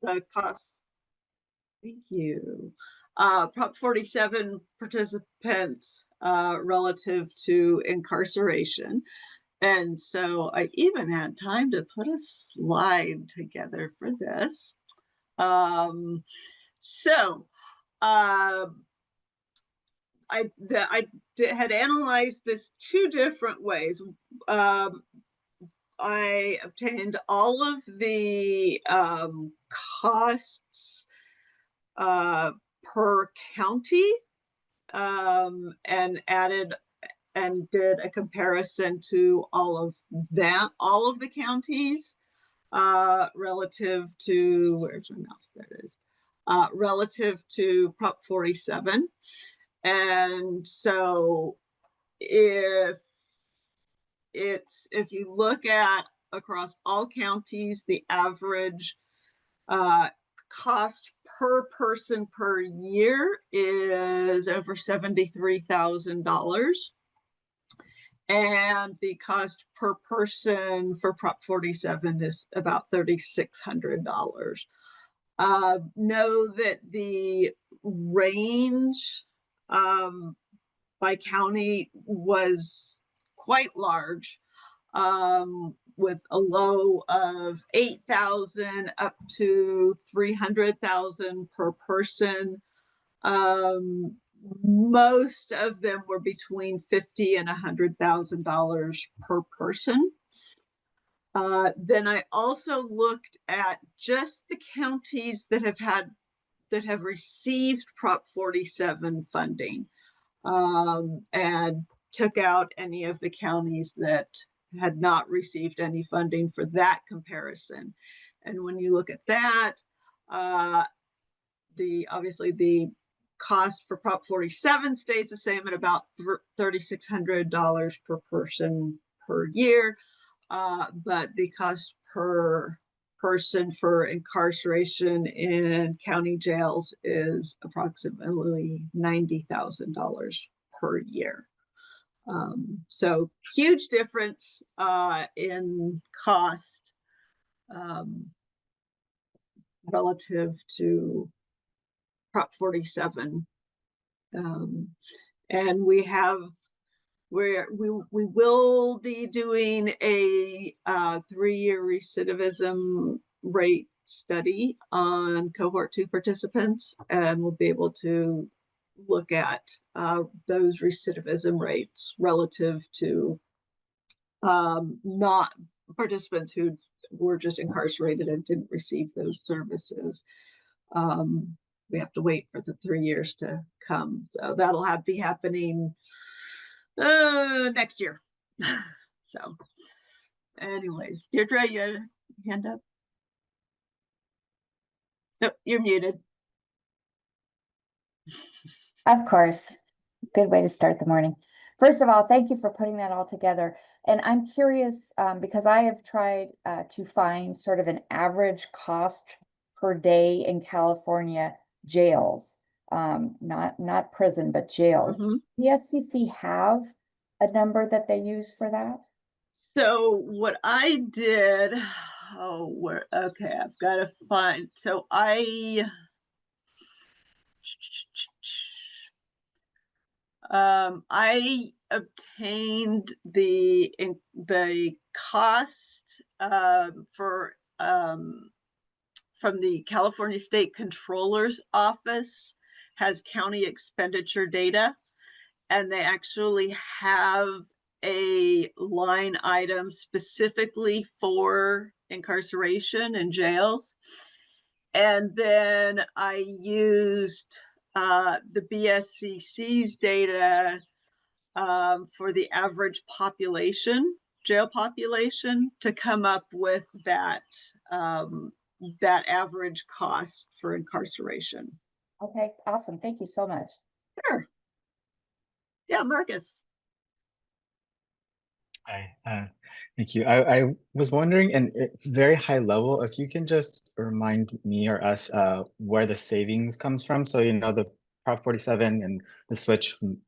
the cost. Thank you. Prop 47 participants relative to incarceration. And so I even had time to put a slide together for this. Um, so uh, had analyzed this two different ways. I obtained all of the costs per county and added and did a comparison to all of the counties relative to, where's my mouse? There it is. Relative to Prop 47. And so if you look at across all counties, the average cost per person per year is over $73,000. And the cost per person for Prop 47 is about $3,600. Know that the range by county was quite large, with a low of 8,000 up to 300,000 per person. Most of them were between $50,000 and $100,000 per person. Then I also looked at just the counties that have received Prop 47 funding, and took out any of the counties that had not received any funding for that comparison. And when you look at that, obviously the cost for Prop 47 stays the same at about $3,600 per person per year, but the cost per person for incarceration in county jails is approximately $90,000 per year. So huge difference in cost relative to Prop 47. And we will be doing a 3-year recidivism rate study on Cohort 2 participants, and we'll be able to look at those recidivism rates relative to not participants who were just incarcerated and didn't receive those services. We have to wait for the 3 years to come, so that'll be happening next year. So anyways, Deirdre, you had a hand up? Nope, you're muted. Of course. Good way to start the morning. First of all, thank you for putting that all together. And I'm curious, because I have tried to find sort of an average cost per day in California jails, not prison, but jails. Mm-hmm. The SCC have a number that they use for that? So what I did, okay, I've got to find, so I obtained the cost from the California State Controller's Office, has county expenditure data, and they actually have a line item specifically for incarceration and jails. And then I used the BSCC's data for the average population, jail population, to come up with that average cost for incarceration. Okay, awesome. Thank you so much. Sure. Yeah, Marcus. Hi, thank you. I was wondering, and very high level, if you can just remind me or us where the savings comes from. So, the Prop 47 and the switch from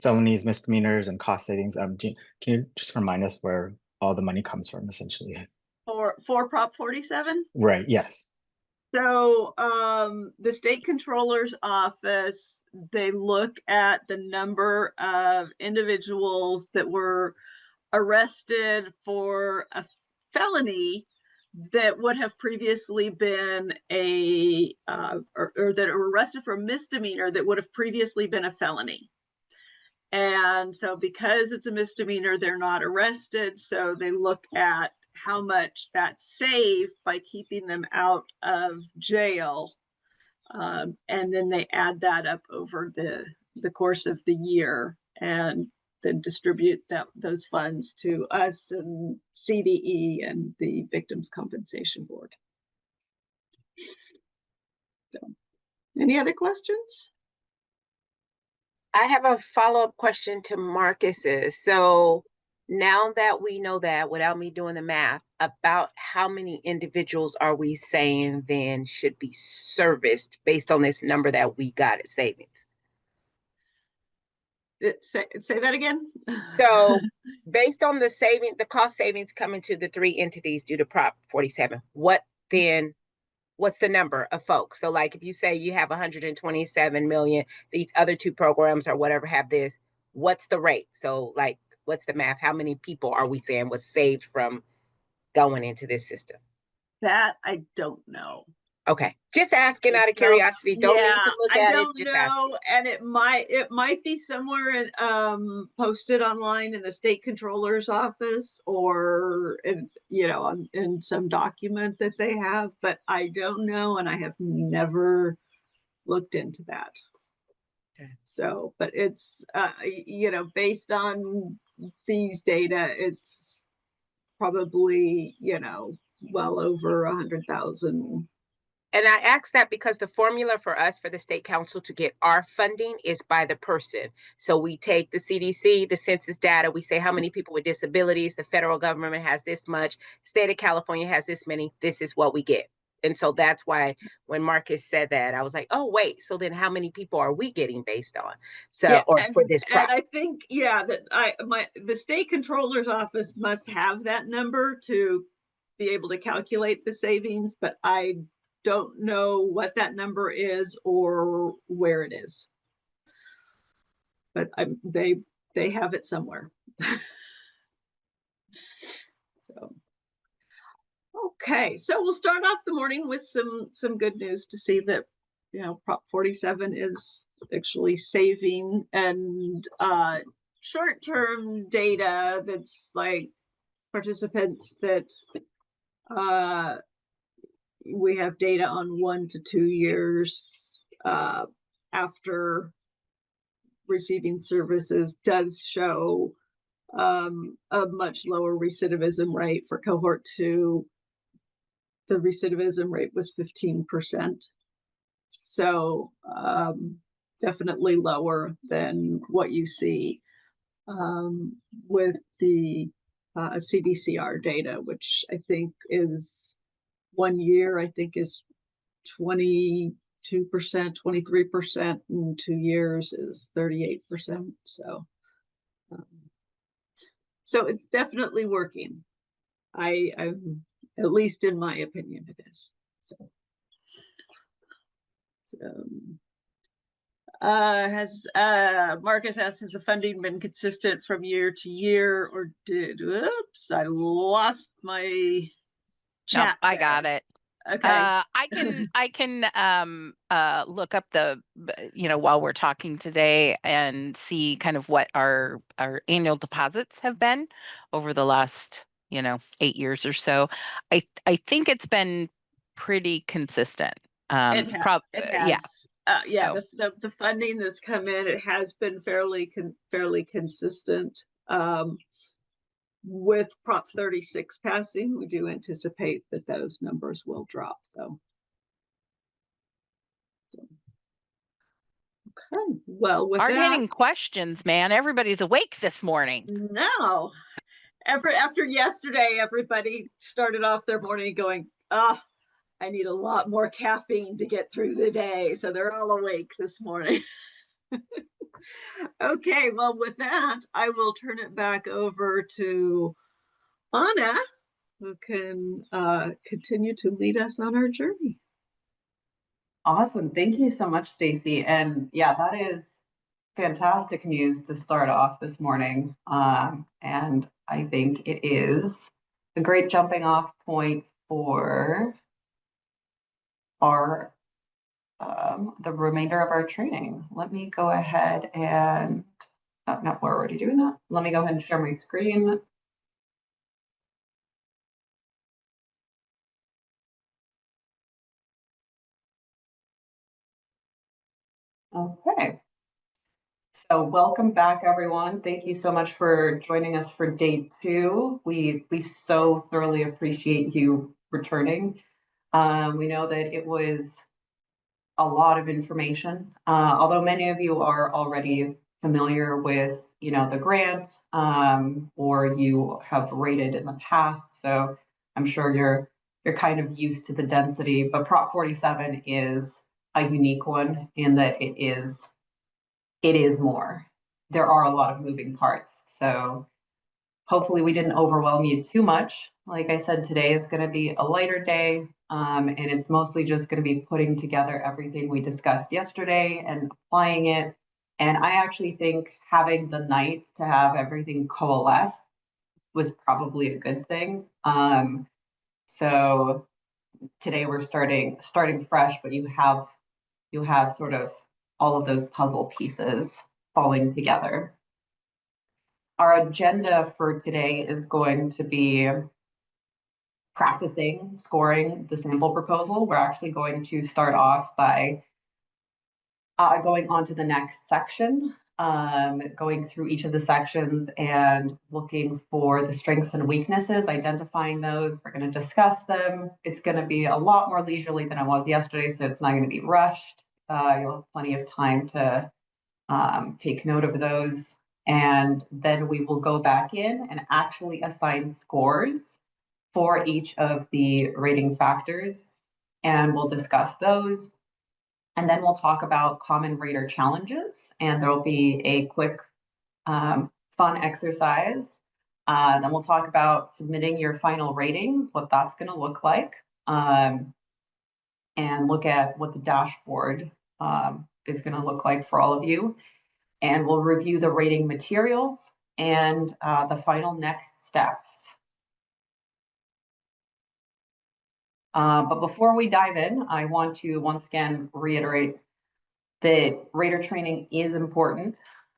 felonies, misdemeanors, and cost savings. Can you just remind us where all the money comes from, essentially? For Prop 47? Right, yes. So the state controller's office, they look at the number of individuals that were arrested for a felony that would have previously been or that were arrested for a misdemeanor that would have previously been a felony. And so because it's a misdemeanor, they're not arrested. So they look at how much that's saved by keeping them out of jail. And then they add that up over the course of the year and then distribute those funds to us and CDE and the Victims Compensation Board. So, any other questions? I have a follow-up question to Marcus's. So now that we know that, without me doing the math, about how many individuals are we saying then should be serviced based on this number that we got at savings? Say that again. So based on the cost savings coming to the 3 entities due to Prop 47, what's the number of folks? So like if you say you have 127 million, these other 2 programs or whatever have this, what's the rate? So like, what's the math? How many people are we saying was saved from going into this system? That I don't know. Okay, just asking out of curiosity. Don't need to look at it. Just know, and it might be somewhere posted online in the state controller's office or in some document that they have, but I don't know, and I have never looked into that. Okay. So, but it's based on these data, it's probably well over 100,000. And I ask that because the formula for us, for the state council to get our funding is by the person. So we take the CDC, the census data, we say how many people with disabilities, the federal government has this much, state of California has this many, this is what we get. And so that's why when Marcus said that, I was like, oh, wait, so then how many people are we getting based on? So, yeah, or for this crop? And I think, that the state controller's office must have that number to be able to calculate the savings, but I don't know what that number is or where it is, but they have it somewhere. So, okay, so we'll start off the morning with some good news to see that Prop 47 is actually saving, and short-term data that's like participants that we have data on 1 to 2 years after receiving services does show a much lower recidivism rate. For cohort 2, the recidivism rate was 15%. So definitely lower than what you see with the CDCR data, which I think is 1 year, I think is 22%, 23%, and 2 years is 38%. So it's definitely working. I'm at least in my opinion, it is. So Marcus asks, has the funding been consistent from year to year, or I lost my chat. No, I got it. Okay. I can look up while we're talking today and see kind of what our annual deposits have been over the last 8 years or so. I think it's been pretty consistent. It has. Yeah. The funding that's come in, it has been fairly consistent. With Prop 36 passing, we do anticipate that those numbers will drop, though. Okay, well, with that, hitting questions, man. Everybody's awake this morning. No, after yesterday, everybody started off their morning going, I need a lot more caffeine to get through the day. So they're all awake this morning. Okay, well, with that, I will turn it back over to Anna, who can continue to lead us on our journey. Awesome. Thank you so much, Stacy. And yeah, that is fantastic news to start off this morning. And I think it is a great jumping off point for our the remainder of our training. Let me go ahead and no, we're already doing that. Let me go ahead and share my screen. Okay. So welcome back, everyone. Thank you so much for joining us for day 2. We so thoroughly appreciate you returning. We know that it was a lot of information, although many of you are already familiar with, the grant, or you have rated in the past. So I'm sure you're kind of used to the density, but Prop 47 is a unique one in that it is more. There are a lot of moving parts. So hopefully we didn't overwhelm you too much. Like I said, today is going to be a lighter day, and it's mostly just going to be putting together everything we discussed yesterday and applying it. And I actually think having the night to have everything coalesce was probably a good thing. So today we're starting fresh, but you have sort of all of those puzzle pieces falling together. Our agenda for today is going to be practicing scoring the sample proposal. We're actually going to start off by going on to the next section, going through each of the sections and looking for the strengths and weaknesses, identifying those. We're going to discuss them. It's going to be a lot more leisurely than it was yesterday, so it's not going to be rushed. You'll have plenty of time to take note of those. And then we will go back in and actually assign scores for each of the rating factors, and we'll discuss those. And then we'll talk about common rater challenges, and there'll be a quick fun exercise. Then we'll talk about submitting your final ratings, what that's going to look like, and look at what the dashboard is going to look like for all of you. And we'll review the rating materials and the final next steps. But before we dive in, I want to once again reiterate that rater training is important.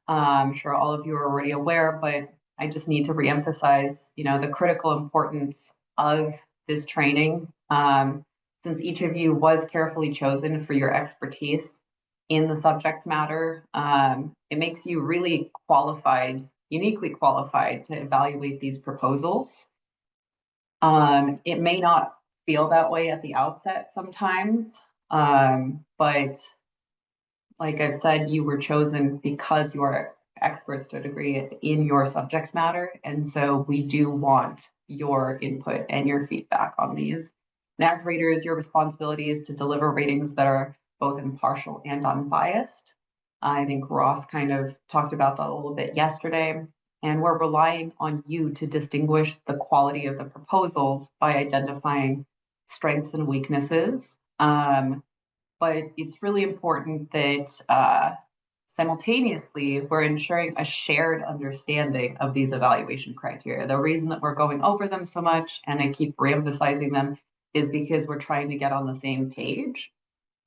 I'm sure all of you are already aware, but I just need to reemphasize, the critical importance of this training. Since each of you was carefully chosen for your expertise in the subject matter, it makes you really qualified, uniquely qualified to evaluate these proposals. It may not feel that way at the outset sometimes, but like I've said, you were chosen because you are experts to a degree in your subject matter. And so we do want your input and your feedback on these. And as raters, your responsibility is to deliver ratings that are both impartial and unbiased. I think Ross kind of talked about that a little bit yesterday. And we're relying on you to distinguish the quality of the proposals by identifying strengths and weaknesses. But it's really important that simultaneously we're ensuring a shared understanding of these evaluation criteria. The reason that we're going over them so much, and I keep reemphasizing them, is because we're trying to get on the same page.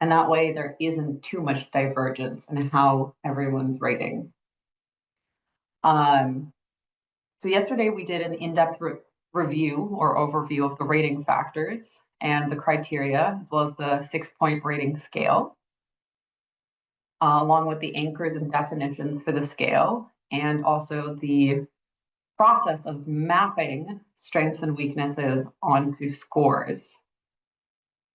And that way there isn't too much divergence in how everyone's rating. So yesterday we did an in-depth review or overview of the rating factors and the criteria, as well as the 6-point rating scale, along with the anchors and definitions for the scale, and also the process of mapping strengths and weaknesses onto scores.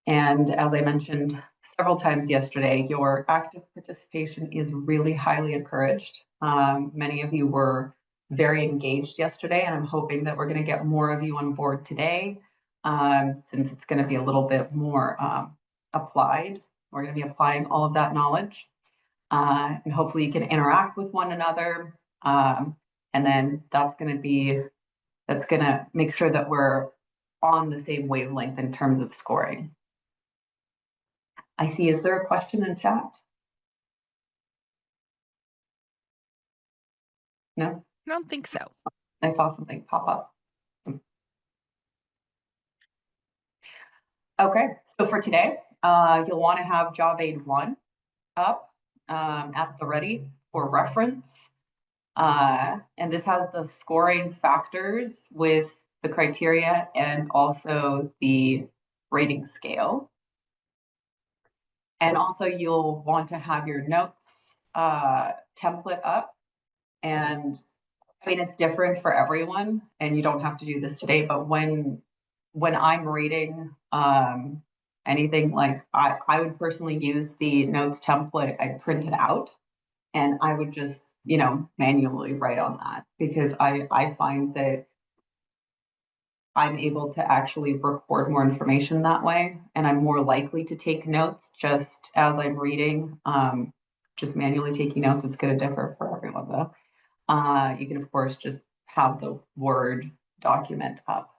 And as I mentioned several times yesterday, your active participation is really highly encouraged. Many of you were very engaged yesterday, and I'm hoping that we're going to get more of you on board today, since it's going to be a little bit more applied. We're going to be applying all of that knowledge, and hopefully you can interact with one another. And then that's going to make sure that we're on the same wavelength in terms of scoring. I see, is there a question in chat? No, I don't think so. I saw something pop up. Okay, so for today, you'll want to have job aid 1 up at the ready for reference. And this has the scoring factors with the criteria and also the rating scale. And also you'll want to have your notes template up. And I mean, it's different for everyone, and you don't have to do this today, but when I'm reading anything, like I would personally use the notes template I printed out, and I would just, you know, manually write on that, because I find that I'm able to actually record more information that way, and I'm more likely to take notes just as I'm reading. Just manually taking notes, it's going to differ for everyone though. You can of course just have the Word document up.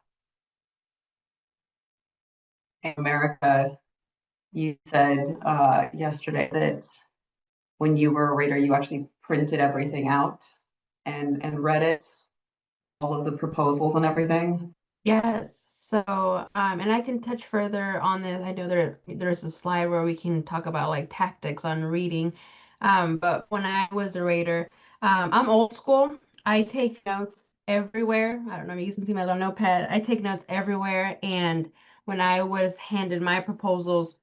In America, you said yesterday that when you were a reader, you actually printed everything out and read it, all of the proposals and everything. Yes. So, and I can touch further on this. I know there's a slide where we can talk about like tactics on reading. But when I was a reader, I'm old school. I take notes everywhere. I don't know if you can see my little notepad. I take notes everywhere. And when I was handed my proposals,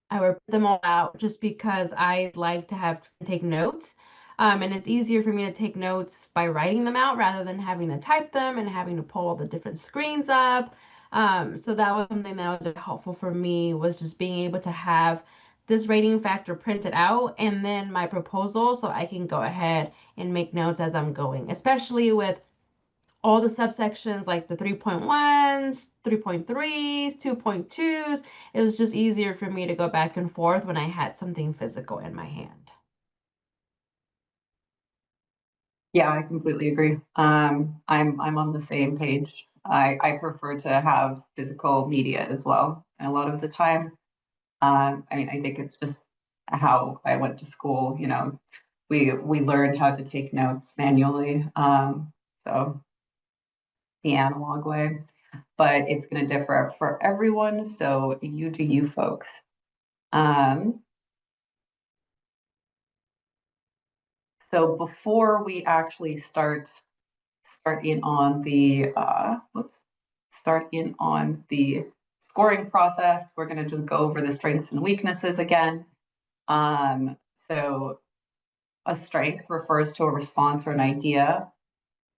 I would print them all out just because I like to have to take notes. And it's easier for me to take notes by writing them out rather than having to type them and having to pull all the different screens up. So that was something that was helpful for me, was just being able to have this rating factor printed out and then my proposal, so I can go ahead and make notes as I'm going, especially with all the subsections like the 3.1s, 3.3s, 2.2s. It was just easier for me to go back and forth when I had something physical in my hand. Yeah, I completely agree. I'm on the same page. I prefer to have physical media as well a lot of the time. I mean, I think it's just how I went to school. You know, we learned how to take notes manually. So the analog way, but it's going to differ for everyone. So you do you, folks. So before we actually start in on the scoring process, we're going to just go over the strengths and weaknesses again. So a strength refers to a response or an idea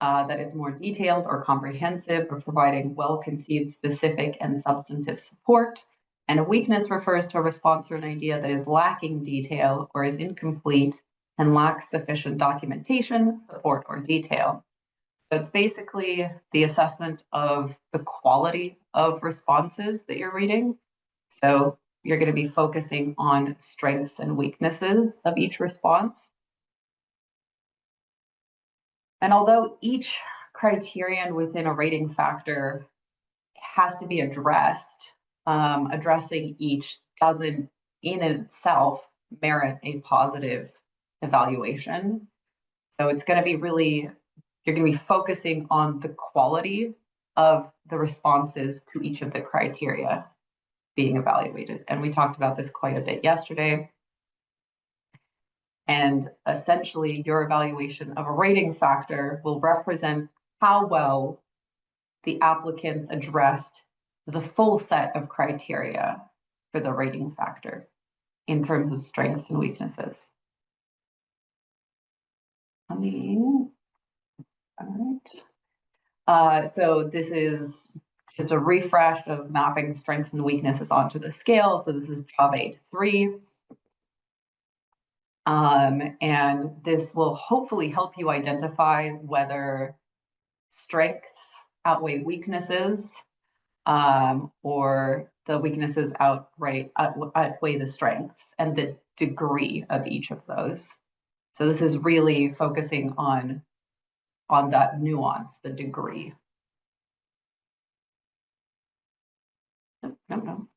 that is more detailed or comprehensive, or providing well-conceived, specific, and substantive support. And a weakness refers to a response or an idea that is lacking detail or is incomplete and lacks sufficient documentation, support, or detail. So it's basically the assessment of the quality of responses that you're reading. So you're going to be focusing on strengths and weaknesses of each response. And although each criterion within a rating factor has to be addressed, addressing each doesn't in itself merit a positive evaluation. So it's going to be really, you're going to be focusing on the quality of the responses to each of the criteria being evaluated. And we talked about this quite a bit yesterday. And essentially, your evaluation of a rating factor will represent how well the applicants addressed the full set of criteria for the rating factor in terms of strengths and weaknesses. All right. So this is just a refresh of mapping strengths and weaknesses onto the scale. So this is job aid 3. And this will hopefully help you identify whether strengths outweigh weaknesses, or the weaknesses outweigh the strengths, and the degree of each of those. So this is really focusing on that nuance, the degree. No.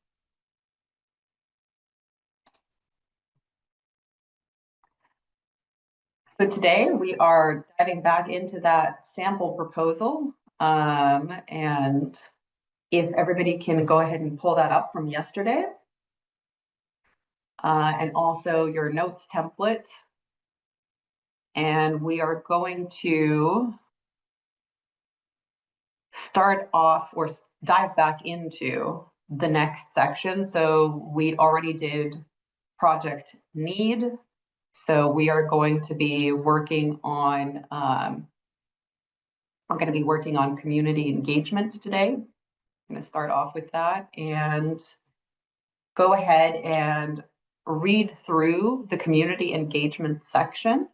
So today we are diving back into that sample proposal. And if everybody can go ahead and pull that up from yesterday. And also your notes template. And we are going to start off or dive back into the next section. So we already did project need. So we are going to be working on, we're going to be working on community engagement today. I'm going to start off with that and go ahead and read through the community engagement section.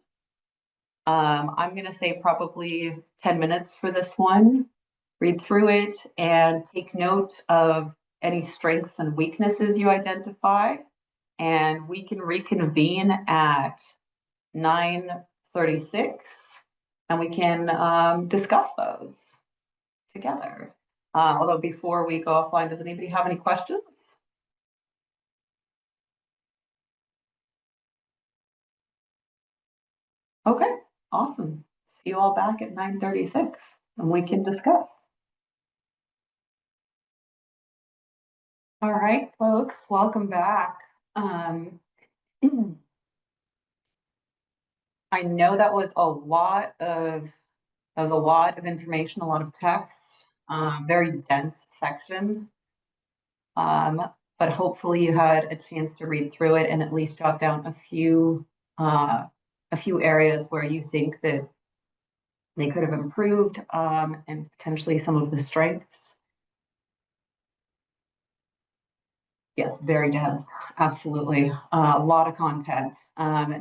I'm going to say probably 10 minutes for this one. Read through it and take note of any strengths and weaknesses you identify. And we can reconvene at 9:36 and we can discuss those together. Although before we go offline, does anybody have any questions? Okay, awesome. See you all back at 9:36 and we can discuss. All right, folks, welcome back. I know that was a lot of information, a lot of text, very dense section. But hopefully you had a chance to read through it and at least jot down a few areas where you think that they could have improved, and potentially some of the strengths. Yes, very dense, absolutely. A lot of content.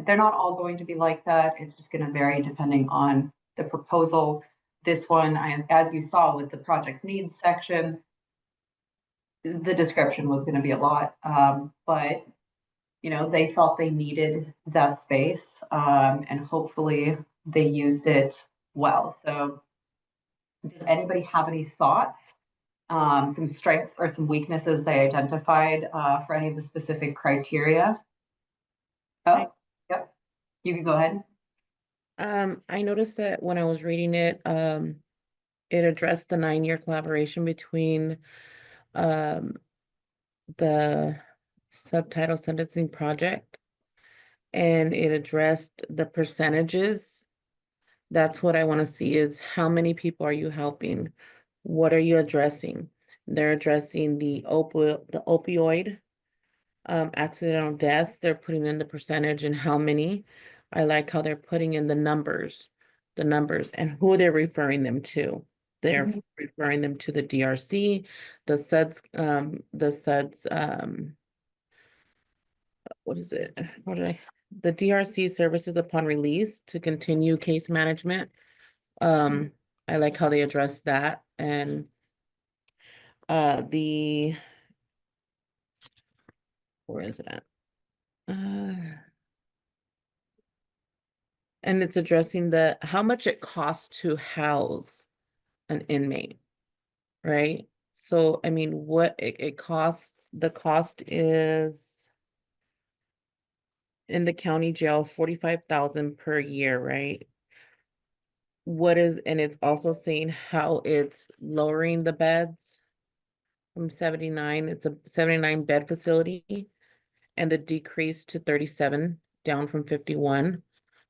They're not all going to be like that. It's just going to vary depending on the proposal. This one, as you saw with the project needs section, the description was going to be a lot, but you know, they felt they needed that space, and hopefully they used it well. So does anybody have any thoughts, some strengths or some weaknesses they identified for any of the specific criteria? Oh, yep, you can go ahead. I noticed that when I was reading it, it addressed the 9-year collaboration between the subtitle sentencing project, and it addressed the percentages. That's what I want to see, is how many people are you helping? What are you addressing? They're addressing the opioid accidental deaths. They're putting in the percentage and how many. I like how they're putting in the numbers and who they're referring them to. They're referring them to the DRC, the SUDS, what is it? The DRC services upon release to continue case management. I like how they address that. And where is it at? And it's addressing how much it costs to house an inmate, right? So, I mean, what it costs, the cost is in the county jail, 45,000 per year, right? And it's also saying how it's lowering the beds from 79, it's a 79 bed facility, and the decrease to 37, down from 51.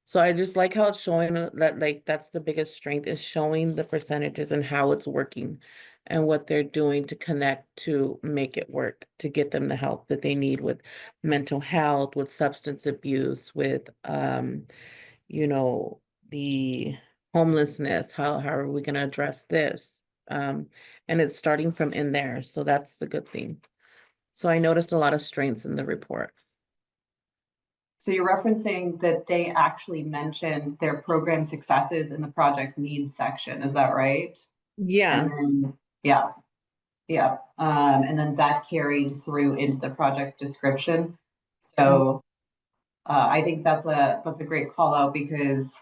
So I just like how it's showing that, like, that's the biggest strength, is showing the percentages and how it's working and what they're doing to connect to make it work, to get them the help that they need with mental health, with substance abuse, with, you know, the homelessness. How are we going to address this? And it's starting from in there. So that's the good thing. So I noticed a lot of strengths in the report. So you're referencing that they actually mentioned their program successes in the project needs section, is that right? Yeah. And then, yeah. And then that carried through into the project description. So I think that's a great call out, because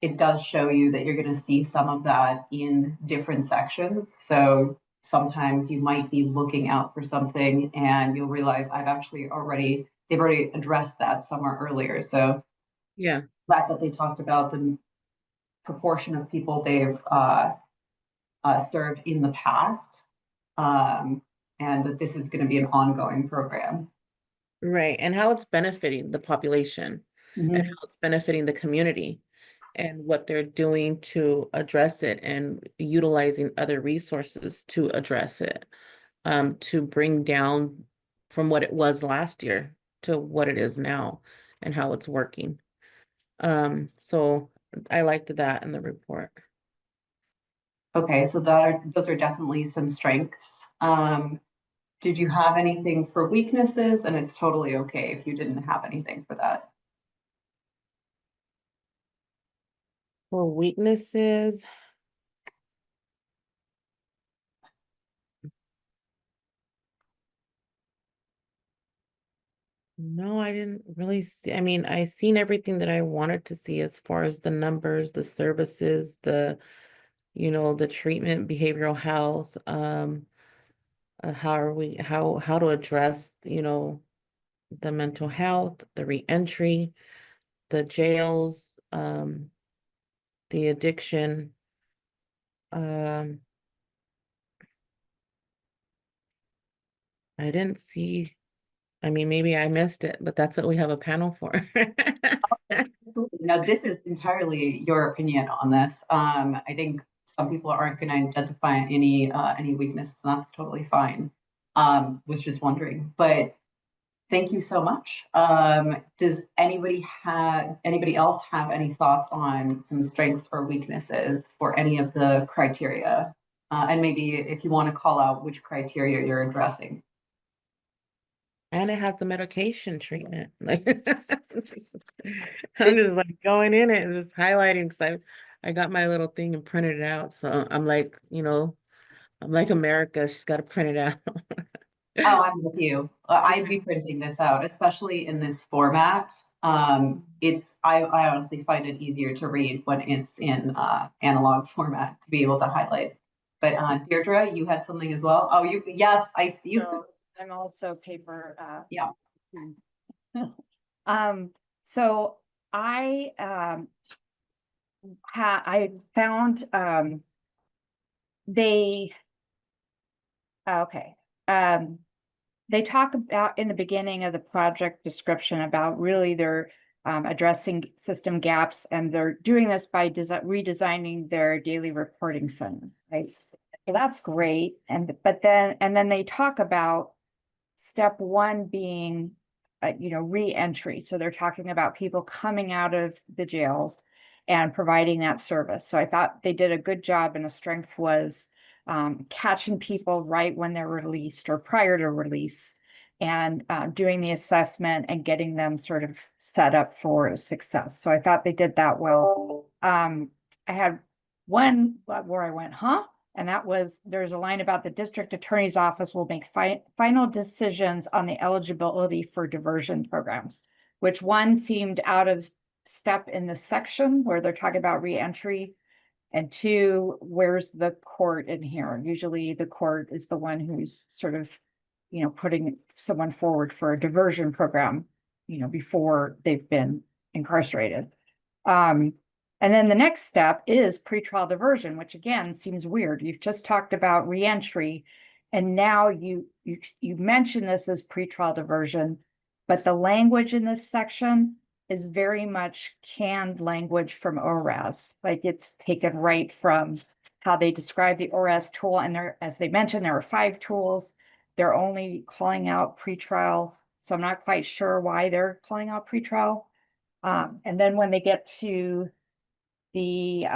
it does show you that you're going to see some of that in different sections. So sometimes you might be looking out for something and you'll realize they've already addressed that somewhere earlier. So yeah, glad that they talked about the proportion of people they've served in the past, and that this is going to be an ongoing program. Right, and how it's benefiting the population and Mhm. how it's benefiting the community and what they're doing to address it and utilizing other resources to address it, to bring down from what it was last year to what it is now and how it's working. So I liked that in the report. Okay, so those are definitely some strengths. Did you have anything for weaknesses? And it's totally okay if you didn't have anything for that. For weaknesses, no, I didn't really see. I mean, I seen everything that I wanted to see as far as the numbers, the services, the, the treatment, behavioral health, how to address, the mental health, the reentry, the jails, the addiction. Um, I didn't see, I mean, maybe I missed it, but that's what we have a panel for. Now, this is entirely your opinion on this. I think some people aren't going to identify any weakness, and that's totally fine. Was just wondering, but thank you so much. Does anybody else have any thoughts on some strengths or weaknesses for any of the criteria? And maybe if you want to call out which criteria you're addressing. And it has the medication treatment. Like I'm just like going in it and just highlighting because I got my little thing and printed it out. So I'm like, I'm like America, she's got to print it out. Oh, I'm with you. I'd be printing this out, especially in this format. I honestly find it easier to read when it's in analog format to be able to highlight. But Deirdre, you had something as well. Oh, yes, I see you. So I'm also paper. Yeah. So I I found they okay. They talk about in the beginning of the project description about really they're addressing system gaps, and they're doing this by redesigning their daily reporting center, right? So that's great. And then they talk about step one being, re-entry. So they're talking about people coming out of the jails and providing that service. So I thought they did a good job, and a strength was catching people right when they're released or prior to release, and doing the assessment and getting them sort of set up for success. So I thought they did that well. I had one where I went, huh? And that was, there's a line about the district attorney's office will make final decisions on the eligibility for diversion programs, which one seemed out of step in the section where they're talking about reentry, and two, where's the court in here? Usually the court is the one who's sort of, putting someone forward for a diversion program, before they've been incarcerated. And then the next step is pretrial diversion, which again seems weird. You've just talked about reentry, and now you mention this as pretrial diversion, but the language in this section is very much canned language from ORAS. Like it's taken right from how they describe the ORAS tool. And there, as they mentioned, there are 5 tools. They're only calling out pretrial. So I'm not quite sure why they're calling out pretrial. And then when they get to the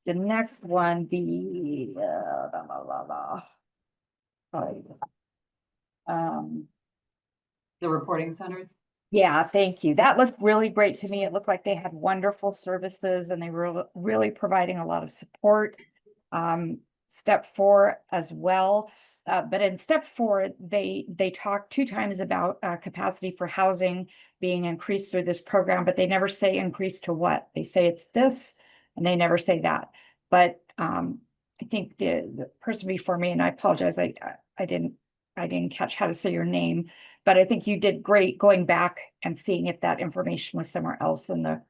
next one, the The reporting center. yeah, thank you. That looked really great to me. It looked like they had wonderful services, and they were really providing a lot of support. Step 4 as well. But in step 4, they talk 2 times about capacity for housing being increased through this program, but they never say increase to what. They say it's this, and they never say that. But I think the person before me, and I apologize, I didn't I didn't catch how to say your name, but I think you did great going back and seeing if that information was somewhere else in the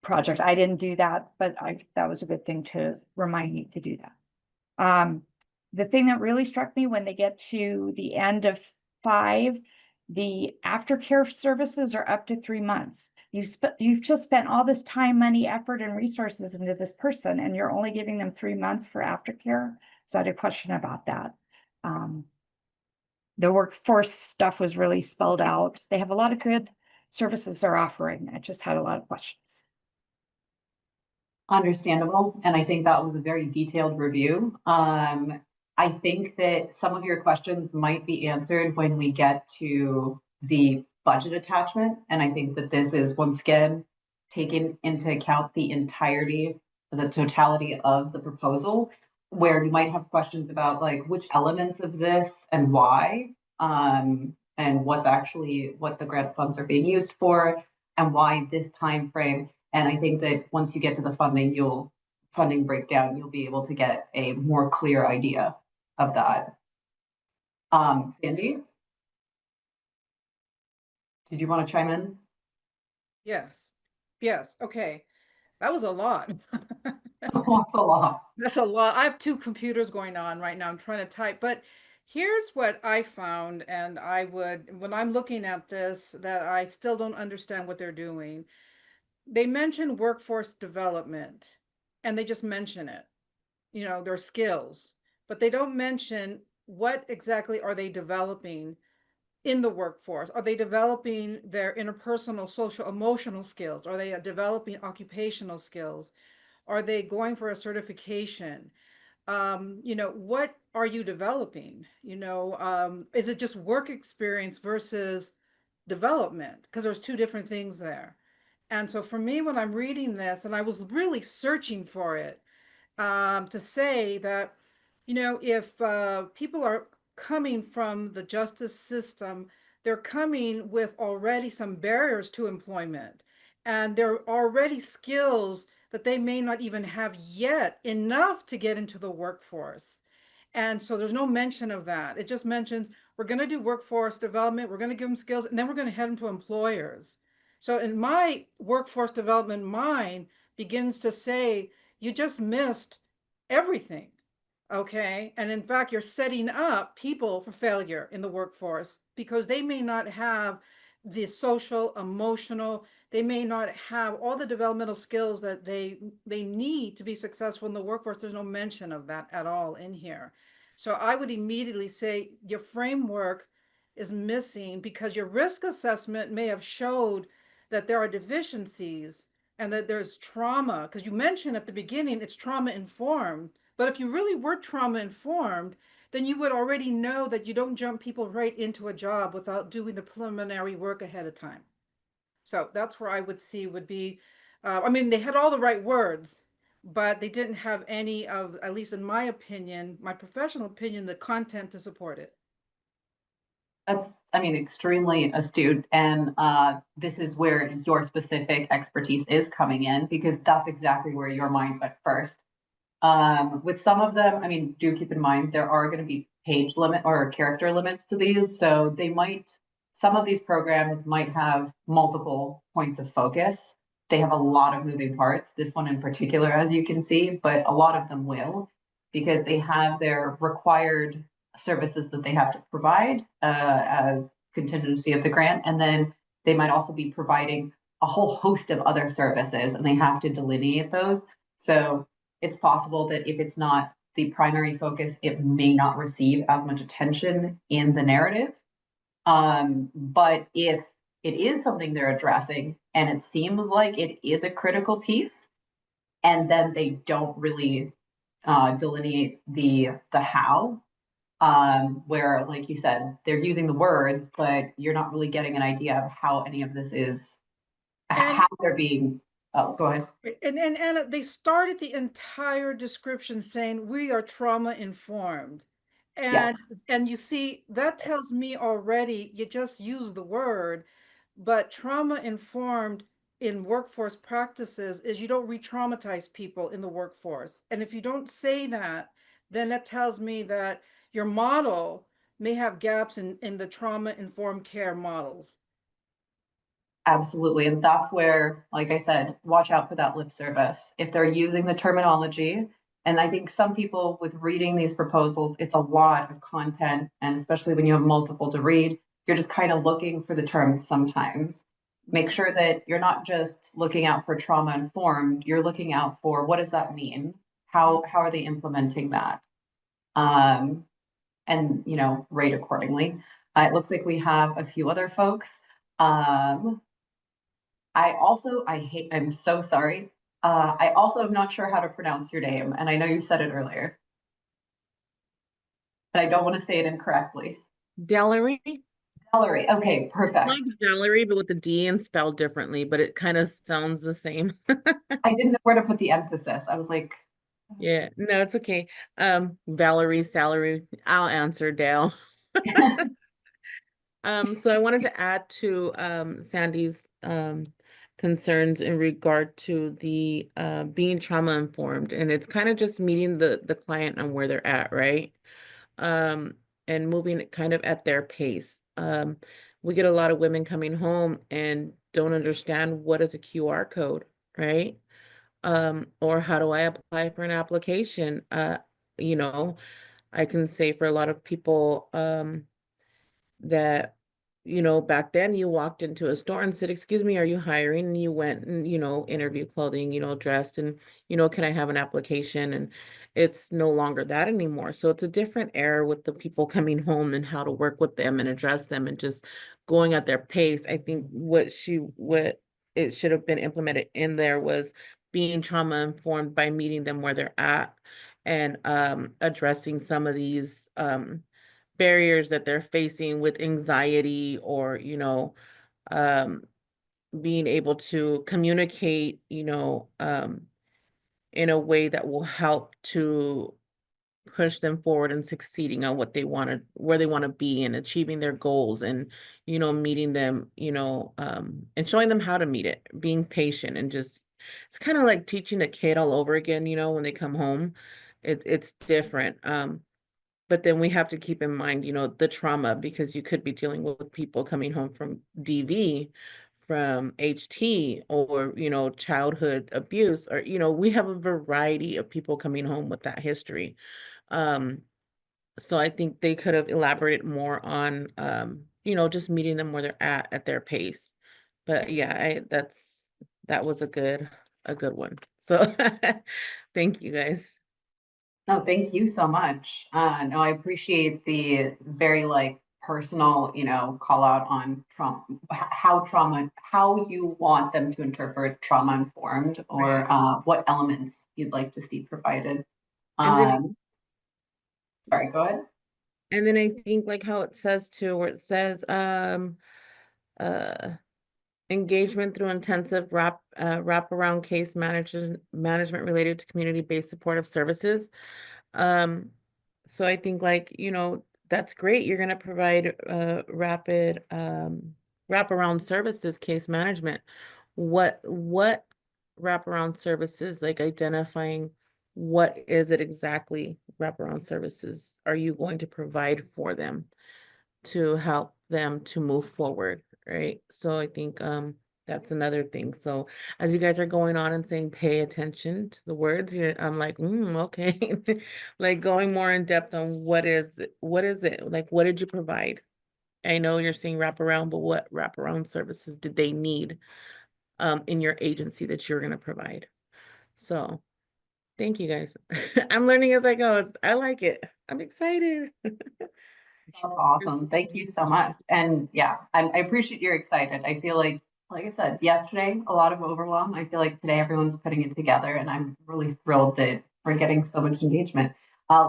project. I didn't do that, but that was a good thing to remind me to do that. The thing that really struck me when they get to the end of 5, the aftercare services are up to 3 months. You've just spent all this time, money, effort, and resources into this person, and you're only giving them 3 months for aftercare. So I had a question about that. The workforce stuff was really spelled out. They have a lot of good services they're offering. I just had a lot of questions. Understandable, and I think that was a very detailed review. I think that some of your questions might be answered when we get to the budget attachment, and I think that this is once again taken into account the entirety, the totality of the proposal, where you might have questions about like which elements of this and why, and what the grant funds are being used for, and why this time frame. And I think that once you get to the funding breakdown, you'll be able to get a more clear idea of that. Sandy, did you want to chime in? Yes. Okay. That was a lot. That's a lot. That's a lot. I have 2 computers going on right now. I'm trying to type, but here's what I found. And when I'm looking at this, that I still don't understand what they're doing. They mention workforce development and they just mention it, their skills, but they don't mention what exactly are they developing in the workforce. Are they developing their interpersonal, social, emotional skills? Are they developing occupational skills? Are they going for a certification? What are you developing? Is it just work experience versus development? Because there's 2 different things there. And so for me, when I'm reading this, and I was really searching for it, to say that, if people are coming from the justice system, they're coming with already some barriers to employment, and there are already skills that they may not even have yet enough to get into the workforce. And so there's no mention of that. It just mentions we're going to do workforce development, we're going to give them skills, and then we're going to head them to employers. So in my workforce development mind begins to say, you just missed everything. Okay. And in fact, you're setting up people for failure in the workforce because they may not have the social, emotional, they may not have all the developmental skills that they need to be successful in the workforce. There's no mention of that at all in here. So I would immediately say your framework is missing because your risk assessment may have showed that there are deficiencies and that there's trauma, because you mentioned at the beginning it's trauma informed. But if you really were trauma informed, then you would already know that you don't jump people right into a job without doing the preliminary work ahead of time. So that's where I would see would be, they had all the right words, but they didn't have any of, at least in my opinion, my professional opinion, the content to support it. That's, extremely astute. And this is where your specific expertise is coming in, because that's exactly where your mind went first. With some of them, do keep in mind, there are going to be page limit or character limits to these. So some of these programs might have multiple points of focus. They have a lot of moving parts, this one in particular, as you can see, but a lot of them will, because they have their required services that they have to provide as contingency of the grant. And then they might also be providing a whole host of other services, and they have to delineate those. So it's possible that if it's not the primary focus, it may not receive as much attention in the narrative. But if it is something they're addressing and it seems like it is a critical piece, and then they don't really delineate the how, where, like you said, they're using the words, but you're not really getting an idea of how any of this is, how they're being. Oh, go ahead. And they started the entire description saying we are trauma informed. And Yes. And you see, that tells me already you just use the word, but trauma informed in workforce practices is you don't re-traumatize people in the workforce. And if you don't say that, then that tells me that your model may have gaps in the trauma-informed care models. Absolutely. And that's where, like I said, watch out for that lip service. If they're using the terminology, and I think some people with reading these proposals, it's a lot of content. And especially when you have multiple to read, you're just kind of looking for the terms sometimes. Make sure that you're not just looking out for trauma informed, you're looking out for what does that mean? How are they implementing that? And rate accordingly. It looks like we have a few other folks. I'm so sorry. I also am not sure how to pronounce your name, and I know you said it earlier, but I don't want to say it incorrectly. Delary. Valerie, okay, It's perfect. like Valerie, but with the D and spelled differently, but it kind of sounds the same. I didn't know where to put the emphasis. I was like, Yeah, no, it's okay. Valerie's salary, I'll answer, Dale. So I wanted to add to Sandy's concerns in regard to the being trauma informed, and it's kind of just meeting the client on where they're at, right? And moving it kind of at their pace. We get a lot of women coming home and don't understand what is a QR code, right? Or how do I apply for an application? You know, I can say for a lot of people, that, back then you walked into a store and said, excuse me, are you hiring? And you went and, interview clothing, dressed and, can I have an application? And it's no longer that anymore. So it's a different era with the people coming home and how to work with them and address them and just going at their pace. I think what it should have been implemented in there was being trauma informed by meeting them where they're at and addressing some of these barriers that they're facing with anxiety or, um, being able to communicate, in a way that will help to push them forward and succeeding on what they want to, where they want to be and achieving their goals and, meeting them, and showing them how to meet it, being patient and just, it's kind of like teaching a kid all over again, when they come home. It's different. But then we have to keep in mind, the trauma, because you could be dealing with people coming home from DV, from HT, or, childhood abuse, or, we have a variety of people coming home with that history. So I think they could have elaborated more on, just meeting them where they're at their pace. But yeah, that was a good one. So thank you guys. no, thank you so much. No, I appreciate the very personal, call out on trauma, how you want them to interpret trauma informed, or what elements you'd like to see provided. And then, Sorry, go ahead. and then I think like how it says too, where it says engagement through intensive wraparound case management related to community-based supportive services. So I think that's great. You're going to provide rapid wraparound services, case management. What wraparound services, like identifying what is it exactly wraparound services are you going to provide for them to help them to move forward, right? So I think that's another thing. So as you guys are going on and saying pay attention to the words, I'm like, okay. Like going more in depth on what is it? Like, what did you provide? I know you're saying wraparound, but what wraparound services did they need in your agency that you're going to provide? So thank you guys. I'm learning as I go. I like it. I'm excited. That's awesome. Thank you so much. And yeah, I appreciate you're excited. I feel like I said, yesterday, a lot of overwhelm. I feel like today everyone's putting it together, and I'm really thrilled that we're getting so much engagement.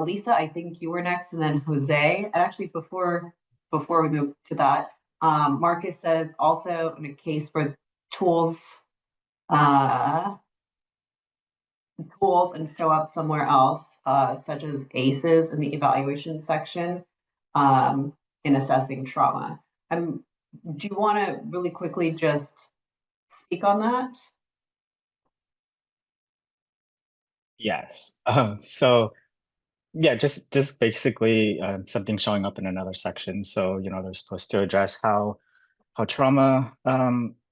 Lisa, I think you were next, and then Jose. And actually, before we move to that, Marcus says also in a case for tools, and show up somewhere else, such as ACEs in the evaluation section, in assessing trauma. Do you want to really quickly just speak on that? Yes. So Yeah, just basically something showing up in another section. So, they're supposed to address how trauma,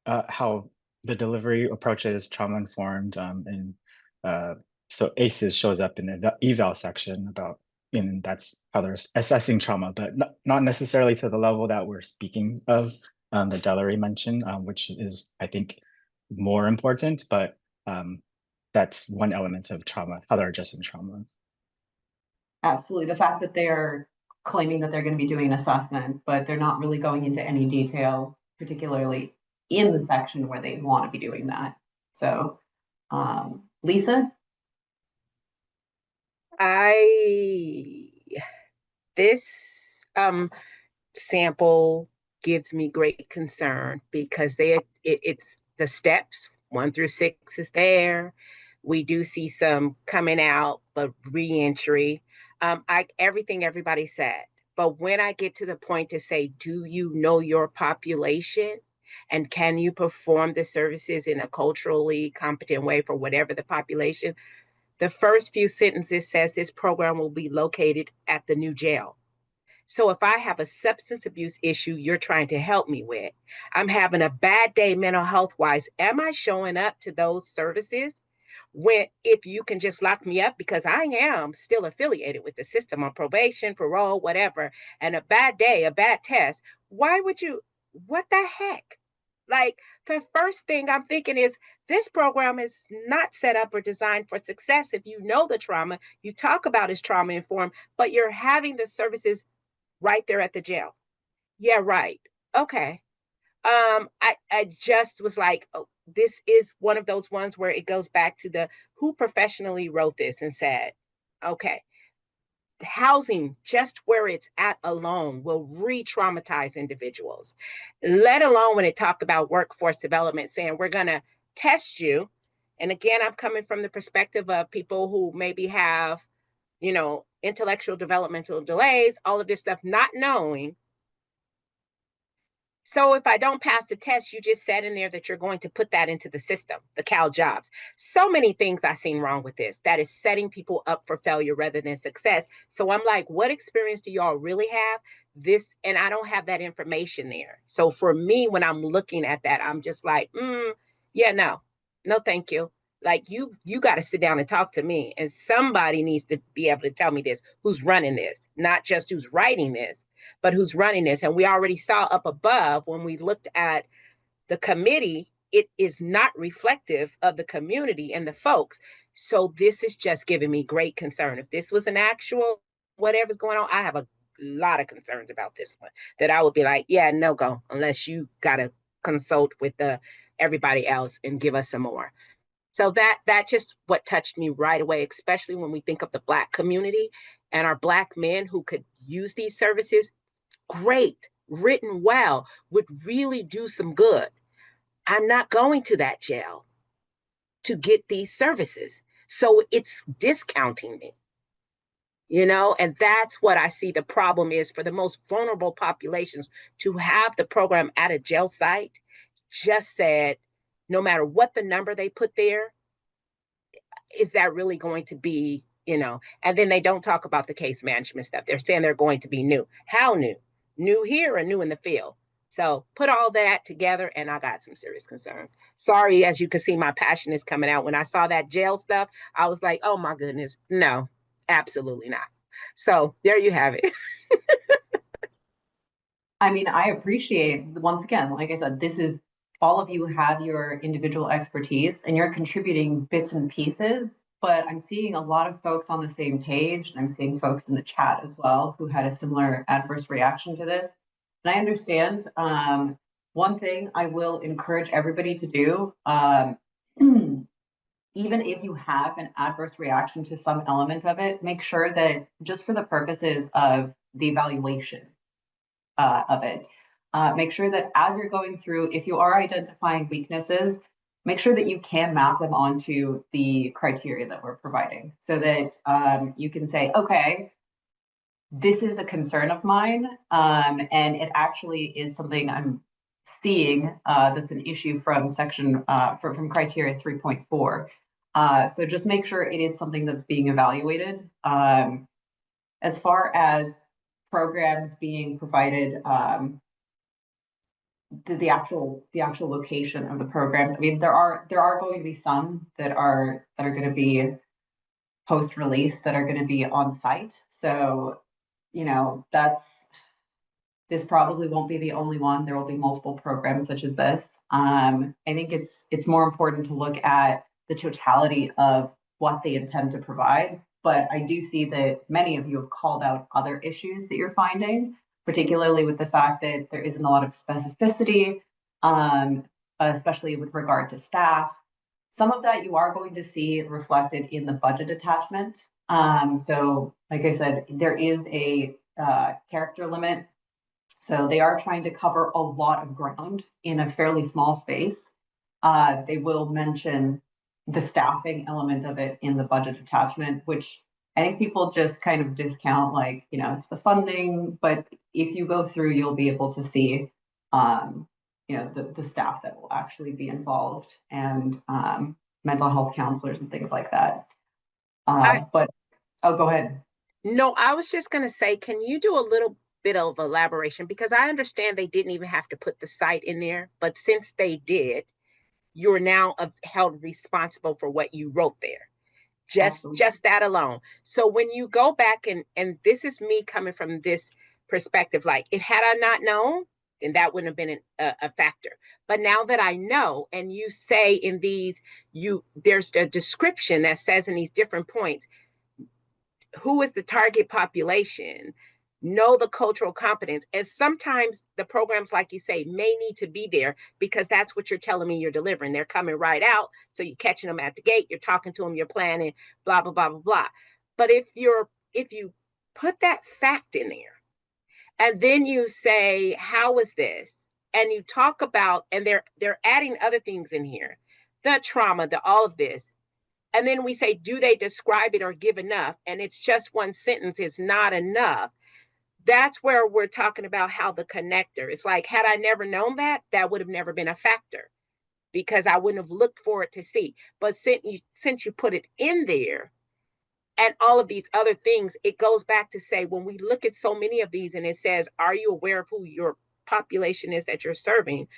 how the delivery approach is trauma informed, and so ACEs shows up in the eval section about, and that's how they're assessing trauma, but not necessarily to the level that we're speaking of, that Delary mentioned, which is, I think, more important, but that's one element of trauma, how they're addressing trauma. Absolutely. The fact that they're claiming that they're going to be doing an assessment, but they're not really going into any detail, particularly in the section where they want to be doing that. So, Lisa? This sample gives me great concern because it's the steps 1 through 6 is there. We do see some coming out, but reentry. Everything everybody said. But when I get to the point to say, do you know your population? And can you perform the services in a culturally competent way for whatever the population? The first few sentences says this program will be located at the new jail. So if I have a substance abuse issue you're trying to help me with, I'm having a bad day mental health wise, am I showing up to those services? When if you can just lock me up because I am still affiliated with the system on probation, parole, whatever, and a bad day, a bad test, why would you? What the heck? Like the first thing I'm thinking is this program is not set up or designed for success. If you know the trauma, you talk about is trauma informed, but you're having the services right there at the jail. Yeah, right. Okay. I just was like, oh, this is one of those ones where it goes back to the who professionally wrote this and said, okay, housing just where it's at alone will re-traumatize individuals, let alone when it talked about workforce development, saying we're gonna test you. And again, I'm coming from the perspective of people who maybe have, intellectual developmental delays, all of this stuff, not knowing. So if I don't pass the test, you just said in there that you're going to put that into the system, the Cal jobs. So many things I've seen wrong with this. That is setting people up for failure rather than success. So I'm like, what experience do y'all really have? This, and I don't have that information there. So for me, when I'm looking at that, I'm just like, yeah, no, thank you. Like you got to sit down and talk to me, and somebody needs to be able to tell me this. Who's running this? Not just who's writing this, but who's running this. And we already saw up above when we looked at the committee, it is not reflective of the community and the folks. So this is just giving me great concern. If this was an actual whatever's going on, I have a lot of concerns about this one that I would be like, yeah, no go, unless you got to consult with everybody else and give us some more. So that just what touched me right away, especially when we think of the Black community and our Black men who could use these services. Great, written well, would really do some good. I'm not going to that jail to get these services. So it's discounting me, and that's what I see the problem is for the most vulnerable populations to have the program at a jail site. Just said, no matter what the number they put there, is that really going to be, and then they don't talk about the case management stuff. They're saying they're going to be new. How new? New here or new in the field? So put all that together and I got some serious concern. Sorry, as you can see, my passion is coming out. When I saw that jail stuff, I was like, oh my goodness, no, absolutely not. So there you have it. I mean, I appreciate, once again, like I said, this is all of you have your individual expertise and you're contributing bits and pieces, but I'm seeing a lot of folks on the same page. And I'm seeing folks in the chat as well who had a similar adverse reaction to this. And I understand. One thing I will encourage everybody to do, even if you have an adverse reaction to some element of it, make sure that just for the purposes of the evaluation of it, make sure that as you're going through, if you are identifying weaknesses, make sure that you can map them onto the criteria that we're providing so that you can say, okay, this is a concern of mine, and it actually is something I'm seeing that's an issue from section from criteria 3.4. So just make sure it is something that's being evaluated. As far as programs being provided, the actual location of the programs, I mean, there are going to be some that are going to be post-release that are going to be on site. So, you know, this probably won't be the only one. There will be multiple programs such as this. I think it's more important to look at the totality of what they intend to provide. But I do see that many of you have called out other issues that you're finding, particularly with the fact that there isn't a lot of specificity, especially with regard to staff. Some of that you are going to see reflected in the budget attachment. So like I said, there is a character limit. So they are trying to cover a lot of ground in a fairly small space. They will mention the staffing element of it in the budget attachment, which I think people just kind of discount, like, you know, it's the funding, but if you go through, you'll be able to see, you know, the staff that will actually be involved, and mental health counselors and things like that. But, oh, go ahead. No, I was just going to say, can you do a little bit of elaboration? Because I understand they didn't even have to put the site in there, but since they did, you're now held responsible for what you wrote there. Just that alone. So when you go back and this is me coming from this perspective, like, if had I not known, then that wouldn't have been a factor. But now that I know, and you say in these, there's a description that says in these different points, who is the target population, know the cultural competence. And sometimes the programs, like you say, may need to be there because that's what you're telling me you're delivering. They're coming right out. So you're catching them at the gate, you're talking to them, you're planning, blah, blah, blah, blah, blah. But if you put that fact in there, and then you say, how is this? And you talk about, and they're adding other things in here, the trauma, all of this. And then we say, do they describe it or give enough? And it's just one sentence is not enough. That's where we're talking about how the connector, it's like, had I never known that, that would have never been a factor because I wouldn't have looked for it to see. But since you put it in there and all of these other things, it goes back to say, when we look at so many of these and it says, are you aware of who your population is that you're serving?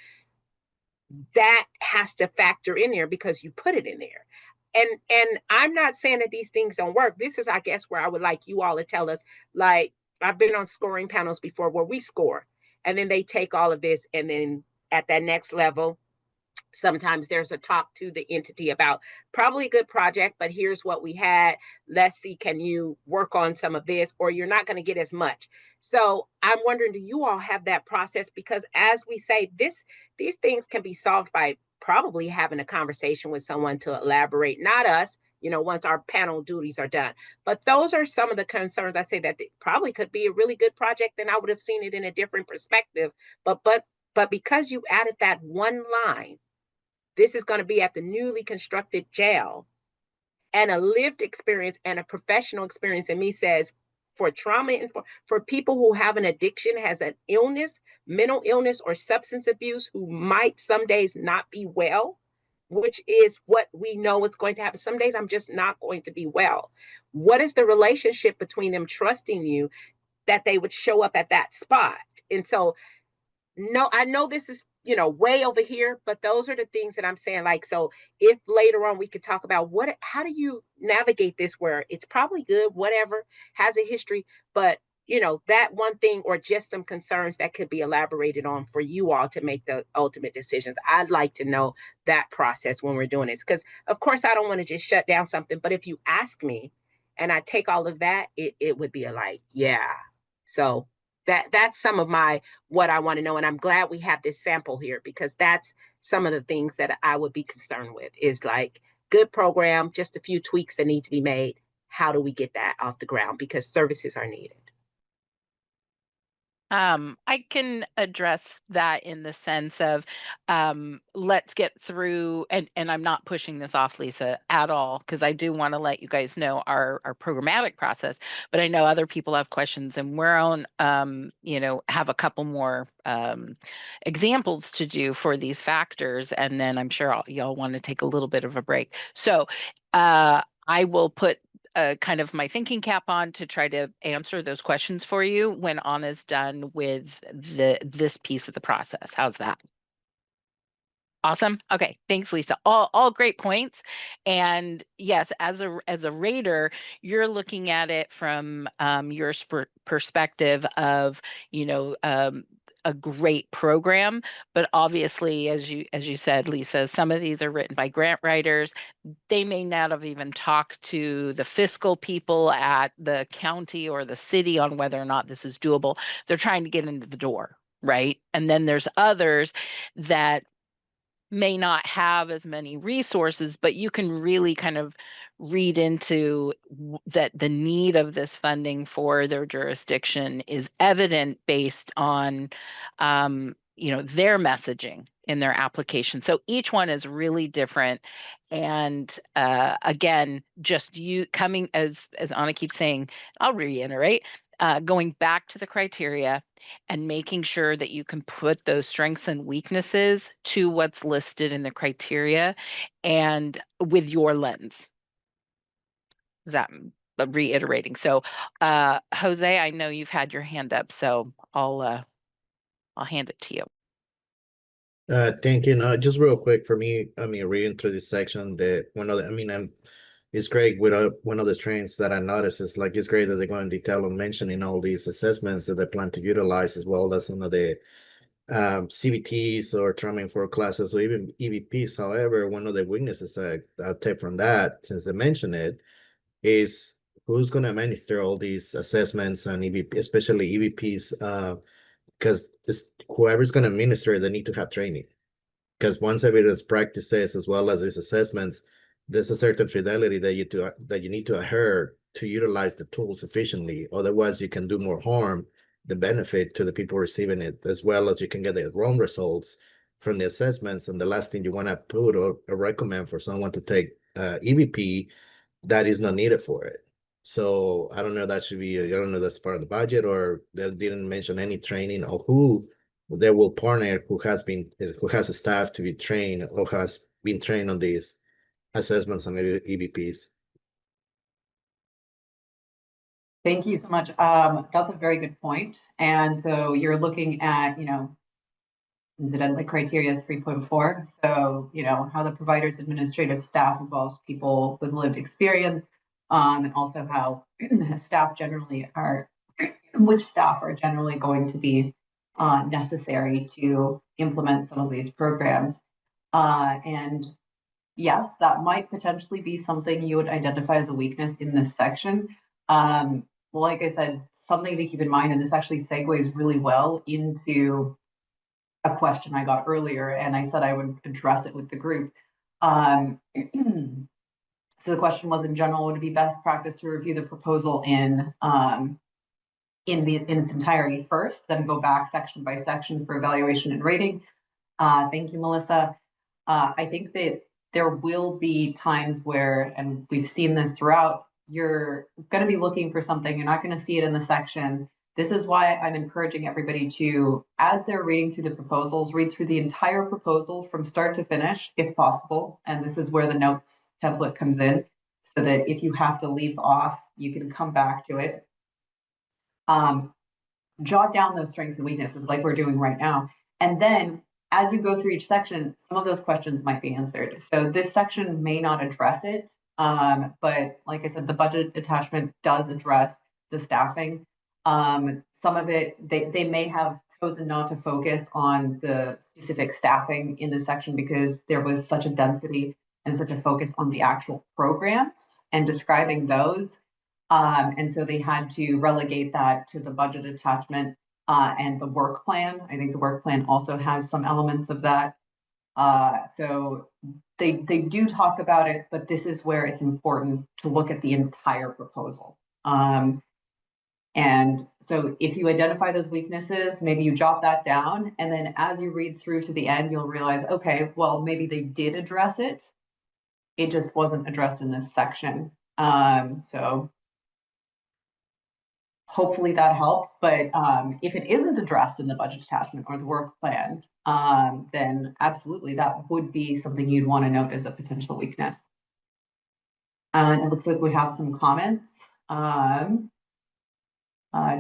That has to factor in there because you put it in there. And I'm not saying that these things don't work. This is, I guess, where I would like you all to tell us, like, I've been on scoring panels before where we score and then they take all of this and then at that next level, sometimes there's a talk to the entity about probably a good project, but here's what we had. Let's see, can you work on some of this, or you're not going to get as much. So I'm wondering, do you all have that process? Because as we say, these things can be solved by probably having a conversation with someone to elaborate, not us, you know, once our panel duties are done. But those are some of the concerns I say that probably could be a really good project, and I would have seen it in a different perspective. But because you added that one line, this is going to be at the newly constructed jail, and a lived experience and a professional experience in me says, for trauma and for people who have an addiction, has an illness, mental illness or substance abuse, who might some days not be well, which is what we know is going to happen. Some days I'm just not going to be well. What is the relationship between them trusting you that they would show up at that spot? And so, no, I know this is, you know, way over here, but those are the things that I'm saying. Like, so if later on we could talk about how do you navigate this where it's probably good, whatever, has a history, but you know, that one thing or just some concerns that could be elaborated on for you all to make the ultimate decisions. I'd like to know that process when we're doing this, because of course I don't want to just shut down something, but if you ask me and I take all of that, it would be yeah. So that's some of what I want to know. And I'm glad we have this sample here, because that's some of the things that I would be concerned with, is like, good program, just a few tweaks that need to be made. How do we get that off the ground? Because services are needed. I can address that in the sense of, let's get through, and I'm not pushing this off, Lisa, at all, because I do want to let you guys know our programmatic process, but I know other people have questions, and we're on, have a couple more examples to do for these factors, and then I'm sure y'all want to take a little bit of a break. So I will put kind of my thinking cap on to try to answer those questions for you when Anna's done with this piece of the process. How's that? Awesome. Okay. Thanks, Lisa. All great points. And yes, as a rater, you're looking at it from your perspective of, a great program. But obviously, as you said, Lisa, some of these are written by grant writers. They may not have even talked to the fiscal people at the county or the city on whether or not this is doable. They're trying to get into the door, right? And then there's others that may not have as many resources, but you can really kind of read into that the need of this funding for their jurisdiction is evident based on their messaging in their application. So each one is really different. And again, just you coming, as Anna keeps saying, I'll reiterate, going back to the criteria and making sure that you can put those strengths and weaknesses to what's listed in the criteria and with your lens. Is that reiterating? So Jose, I know you've had your hand up, so I'll hand it to you. Thank you. No, just real quick for me, reading through this section, it's great with one of the trends that I noticed is like, it's great that they go in detail on mentioning all these assessments that they plan to utilize, as well as some of the CBTs or trauma informed classes or even EVPs. However, one of the weaknesses I'll take from that, since they mentioned it, is who's going to administer all these assessments and EVP, especially EVPs, because whoever's going to administer, they need to have training. Because once evidence practices as well as these assessments, there's a certain fidelity that you need to adhere to utilize the tools efficiently. Otherwise, you can do more harm than benefit to the people receiving it, as well as you can get the wrong results from the assessments. And the last thing you want to put or recommend for someone to take EVP that is not needed for it. So I don't know, that should be, I don't know, that's part of the budget, or they didn't mention any training or who they will partner, who has a staff to be trained or has been trained on these assessments and EVPs. Thank you so much. That's a very good point. And so you're looking at, incidentally criteria 3.4. So, how the provider's administrative staff involves people with lived experience, and also how staff generally which staff are generally going to be necessary to implement some of these programs. And yes, that might potentially be something you would identify as a weakness in this section. Like I said, something to keep in mind, and this actually segues really well into a question I got earlier, and I said I would address it with the group. So the question was, in general, would it be best practice to review the proposal in its entirety first, then go back section by section for evaluation and rating? Thank you, Melissa. I think that there will be times where, and we've seen this throughout, you're going to be looking for something, you're not going to see it in the section. This is why I'm encouraging everybody to, as they're reading through the proposals, read through the entire proposal from start to finish, if possible. And this is where the notes template comes in, so that if you have to leave off, you can come back to it. Jot down those strengths and weaknesses like we're doing right now. And then as you go through each section, some of those questions might be answered. So this section may not address it, but like I said, the budget attachment does address the staffing. Some of it, they may have chosen not to focus on the specific staffing in this section because there was such a density and such a focus on the actual programs and describing those. And so they had to relegate that to the budget attachment and the work plan. I think the work plan also has some elements of that. So they do talk about it, but this is where it's important to look at the entire proposal. And so if you identify those weaknesses, maybe you jot that down. And then as you read through to the end, you'll realize, okay, well, maybe they did address it. It just wasn't addressed in this section. So hopefully that helps. But if it isn't addressed in the budget attachment or the work plan, then absolutely that would be something you'd want to note as a potential weakness. And it looks like we have some comments.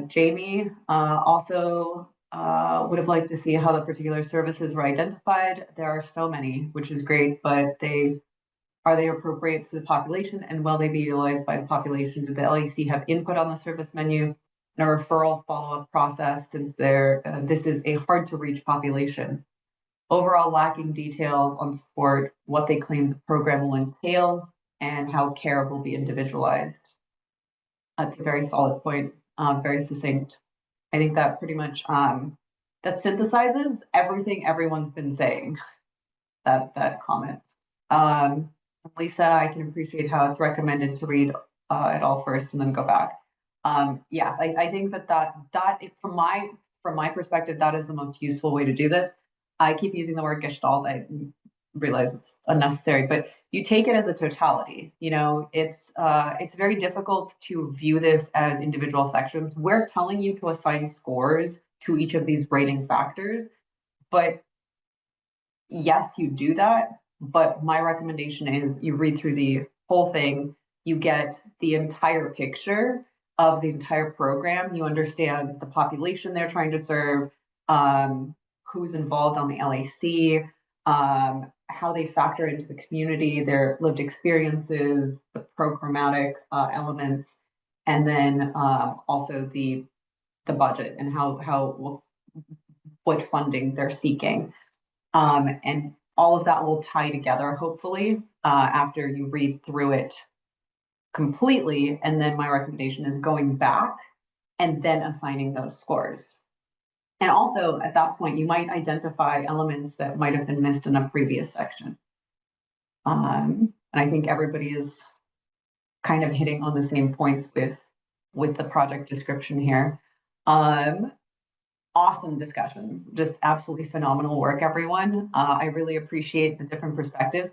Jamie also would have liked to see how the particular services were identified. There are so many, which is great, but are they appropriate for the population, and will they be utilized by the population? Did the LEC have input on the service menu and a referral follow-up process, since this is a hard to reach population? Overall lacking details on support, what they claim the program will entail, and how care will be individualized. That's a very solid point, very succinct. I think that pretty much that synthesizes everything everyone's been saying, that comment. Lisa, I can appreciate how it's recommended to read it all first and then go back. Yes, I think that from my perspective, that is the most useful way to do this. I keep using the word gestalt. I realize it's unnecessary, but you take it as a totality. You know, it's very difficult to view this as individual sections. We're telling you to assign scores to each of these rating factors, but yes, you do that. But my recommendation is you read through the whole thing, you get the entire picture of the entire program, you understand the population they're trying to serve, who's involved on the LAC, how they factor into the community, their lived experiences, the programmatic elements, and then also the budget and what funding they're seeking. And all of that will tie together, hopefully, after you read through it completely. And then my recommendation is going back and then assigning those scores. And also at that point, you might identify elements that might have been missed in a previous section. And I think everybody is kind of hitting on the same points with the project description here. Awesome discussion, just absolutely phenomenal work, everyone. I really appreciate the different perspectives.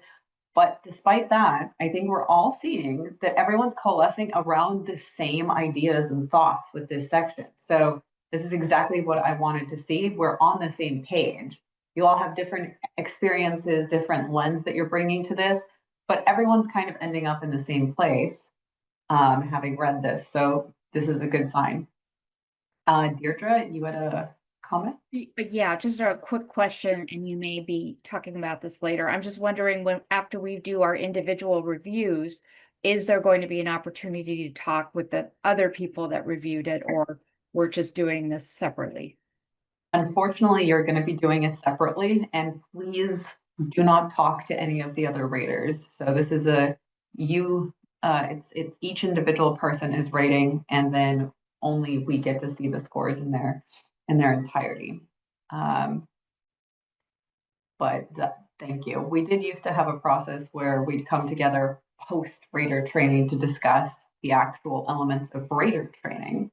But despite that, I think we're all seeing that everyone's coalescing around the same ideas and thoughts with this section. So this is exactly what I wanted to see. We're on the same page. You all have different experiences, different lens that you're bringing to this, but everyone's kind of ending up in the same place, having read this. So this is a good sign. Deirdre, you had a comment? Yeah, just a quick question, and you may be talking about this later. I'm just wondering, after we do our individual reviews, is there going to be an opportunity to talk with the other people that reviewed it, or we're just doing this separately? Unfortunately, you're going to be doing it separately, and please do not talk to any of the other raters. So this is it's each individual person is rating, and then only we get to see the scores in their entirety. Thank you. We did used to have a process where we'd come together post rater training to discuss the actual elements of rater training.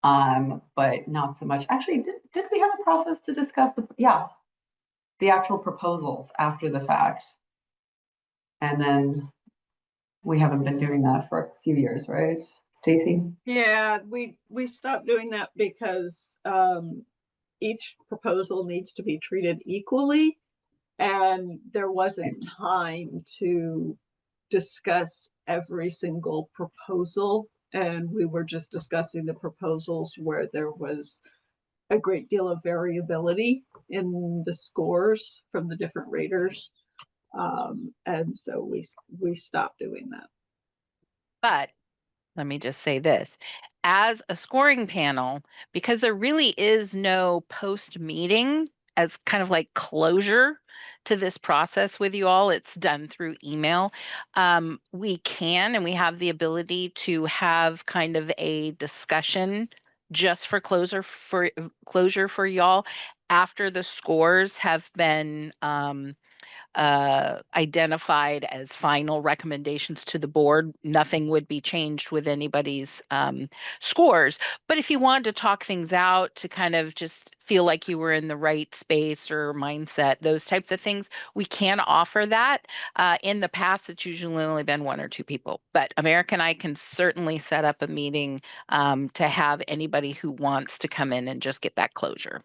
But not so much. Actually, did we have a process to discuss the actual proposals after the fact? And then we haven't been doing that for a few years, right, Stacy? Yeah, we stopped doing that because each proposal needs to be treated equally, and there wasn't time to discuss every single proposal, and we were just discussing the proposals where there was a great deal of variability in the scores from the different raters, and so we stopped doing that. But let me just say this, as a scoring panel, because there really is no post-meeting as kind of like closure to this process with you all, it's done through email. We can, and we have the ability to have kind of a discussion just for closure for y'all after the scores have been identified as final recommendations to the board. Nothing would be changed with anybody's scores. But if you wanted to talk things out to kind of just feel like you were in the right space or mindset, those types of things, we can offer that. In the past, it's usually only been one or two people. But America and I can certainly set up a meeting to have anybody who wants to come in and just get that closure.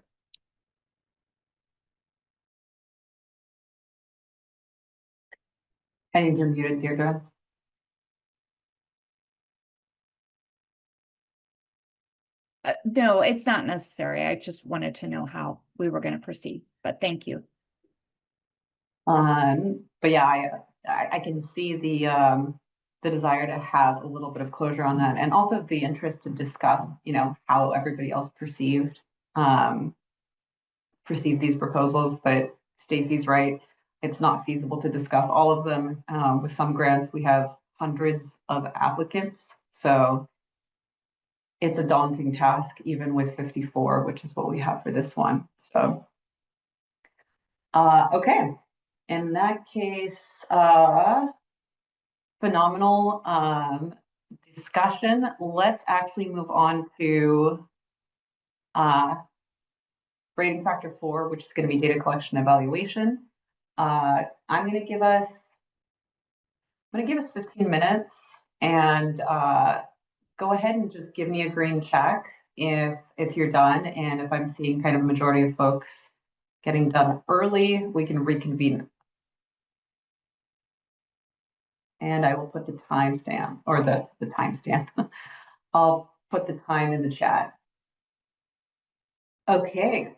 I think you're muted, Deirdre. No, it's not necessary. I just wanted to know how we were going to proceed, but thank you. But yeah, I can see the desire to have a little bit of closure on that, and also the interest to discuss, you know, how everybody else perceived these proposals. But Stacy's right. It's not feasible to discuss all of them. With some grants, we have hundreds of applicants. So it's a daunting task, even with 54, which is what we have for this one. So, okay. In that case, phenomenal discussion. Let's actually move on to rating factor 4, which is going to be data collection evaluation. I'm going to give us 15 minutes, and go ahead and just give me a green check if you're done, and if I'm seeing kind of majority of folks getting done early, we can reconvene. And I will put the timestamp, or the timestamp. I'll put the time in the chat. Okay.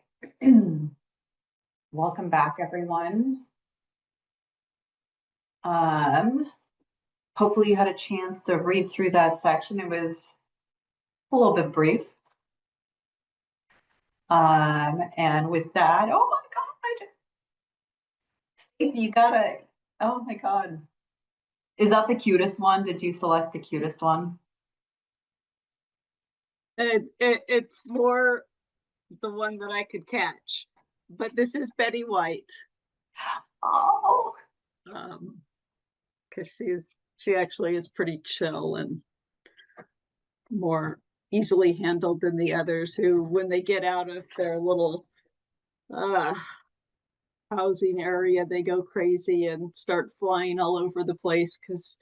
Welcome back, everyone. Hopefully you had a chance to read through that section. It was a little bit brief. And with that, oh my God. Stacey, you gotta, oh my God. Is that the cutest one? Did you select the cutest one? It's more the one that I could catch, but this is Betty White. Oh. Because she actually is pretty chill and more easily handled than the others, who, when they get out of their little housing area, they go crazy and start flying all over the place because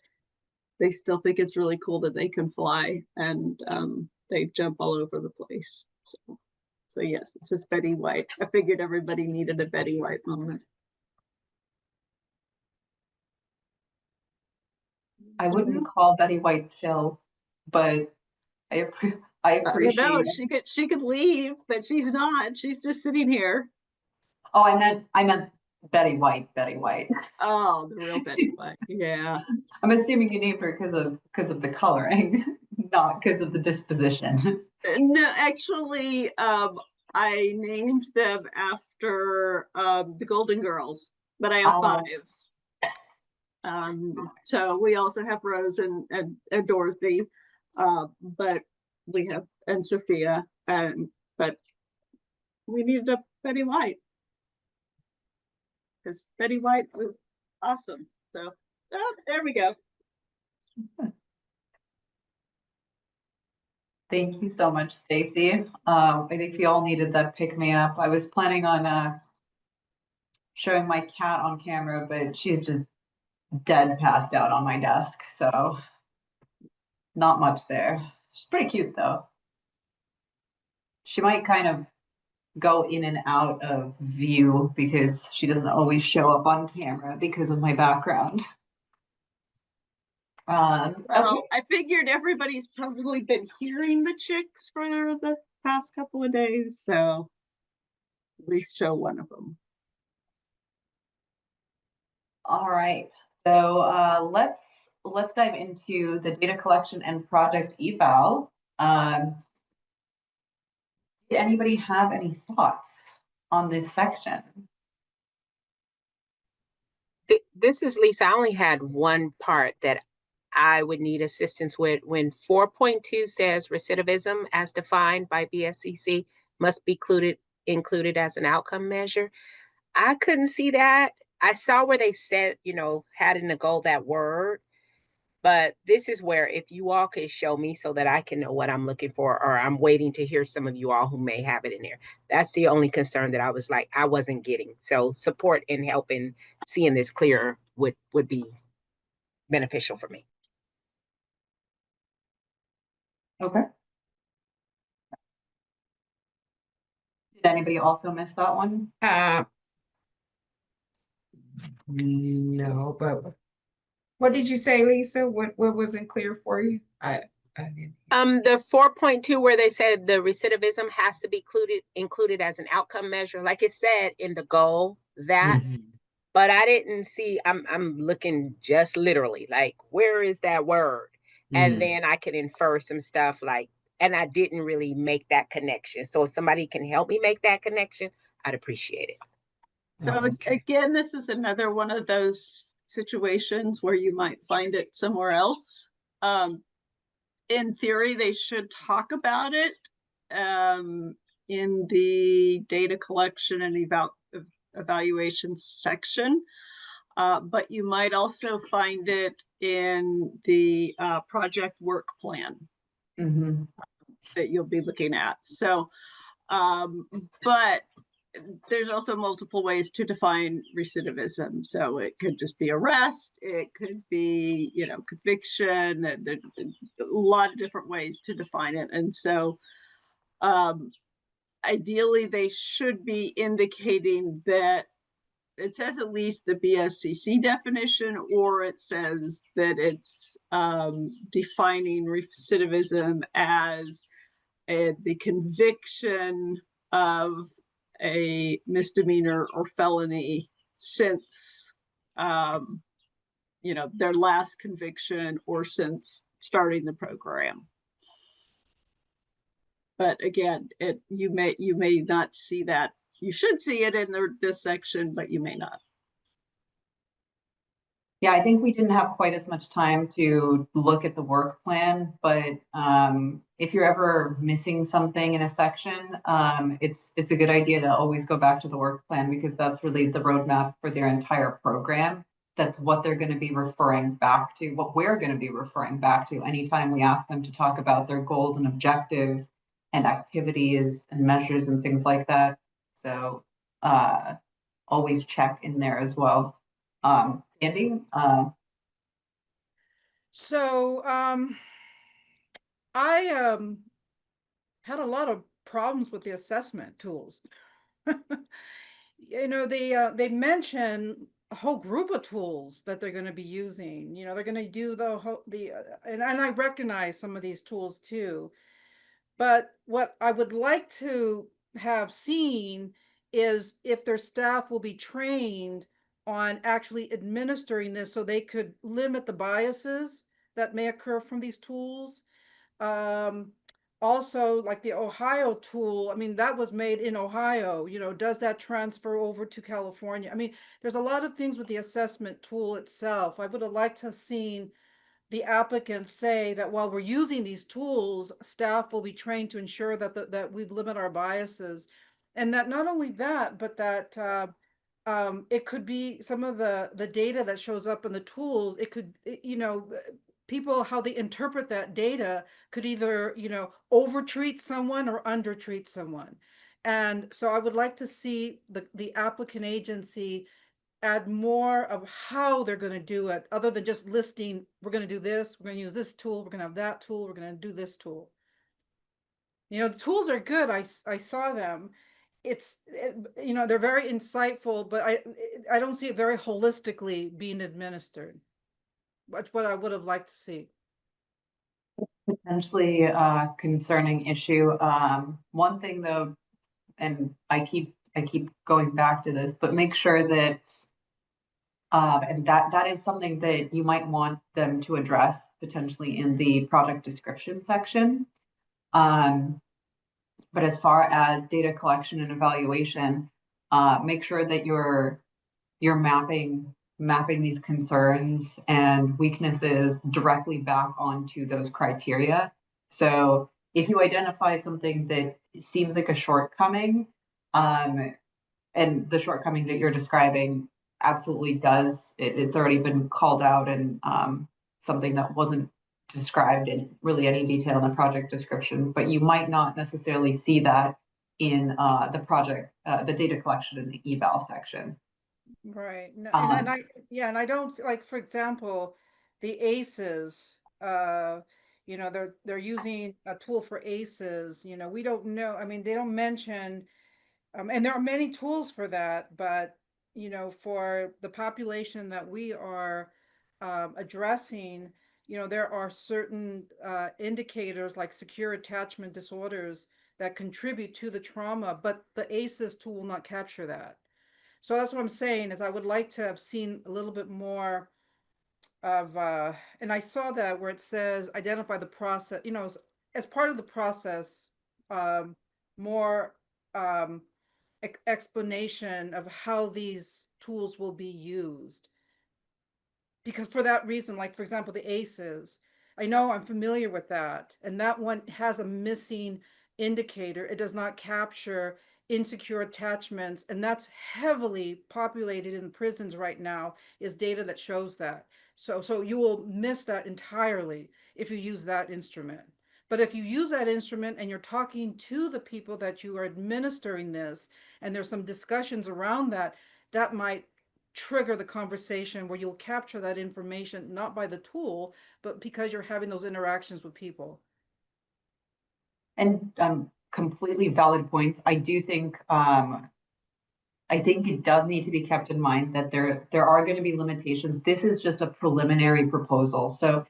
they still think it's really cool that they can fly, and they jump all over the place. So yes, this is Betty White. I figured everybody needed a Betty White moment. I wouldn't call Betty White chill, but I appreciate it. She could leave, but she's not. She's just sitting here. Oh, I meant Betty White. Oh, the real Betty White. Yeah. I'm assuming you named her because of the coloring, not because of the disposition. No, actually, I named them after the Golden Girls, but I have 5. So we also have Rose and Dorothy, but we have, and Sophia, but we needed a Betty White because Betty White was awesome. So there we go. Thank you so much, Stacy. I think we all needed that pick me up. I was planning on showing my cat on camera, but she's just dead passed out on my desk, so not much there. She's pretty cute though. She might kind of go in and out of view because she doesn't always show up on camera because of my background. Well, okay. I figured everybody's probably been hearing the chicks for the past couple of days, so at least show one of them. All right, so let's dive into the data collection and project eval. Did anybody have any thoughts on this section? This is Lisa. I only had one part that I would need assistance with. When 4.2 says recidivism as defined by BSCC must be included as an outcome measure, I couldn't see that. I saw where they said, had in the goal that word, but this is where if you all could show me so that I can know what I'm looking for, or I'm waiting to hear some of you all who may have it in there. That's the only concern that I was like, I wasn't getting. So support and help in seeing this clearer would be beneficial for me. Okay. Did anybody also miss that one? No, but what did you say, Lisa? What wasn't clear for you? The 4.2 where they said the recidivism has to be included as an outcome measure, like it said in the goal that, but I didn't see. I'm looking just literally like where is that word, and then I can infer some stuff like, and I didn't really make that connection. So if somebody can help me make that connection, I'd appreciate it. So again, this is another one of those situations where you might find it somewhere else. In theory, they should talk about it in the data collection and evaluation section, but you might also find it in the project work plan that you'll be looking at. So, but there's also multiple ways to define recidivism. So it could just be arrest, it could be, you know, conviction. There's a lot of different ways to define it. And so ideally they should be indicating that it says at least the BSCC definition, or it says that it's defining recidivism as the conviction of a misdemeanor or felony since you know, their last conviction or since starting the program. But again, you may not see that. You should see it in this section, but you may not. Yeah, I think we didn't have quite as much time to look at the work plan, but if you're ever missing something in a section, it's a good idea to always go back to the work plan, because that's really the roadmap for their entire program. That's what they're going to be referring back to, what we're going to be referring back to anytime we ask them to talk about their goals and objectives and activities and measures and things like that. So always check in there as well. Andy? So I had a lot of problems with the assessment tools. You know, they mention a whole group of tools that they're going to be using. You know, they're going to do and I recognize some of these tools too. But what I would like to have seen is if their staff will be trained on actually administering this so they could limit the biases that may occur from these tools. Also, like the Ohio tool, I mean, that was made in Ohio, you know, does that transfer over to California? I mean, there's a lot of things with the assessment tool itself. I would have liked to have seen the applicants say that while we're using these tools, staff will be trained to ensure that that we've limited our biases. And that not only that, but that it could be some of the data that shows up in the tools, it could, you know, people, how they interpret that data could either, you know, overtreat someone or undertreat someone. And so I would like to see the applicant agency add more of how they're going to do it, other than just listing, we're going to do this, we're going to use this tool, we're going to have that tool, we're going to do this tool. You know, the tools are good. I saw them. You know, they're very insightful, but I don't see it very holistically being administered. That's what I would have liked to see. Potentially a concerning issue. One thing though, and I keep going back to this, but make sure that and that is something that you might want them to address potentially in the project description section. But as far as data collection and evaluation, make sure that you're mapping these concerns and weaknesses directly back onto those criteria. So if you identify something that seems like a shortcoming, and the shortcoming that you're describing absolutely does, it's already been called out, and something that wasn't described in really any detail in the project description, but you might not necessarily see that in the project, the data collection in the eval section. Right. No, and I don't, like, for example, the ACEs, you know, they're using a tool for ACEs, you know, we don't know, I mean, they don't mention, and there are many tools for that, but, you know, for the population that we are addressing, you know, there are certain indicators like secure attachment disorders that contribute to the trauma, but the ACEs tool will not capture that. So that's what I'm saying is I would like to have seen a little bit more of, and I saw that where it says identify the process, you know, as part of the process, more explanation of how these tools will be used. Because for that reason, like for example, the ACEs, I know I'm familiar with that, and that one has a missing indicator. It does not capture insecure attachments, and that's heavily populated in prisons right now, is data that shows that. So you will miss that entirely if you use that instrument. But if you use that instrument and you're talking to the people that you are administering this, and there's some discussions around that, that might trigger the conversation where you'll capture that information, not by the tool, but because you're having those interactions with people. And completely valid points. I do think it does need to be kept in mind that there are going to be limitations. This is just a preliminary proposal. So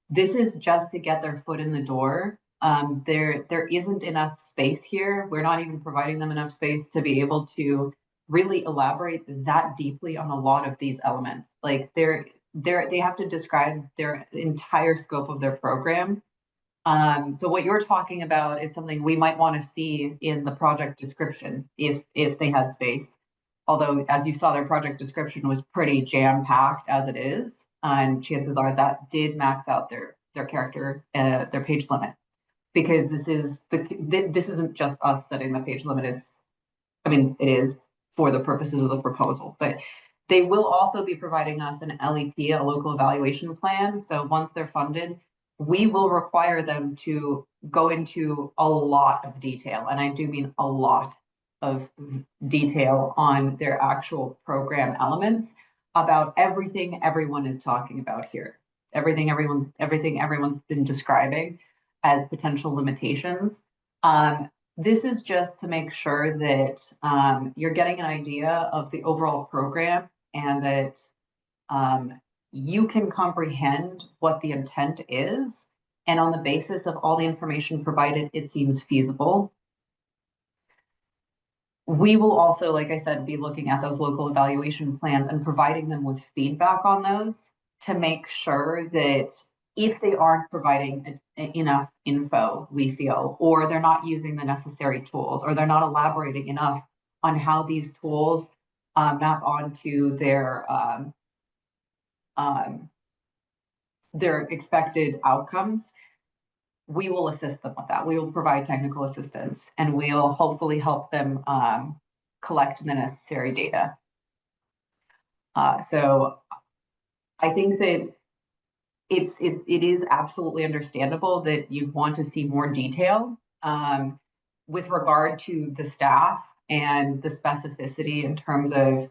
this is just to get their foot in the door. There isn't enough space here. We're not even providing them enough space to be able to really elaborate that deeply on a lot of these elements. Like they have to describe their entire scope of their program. So what you're talking about is something we might want to see in the project description if they had space. Although, as you saw, their project description was pretty jam-packed as it is, and chances are that did max out their character, their page limit, because this isn't just us setting the page limit. It is for the purposes of the proposal, but they will also be providing us an LEP, a local evaluation plan. So once they're funded, we will require them to go into a lot of detail, and I do mean a lot of detail on their actual program elements about everything everyone is talking about here. Everything everyone's been describing as potential limitations. This is just to make sure that you're getting an idea of the overall program and that you can comprehend what the intent is. And on the basis of all the information provided, it seems feasible. We will also, like I said, be looking at those local evaluation plans and providing them with feedback on those to make sure that if they aren't providing enough info, we feel, or they're not using the necessary tools, or they're not elaborating enough on how these tools map onto their expected outcomes, we will assist them with that. We will provide technical assistance, and we'll hopefully help them collect the necessary data. So I think that it is absolutely understandable that you want to see more detail with regard to the staff and the specificity in terms of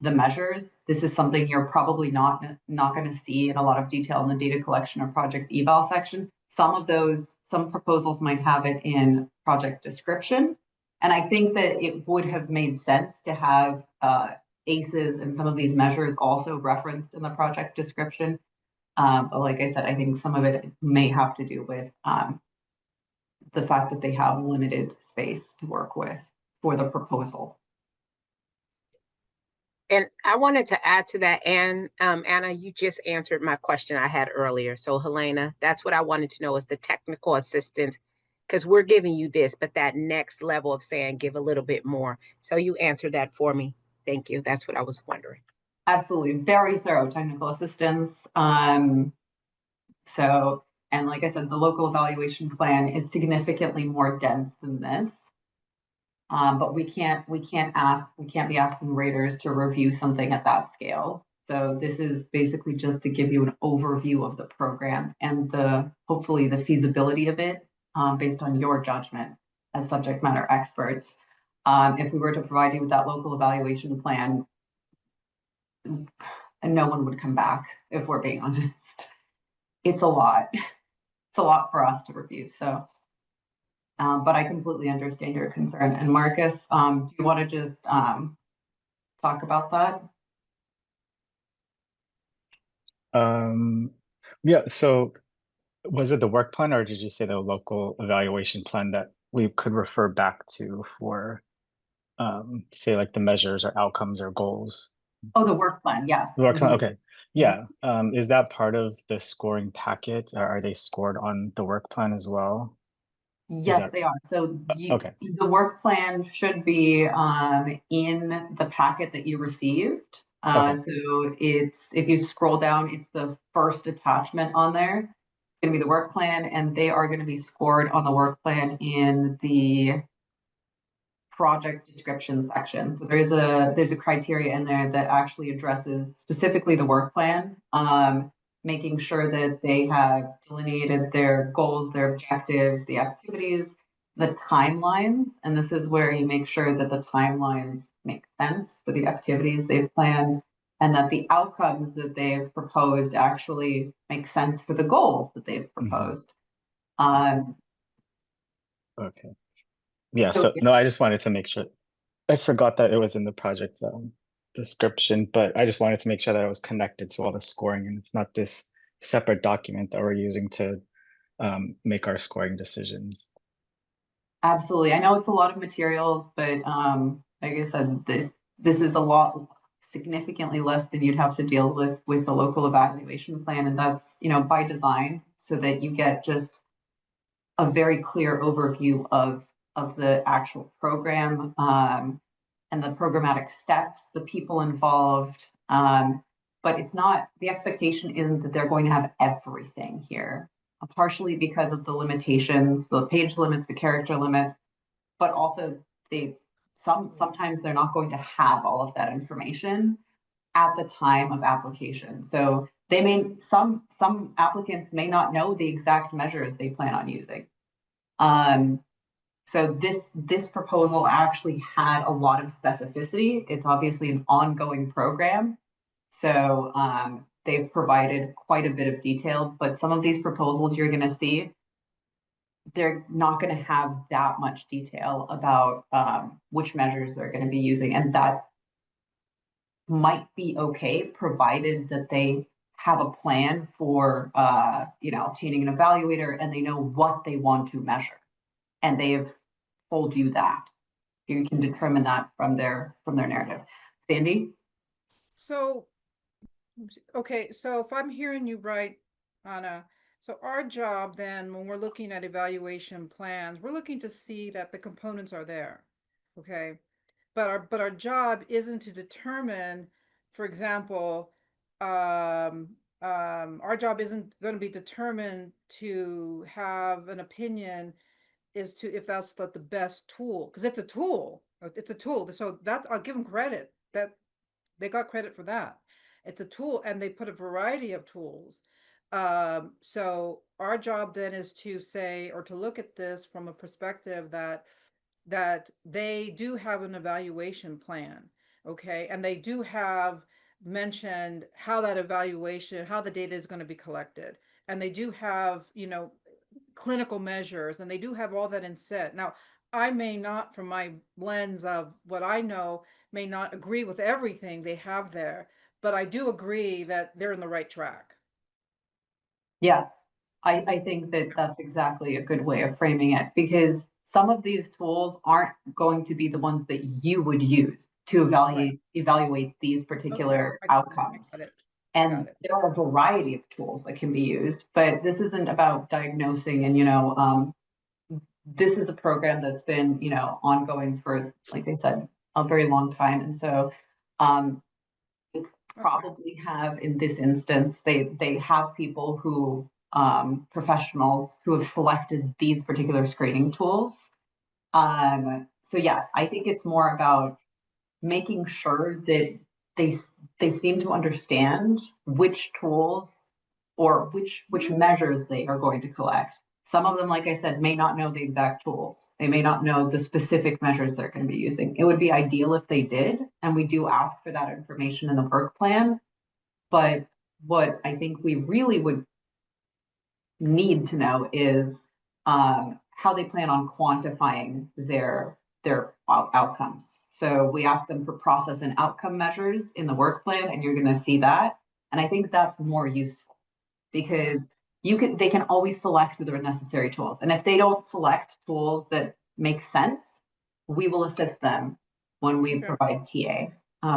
the measures. This is something you're probably not going to see in a lot of detail in the data collection or project eval section. Some proposals might have it in project description. And I think that it would have made sense to have ACEs and some of these measures also referenced in the project description. But like I said, I think some of it may have to do with the fact that they have limited space to work with for the proposal. And I wanted to add to that, and Anna, you just answered my question I had earlier. So Helena, that's what I wanted to know is the technical assistance, because we're giving you this, but that next level of saying give a little bit more. So you answered that for me. Thank you. That's what I was wondering. Absolutely. Very thorough technical assistance. So, and like I said, the local evaluation plan is significantly more dense than this. But we can't be asking raters to review something at that scale. So this is basically just to give you an overview of the program and hopefully the feasibility of it based on your judgment as subject matter experts. If we were to provide you with that local evaluation plan, and no one would come back, if we're being honest. It's a lot. It's a lot for us to review. So. But I completely understand your concern. And Marcus, do you want to just talk about that? Yeah, so was it the work plan or did you say the local evaluation plan that we could refer back to for say like the measures or outcomes or goals? Oh, the work plan, yes. The work plan, Mhm. okay. Yeah. Is that part of the scoring packet? Or are they scored on the work plan as well? Is Yes, that they are. So okay? the work plan should be in the packet that you received. Okay. So it's, if you scroll down, it's the first attachment on there. It's gonna be the work plan, and they are gonna be scored on the work plan in the project description section. So there's a criteria in there that actually addresses specifically the work plan, making sure that they have delineated their goals, their objectives, the activities, the timelines. And this is where you make sure that the timelines make sense for the activities they've planned, and that the outcomes that they've proposed actually make sense for the goals that they've proposed. Um, Okay. Yeah, so so no, I just wanted to make sure. I forgot that it was in the project description, but I just wanted to make sure that it was connected to all the scoring and it's not this separate document that we're using to make our scoring decisions. Absolutely. I know it's a lot of materials, but like I said, this is a lot significantly less than you'd have to deal with the local evaluation plan. And that's, by design, so that you get just a very clear overview of the actual program, and the programmatic steps, the people involved. But it's not, the expectation isn't that they're going to have everything here, partially because of the limitations, the page limits, the character limits, but also sometimes they're not going to have all of that information at the time of application. So some applicants may not know the exact measures they plan on using. So this proposal actually had a lot of specificity. It's obviously an ongoing program. So they've provided quite a bit of detail, but some of these proposals you're going to see, they're not going to have that much detail about which measures they're going to be using. And that might be okay, provided that they have a plan for obtaining an evaluator and they know what they want to measure. And they have told you that. You can determine that from their narrative. Sandy? So, okay, so if I'm hearing you right, Anna, so our job then, when we're looking at evaluation plans, we're looking to see that the components are there, okay? But our job isn't to determine, for example, our job isn't going to be determined to have an opinion is to if that's the best tool, because it's a tool. It's a tool. So that I'll give them credit that they got credit for that. It's a tool, and they put a variety of tools. So our job then is to say, or to look at this from a perspective that they do have an evaluation plan, okay, and they do have mentioned how that evaluation, how the data is going to be collected, and they do have, clinical measures, and they do have all that in set. Now, I may not, from my lens of what I know, may not agree with everything they have there, but I do agree that they're in the right track. Yes, I think that that's exactly a good way of framing it, because some of these tools aren't going to be the ones that you would use to evaluate these particular outcomes. Got it. And there are a variety of tools that can be used, but this isn't about diagnosing. And, this is a program that's been, ongoing for, like I said, a very long time. And so, they probably have, in this instance, they have people who, professionals who have selected these particular screening tools. So yes, I think it's more about making sure that they seem to understand which tools or which measures they are going to collect. Some of them, like I said, may not know the exact tools. They may not know the specific measures they're going to be using. It would be ideal if they did, and we do ask for that information in the work plan. But what I think we really would need to know is how they plan on quantifying their outcomes. So we ask them for process and outcome measures in the work plan, and you're going to see that. And I think that's more useful. because they can always select the necessary tools. And if they don't select tools that make sense, we will assist them when we Okay. provide TA,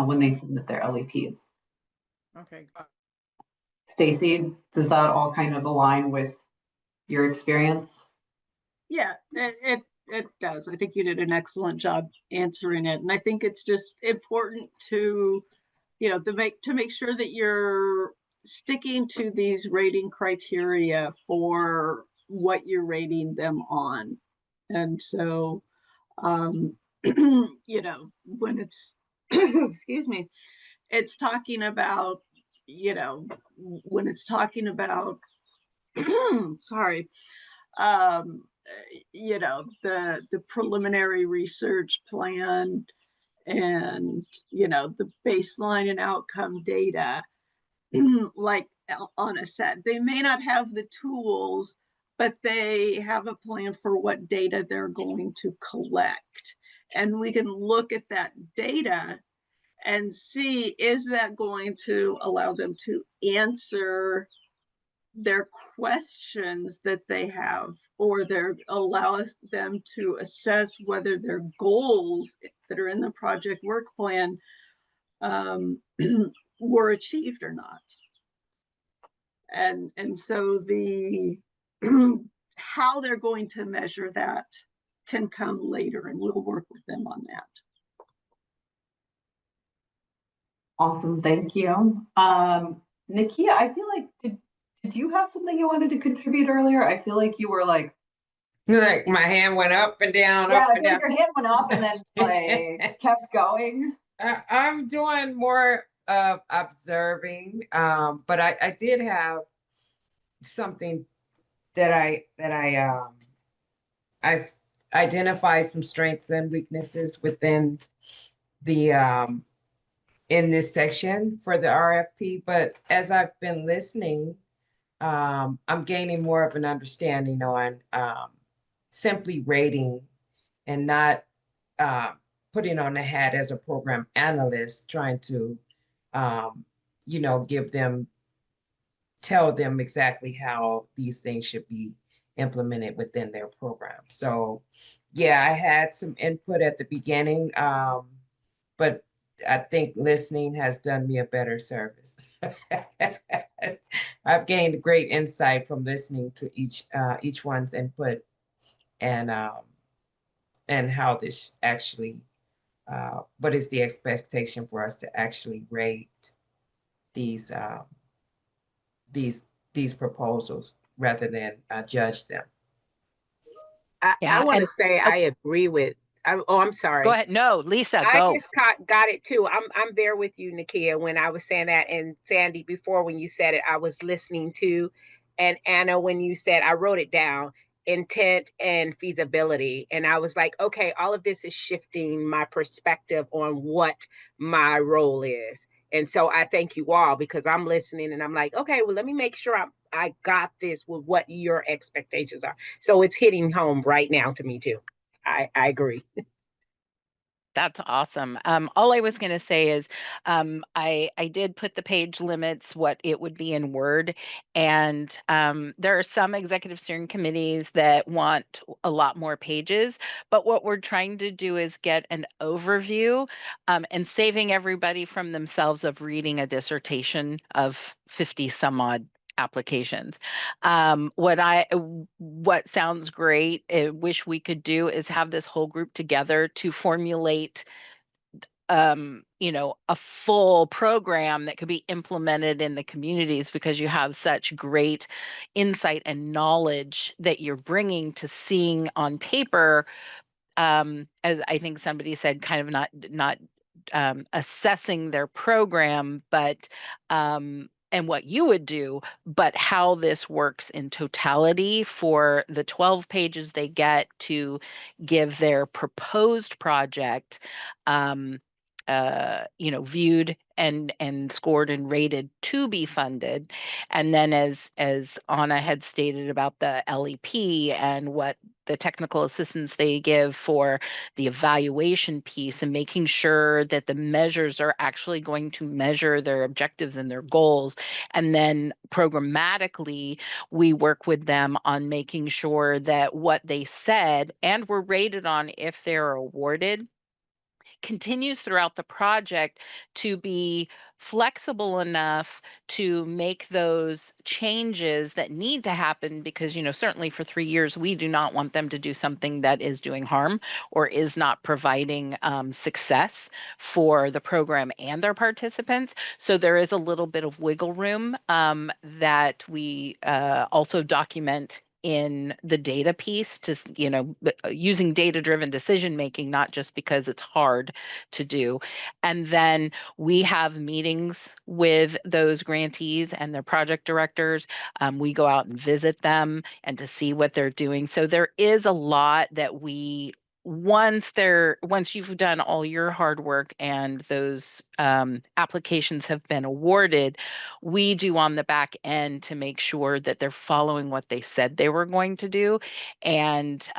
when they submit their LEPs. Okay. Stacy, does that all kind of align with your experience? Yeah, it does. I think you did an excellent job answering it. And I think it's just important to, to make sure that you're sticking to these rating criteria for what you're rating them on. And so, when it's, excuse me, it's talking about, when it's talking about, sorry, the preliminary research plan and, the baseline and outcome data, like Anna said, they may not have the tools, but they have a plan for what data they're going to collect. And we can look at that data and see, is that going to allow them to answer their questions that they have, or allow them to assess whether their goals that are in the project work plan were achieved or not. And so the how they're going to measure that can come later, and we'll work with them on that. Awesome, thank you. Nakia, I feel like, did you have something you wanted to contribute earlier? I feel like you were like my hand went up and down, yeah, up I and feel like down. your hand went up and then like kept going. I'm doing more of observing, but I did have something that I've identified some strengths and weaknesses within the in this section for the RFP. But as I've been listening, I'm gaining more of an understanding on simply rating and not putting on the hat as a program analyst, trying to, tell them exactly how these things should be implemented within their program. So, yeah, I had some input at the beginning, but I think listening has done me a better service. I've gained great insight from listening to each one's input and how this actually what is the expectation for us to actually rate these these proposals rather than judge them. I Yeah, want to and say I agree with. I'm go sorry. ahead. No, Lisa, I go. just got it too. I'm there with you, Nakia, when I was saying that, and Sandy before when you said it, I was listening to, and Anna when you said, I wrote it down, intent and feasibility, and I was like, okay, all of this is shifting my perspective on what my role is, and so I thank you all because I'm listening and I'm like, okay, well, let me make sure I got this with what your expectations are. So it's hitting home right now to me too. I agree. That's awesome. All I was going to say is I did put the page limits, what it would be in Word. And there are some executive steering committees that want a lot more pages. But what we're trying to do is get an overview and saving everybody from themselves of reading a dissertation of 50 some odd applications. What sounds great, wish we could do is have this whole group together to formulate a full program that could be implemented in the communities, because you have such great insight and knowledge that you're bringing to seeing on paper, as I think somebody said, kind of not assessing their program, but and what you would do, but how this works in totality for the 12 pages they get to give their proposed project. viewed and scored and rated to be funded. And then as Anna had stated about the LEP and what the technical assistance they give for the evaluation piece and making sure that the measures are actually going to measure their objectives and their goals. And then programmatically, we work with them on making sure that what they said and were rated on, if they're awarded, continues throughout the project to be flexible enough to make those changes that need to happen, because certainly for 3 years we do not want them to do something that is doing harm or is not providing success for the program and their participants. So there is a little bit of wiggle room that we also document in the data piece to, using data-driven decision making, not just because it's hard to do. And then we have meetings with those grantees and their project directors. We go out and visit them and to see what they're doing. So there is a lot that we, once you've done all your hard work and those applications have been awarded, we do on the back end to make sure that they're following what they said they were going to do, and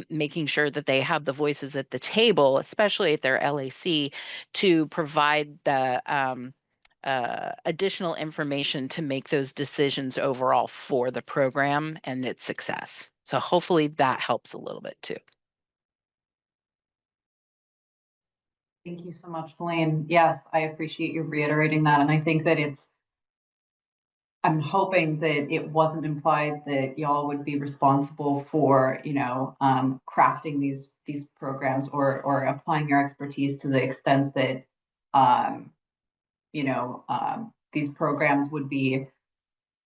making sure that they have the voices at the table, especially at their LAC, to provide the additional information to make those decisions overall for the program and its success. So hopefully that helps a little bit too. Thank you so much, Blaine. Yes, I appreciate you reiterating that. And I think that I'm hoping that it wasn't implied that y'all would be responsible for, crafting these programs or applying your expertise to the extent that, these programs would be,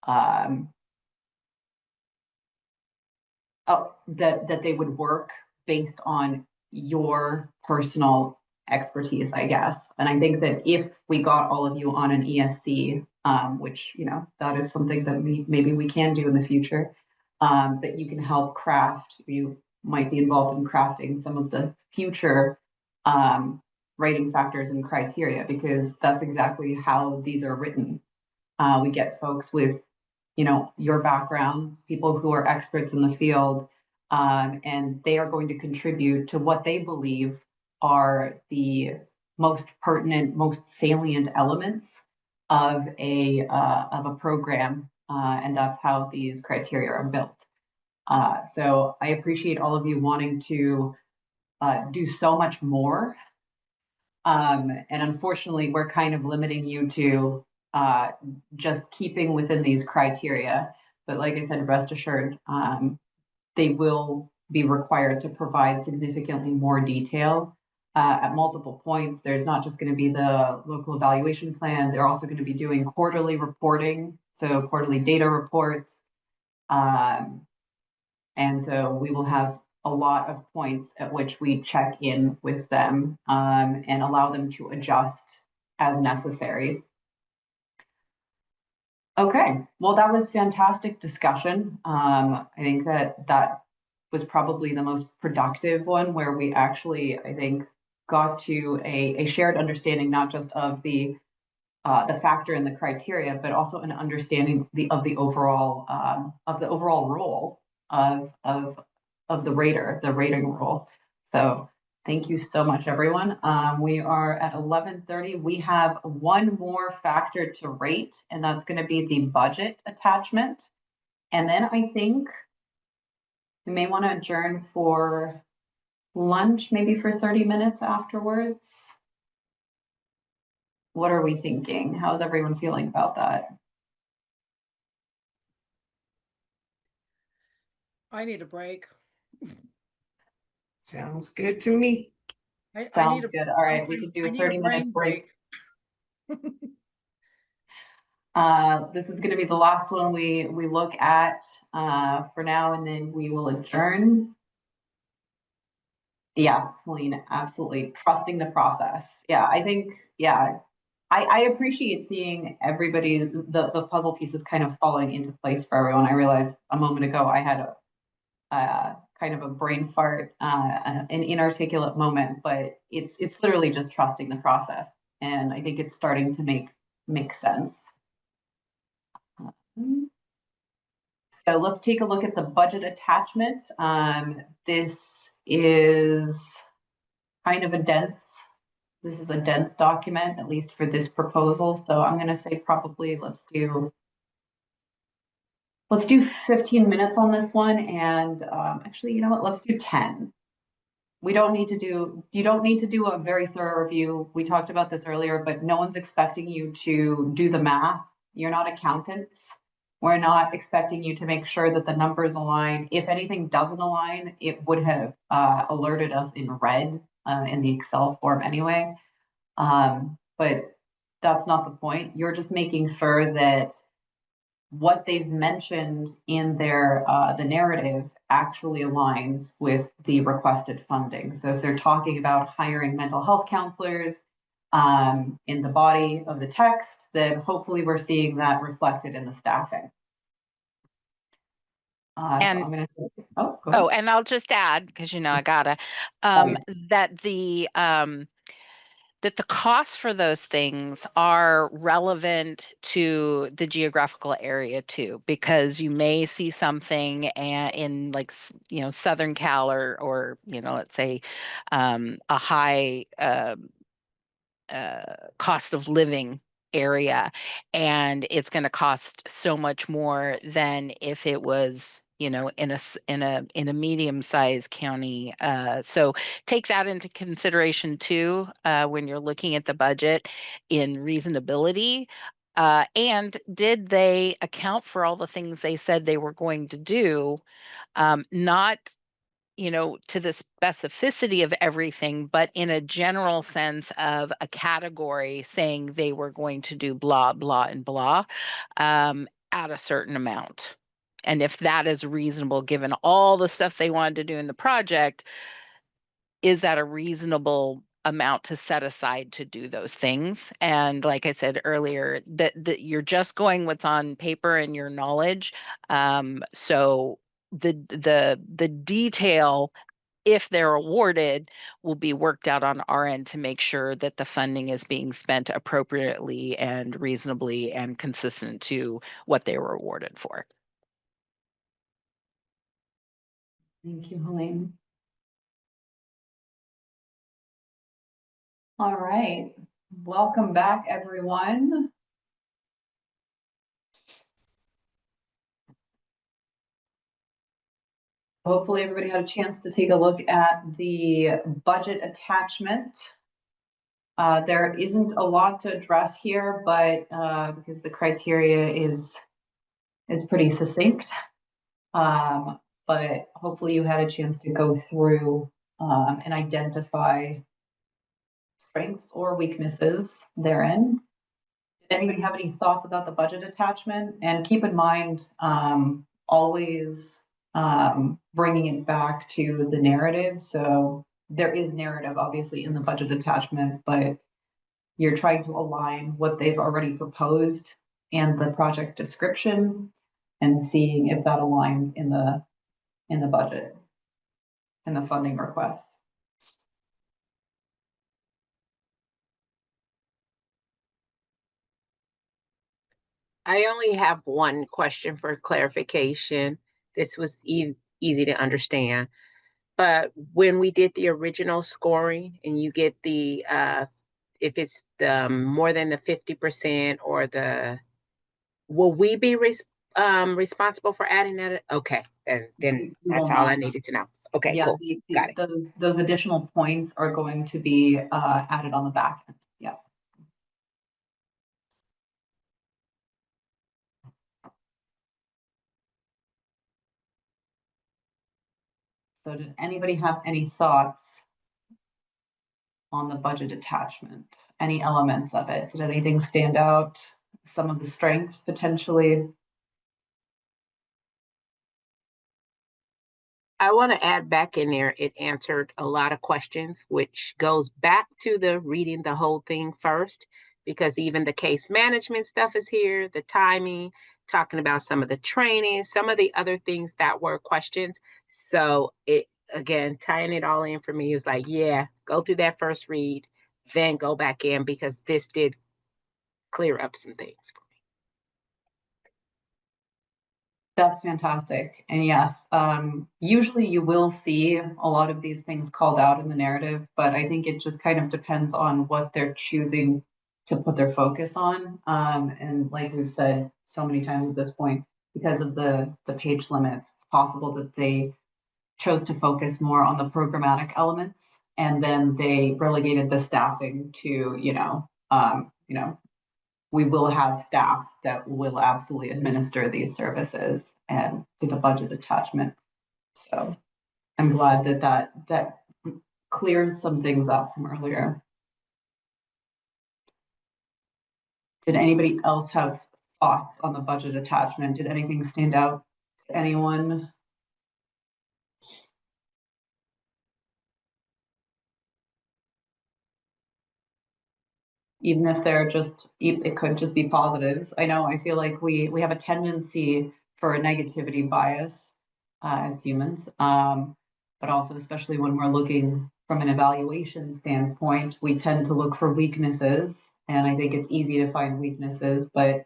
that they would work based on your personal expertise, I guess. And I think that if we got all of you on an ESC, which, that is something that maybe we can do in the future, that you can help craft, you might be involved in crafting some of the future rating factors and criteria, because that's exactly how these are written. We get folks with, your backgrounds, people who are experts in the field, and they are going to contribute to what they believe are the most pertinent, most salient elements of a program, and that's how these criteria are built. So I appreciate all of you wanting to do so much more. And unfortunately, we're kind of limiting you to just keeping within these criteria. But like I said, rest assured, they will be required to provide significantly more detail at multiple points. There's not just going to be the local evaluation plan. They're also going to be doing quarterly reporting, so quarterly data reports. And so we will have a lot of points at which we check in with them and allow them to adjust as necessary. Okay, well, that was fantastic discussion. I think that was probably the most productive one, where we actually, I think, got to a shared understanding, not just of the factor and the criteria, but also an understanding of the overall role of the rating role. So thank you so much, everyone. We are at 11:30. We have one more factor to rate, and that's going to be the budget attachment. And then I think we may want to adjourn for lunch, maybe for 30 minutes afterwards. What are we thinking? How's everyone feeling about that? I need a break. Sounds good to me. Sounds good. All right, we could do a 30-minute break. This is going to be the last one we look at for now, and then we will adjourn. Yeah, Celine, absolutely. Trusting the process. Yeah, I think, yeah, I appreciate seeing everybody, the puzzle pieces kind of falling into place for everyone. I realized a moment ago I had kind of a brain fart, an inarticulate moment, but it's literally just trusting the process. And I think it's starting to make sense. So let's take a look at the budget attachment. This is kind of a dense, this is a dense document, at least for this proposal. So I'm going to say probably let's do 15 minutes on this one. And actually, you know what, let's do 10. You don't need to do a very thorough review. We talked about this earlier, but no one's expecting you to do the math. You're not accountants. We're not expecting you to make sure that the numbers align. If anything doesn't align, it would have alerted us in red in the Excel form anyway. But that's not the point. You're just making sure that what they've mentioned in their the narrative actually aligns with the requested funding. So if they're talking about hiring mental health counselors in the body of the text, then hopefully we're seeing that reflected in the staffing. So I'm going to say, go ahead. Oh, and I'll just add, because you know I gotta, that the costs for those things are relevant to the geographical area too, because you may see something in like, you know, Southern Cal or you know, let's say a high cost of living area, and it's going to cost so much more than if it was, you know, in a medium-sized county. So take that into consideration too when you're looking at the budget in reasonability. And did they account for all the things they said they were going to do? Not, you know, to the specificity of everything, but in a general sense of a category saying they were going to do blah, blah, and blah at a certain amount. And if that is reasonable, given all the stuff they wanted to do in the project, is that a reasonable amount to set aside to do those things? And like I said earlier, that you're just going what's on paper and your knowledge. So the detail, if they're awarded, will be worked out on our end to make sure that the funding is being spent appropriately and reasonably and consistent to what they were awarded for. Thank you, Helene. All right, welcome back, everyone. Hopefully everybody had a chance to take a look at the budget attachment. There isn't a lot to address here, but because the criteria is pretty succinct. But hopefully you had a chance to go through and identify strengths or weaknesses therein. Did anybody have any thoughts about the budget attachment? And keep in mind, always bringing it back to the narrative. So there is narrative obviously in the budget attachment, but you're trying to align what they've already proposed and the project description and seeing if that aligns in the budget and the funding request. I only have one question for clarification. This was easy to understand. But when we did the original scoring and you get the, if it's the more than the 50% or will we be responsible for adding that? Okay, then that's all I needed to know. Okay, Yeah, cool. Got it. those additional points are going to be added on the back end. Yeah. So did anybody have any thoughts on the budget attachment? Any elements of it? Did anything stand out? Some of the strengths potentially? I want to add back in there, it answered a lot of questions, which goes back to the reading the whole thing first. because even the case management stuff is here, the timing, talking about some of the training, some of the other things that were questions. So it, again, tying it all in for me was like, yeah, go through that first read, then go back in, because this did clear up some things for me. That's fantastic. And yes, usually you will see a lot of these things called out in the narrative, but I think it just kind of depends on what they're choosing to put their focus on. And like we've said so many times at this point, because of the page limits, it's possible that they chose to focus more on the programmatic elements, and then they relegated the staffing to, we will have staff that will absolutely administer these services and do the budget attachment. So I'm glad that clears some things up from earlier. Did anybody else have thoughts on the budget attachment? Did anything stand out to anyone? Even if they're just, it could just be positives. I know, I feel like we have a tendency for a negativity bias as humans, but also especially when we're looking from an evaluation standpoint, we tend to look for weaknesses, and I think it's easy to find weaknesses, but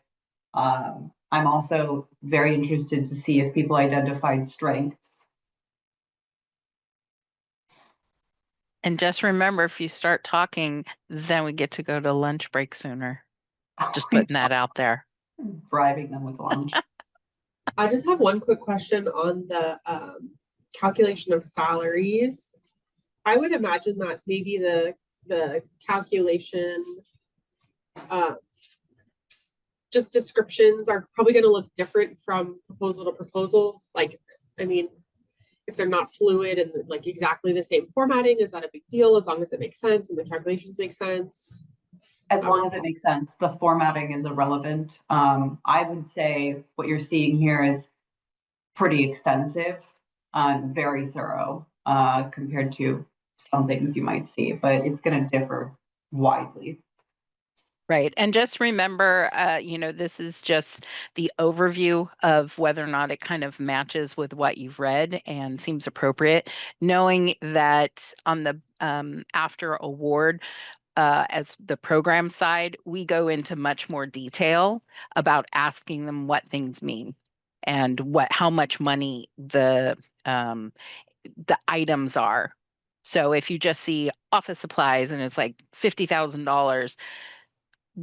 I'm also very interested to see if people identified strengths. And just remember, if you start talking, then we get to go to lunch break sooner. Just putting that out there. Bribing them with lunch. I just have one quick question on the calculation of salaries. I would imagine that maybe the calculation, just descriptions are probably going to look different from proposal to proposal. Like, I mean, if they're not fluid and like exactly the same formatting, is that a big deal as long as it makes sense and the calculations make sense? As long as it makes sense, the formatting is irrelevant. I would say what you're seeing here is pretty extensive and very thorough compared to some things you might see, but it's going to differ widely. Right. And just remember, this is just the overview of whether or not it kind of matches with what you've read and seems appropriate, knowing that on the after award, as the program side, we go into much more detail about asking them what things mean and how much money the items are. So if you just see office supplies and it's like $50,000,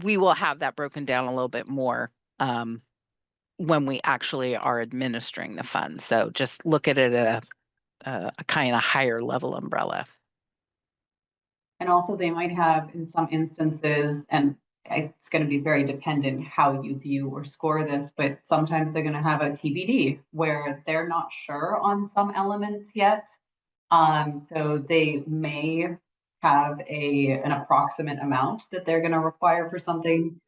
we will have that broken down a little bit more when we actually are administering the funds. So just look at it at a kind of higher level umbrella. And also they might have in some instances, and it's going to be very dependent how you view or score this, but sometimes they're going to have a TBD where they're not sure on some elements yet. So they may have an approximate amount that they're going to require for something.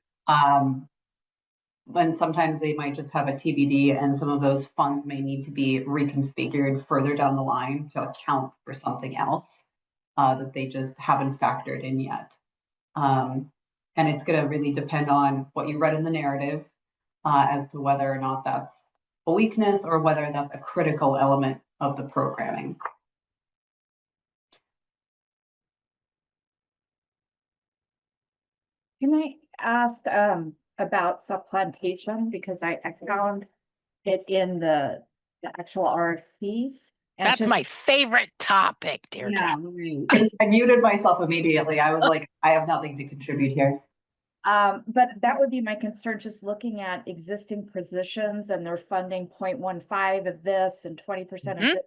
When sometimes they might just have a TBD, and some of those funds may need to be reconfigured further down the line to account for something else that they just haven't factored in yet. And it's going to really depend on what you read in the narrative as to whether or not that's a weakness or whether that's a critical element of the programming. Can I ask about supplantation, because I found it in the actual RFPs. And That's my favorite topic, Deirdre. Yeah, right. I muted myself immediately. I was like, I have nothing to contribute here. But that would be my concern, just looking at existing positions and they're funding 0.15 of this and 20% of it.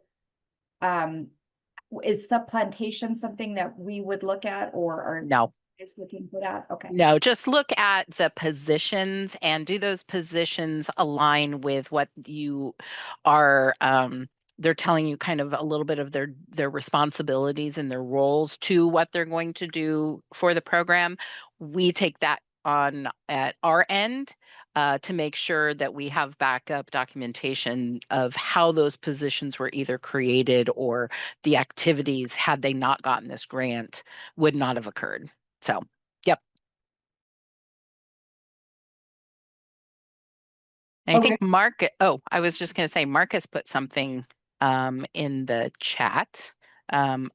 Is supplantation something that we would look at, or are No. just looking for that? Okay. No, just look at the positions and do those positions align with what you are they're telling you kind of a little bit of their responsibilities and their roles to what they're going to do for the program. We take that on at our end to make sure that we have backup documentation of how those positions were either created or the activities, had they not gotten this grant, would not have occurred. So, yep. I think Mark, oh, I was just going to say Marcus put something in the chat.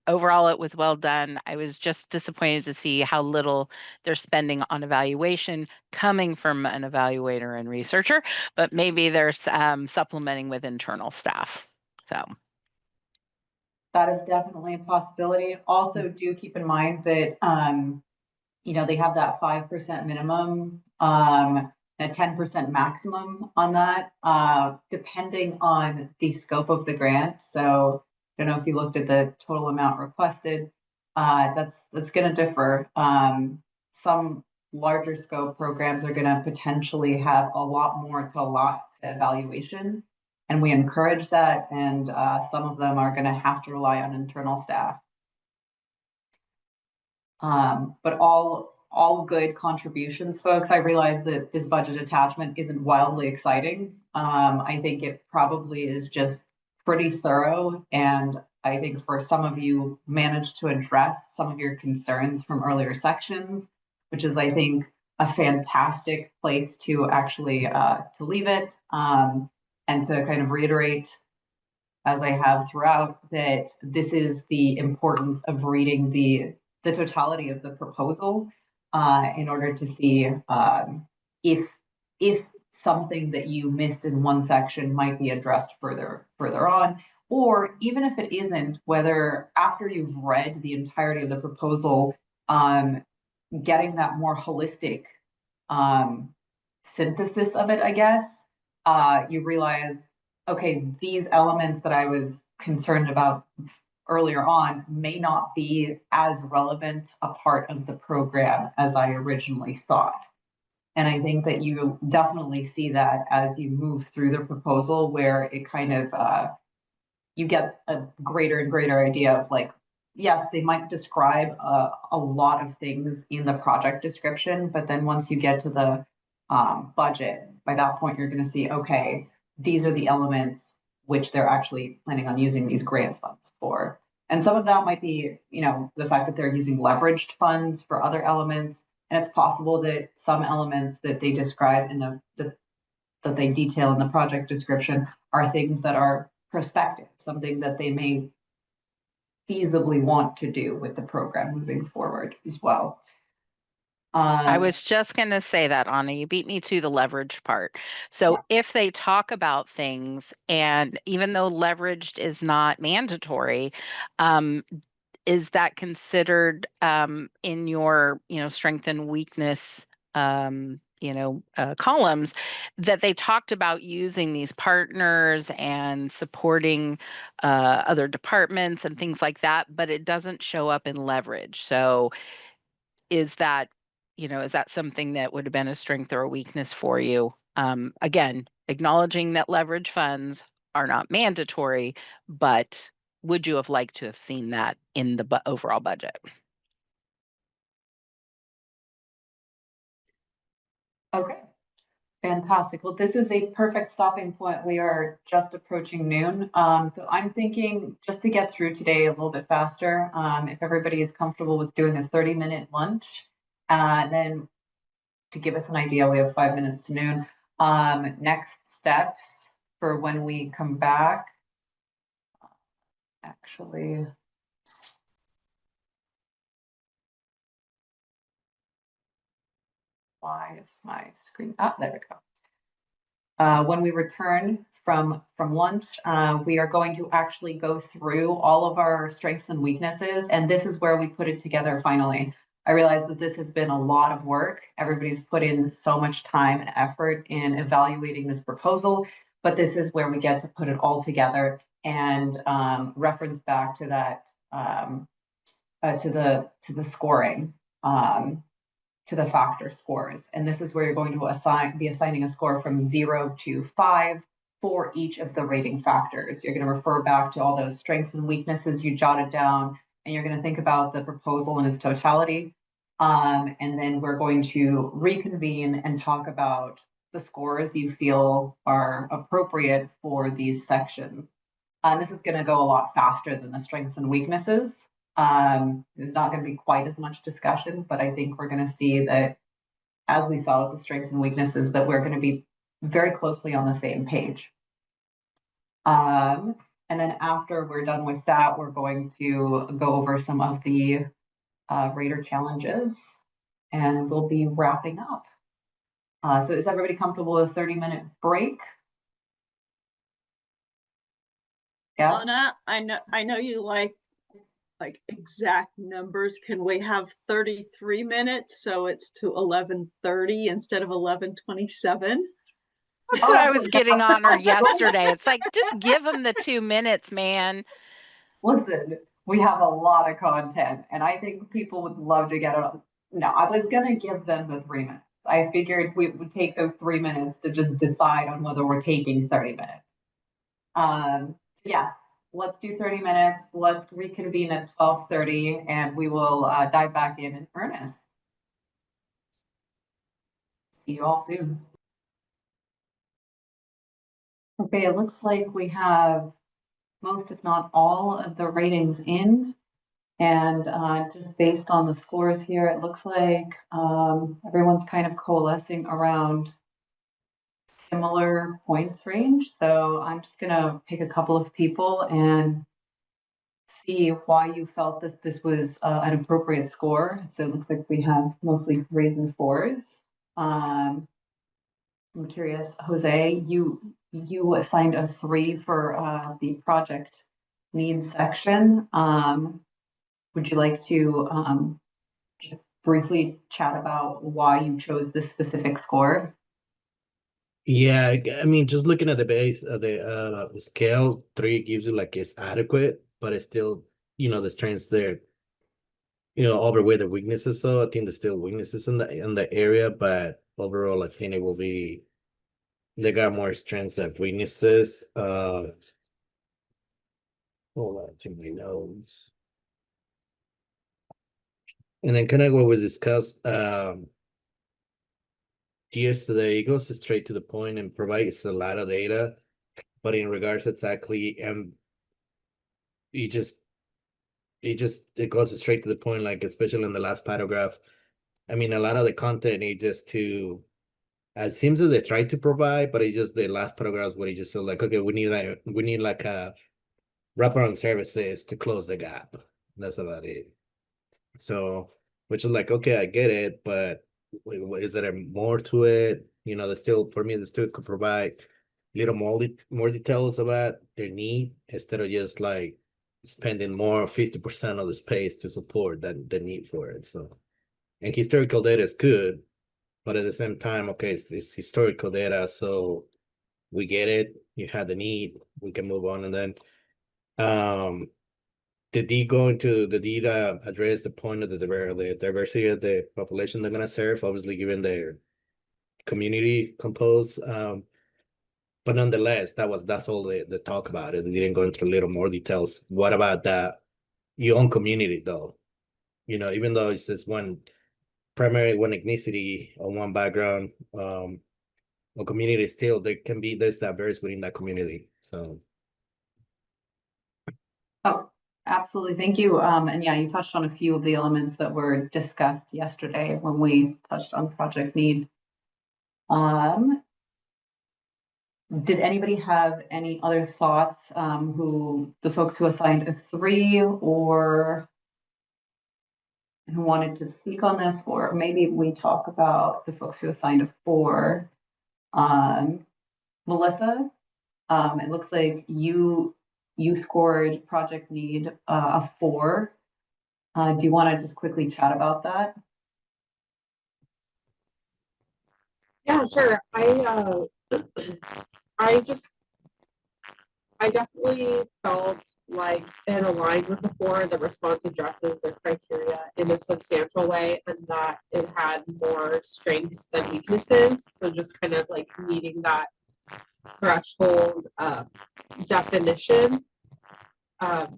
Overall, it was well done. I was just disappointed to see how little they're spending on evaluation coming from an evaluator and researcher, but maybe they're supplementing with internal staff. So that is definitely a possibility. Also, do keep in mind that you know, they have that 5% minimum, and a 10% maximum on that, depending on the scope of the grant. So I don't know if you looked at the total amount requested. That's going to differ. Some larger scope programs are going to potentially have a lot more to allot to evaluation, and we encourage that. And some of them are going to have to rely on internal staff. But all good contributions, folks. I realize that this budget attachment isn't wildly exciting. I think it probably is just pretty thorough, and I think for some of you managed to address some of your concerns from earlier sections, which is, I think, a fantastic place to actually to leave it, and to kind of reiterate, as I have throughout, that this is the importance of reading the totality of the proposal in order to see if something that you missed in one section might be addressed further on, or even if it isn't, whether after you've read the entirety of the proposal, getting that more holistic synthesis of it, I guess, you realize, okay, these elements that I was concerned about earlier on may not be as relevant a part of the program as I originally thought. And I think that you definitely see that as you move through the proposal, where it kind of, you get a greater and greater idea of, like, yes, they might describe a lot of things in the project description, but then once you get to the budget, by that point, you're going to see, okay, these are the elements which they're actually planning on using these grant funds for. And some of that might be, you know, the fact that they're using leveraged funds for other elements. And it's possible that some elements that they describe in that they detail in the project description are things that are prospective, something that they may feasibly want to do with the program moving forward as well. I was just going to say that, Anna, you beat me to the leverage part. So if they talk about things, and even though leveraged is not mandatory, is that considered in your, strength and weakness, columns, that they talked about using these partners and supporting other departments and things like that, but it doesn't show up in leverage. So is that something that would have been a strength or a weakness for you? Again, acknowledging that leverage funds are not mandatory, but would you have liked to have seen that in the overall budget? Okay, fantastic. Well, this is a perfect stopping point. We are just approaching noon. So I'm thinking, just to get through today a little bit faster, if everybody is comfortable with doing a 30-minute lunch, then to give us an idea, we have 5 minutes to noon. Next steps for when we come back. Actually, why is my screen? There we go. When we return from lunch, we are going to actually go through all of our strengths and weaknesses, and this is where we put it together finally. I realize that this has been a lot of work. Everybody's put in so much time and effort in evaluating this proposal, but this is where we get to put it all together and reference back to that, to the scoring, to the factor scores. And this is where you're going to be assigning a score from 0 to 5 for each of the rating factors. You're going to refer back to all those strengths and weaknesses you jotted down, and you're going to think about the proposal in its totality. And then we're going to reconvene and talk about the scores you feel are appropriate for these sections. This is going to go a lot faster than the strengths and weaknesses. There's not going to be quite as much discussion, but I think we're going to see that, as we saw with the strengths and weaknesses, that we're going to be very closely on the same page. And then after we're done with that, we're going to go over some of the rater challenges, and we'll be wrapping up. So is everybody comfortable with a 30-minute break? Yeah. Anna, I know you like exact numbers. Can we have 33 minutes so it's to 11:30 instead of 11:27? That's what I was getting on her yesterday. It's like, just give them the 2 minutes, man. Listen, we have a lot of content, and I think people would love to get it on. No, I was gonna give them the 3 minutes. I figured we would take those 3 minutes to just decide on whether we're taking 30 minutes. Yes, let's do 30 minutes. Let's reconvene at 12:30, and we will dive back in earnest. See you all soon. Okay, it looks like we have most, if not all, of the ratings in. And just based on the scores here, it looks like everyone's kind of coalescing around similar points range. So I'm just gonna pick a couple of people and see why you felt this was an appropriate score. So it looks like we have mostly 3s and 4s. I'm curious, Jose, you assigned a 3 for the project needs section. Would you like to just briefly chat about why you chose this specific score? Yeah, I mean, just looking at the base of the scale, 3 gives you like it's adequate, but it's still, the strengths there, overweigh the weaknesses. So I think there's still weaknesses in the area, but overall, I think it will be they got more strengths than weaknesses. Hold on to my notes. And then kind of what was discussed yesterday, it goes straight to the point and provides a lot of data, but in regards exactly, it goes straight to the point, like especially in the last paragraph. I mean, a lot of the content is just it seems that they tried to provide, but it's just the last paragraph where it just said like, okay, we need like a wraparound services to close the gap. That's about it. So, which is like, okay, I get it, but is there more to it? There's still, for me, they still could provide little more details about their need instead of just like spending more 50% of the space to support the need for it. So, and historical data is good, but at the same time, okay, it's historical data, so we get it. You had the need, we can move on, and then did he address the point of the diversity of the population they're gonna serve, obviously given their community composed, but nonetheless, that's all they talk about it. They didn't go into a little more details. What about that your own community though? Even though it says one primary, one ethnicity or one background, or community, still there's diverse within that community. So Oh, absolutely. Thank you. And yeah, you touched on a few of the elements that were discussed yesterday when we touched on project need. Did anybody have any other thoughts? The folks who assigned a 3 or who wanted to speak on this, or maybe we talk about the folks who assigned a 4. Melissa, it looks like you scored project need a 4. Do you want to just quickly chat about that? Yeah, sure. I definitely felt like it aligned with the 4. The response addresses the criteria in a substantial way, and that it had more strengths than weaknesses. So just kind of like meeting that threshold definition. And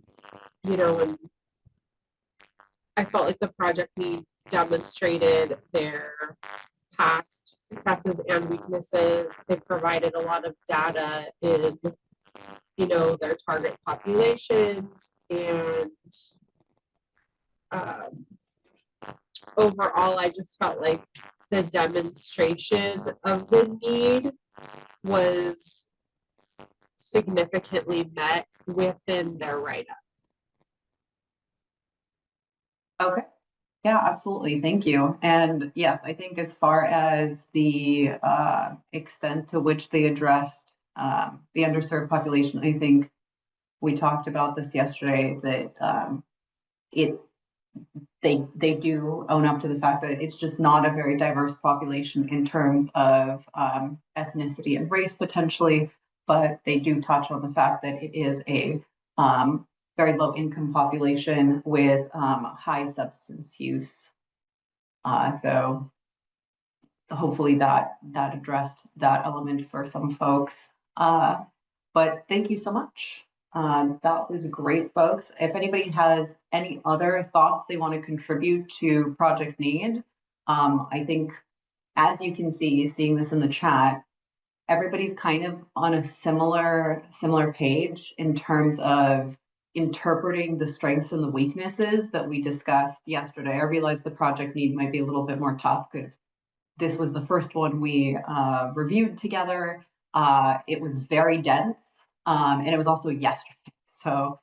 I felt like the project needs demonstrated their past successes and weaknesses. They provided a lot of data in, their target populations, and overall, I just felt like the demonstration of the need was significantly met within their write-up. Okay. Yeah, absolutely. Thank you. And yes, I think as far as the extent to which they addressed the underserved population, I think we talked about this yesterday, that it they do own up to the fact that it's just not a very diverse population in terms of ethnicity and race potentially, but they do touch on the fact that it is a very low income population with high substance use. So hopefully that addressed that element for some folks. But thank you so much. That was great, folks. If anybody has any other thoughts they want to contribute to Project Need, I think, as you can see, seeing this in the chat, everybody's kind of on a similar page in terms of interpreting the strengths and the weaknesses that we discussed yesterday. I realize the Project Need might be a little bit more tough because this was the first one we reviewed together. It was very dense, and it was also yesterday. So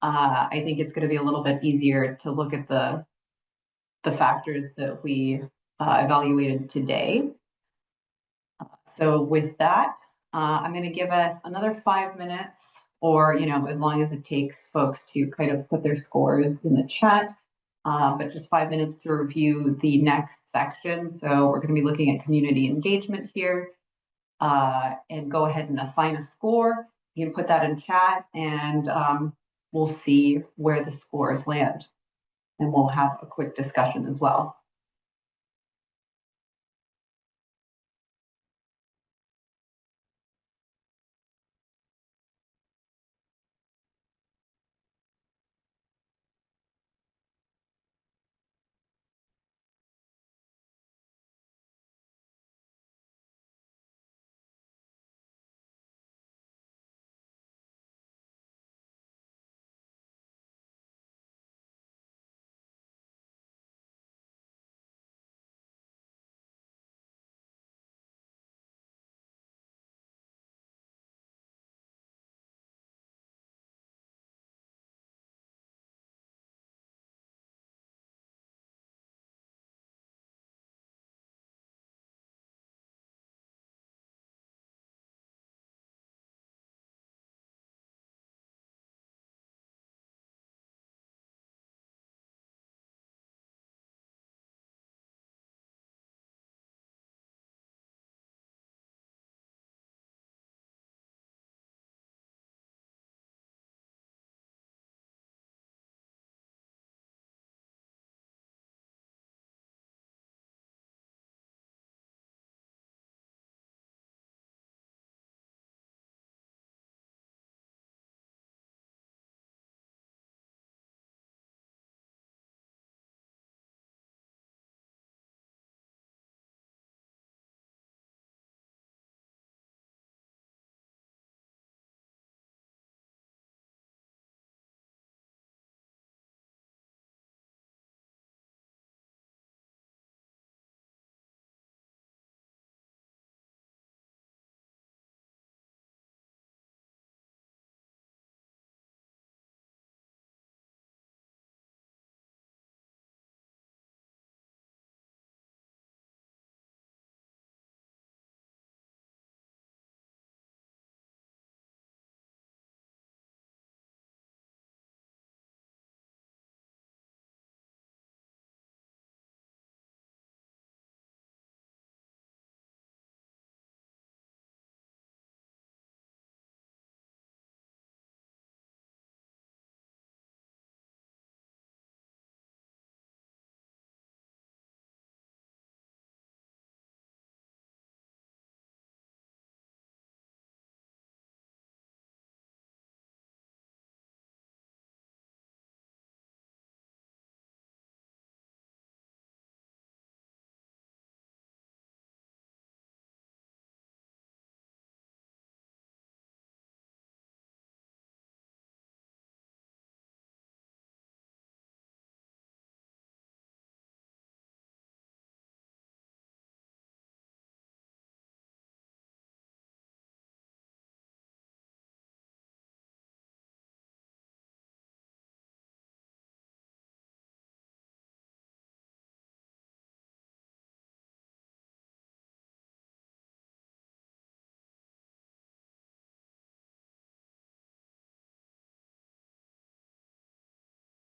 I think it's going to be a little bit easier to look at the factors that we evaluated today. So with that, I'm going to give us another 5 minutes, or as long as it takes folks to kind of put their scores in the chat. But just 5 minutes to review the next section. So we're going to be looking at community engagement here, and go ahead and assign a score. You can put that in chat, and we'll see where the scores land. And we'll have a quick discussion as well.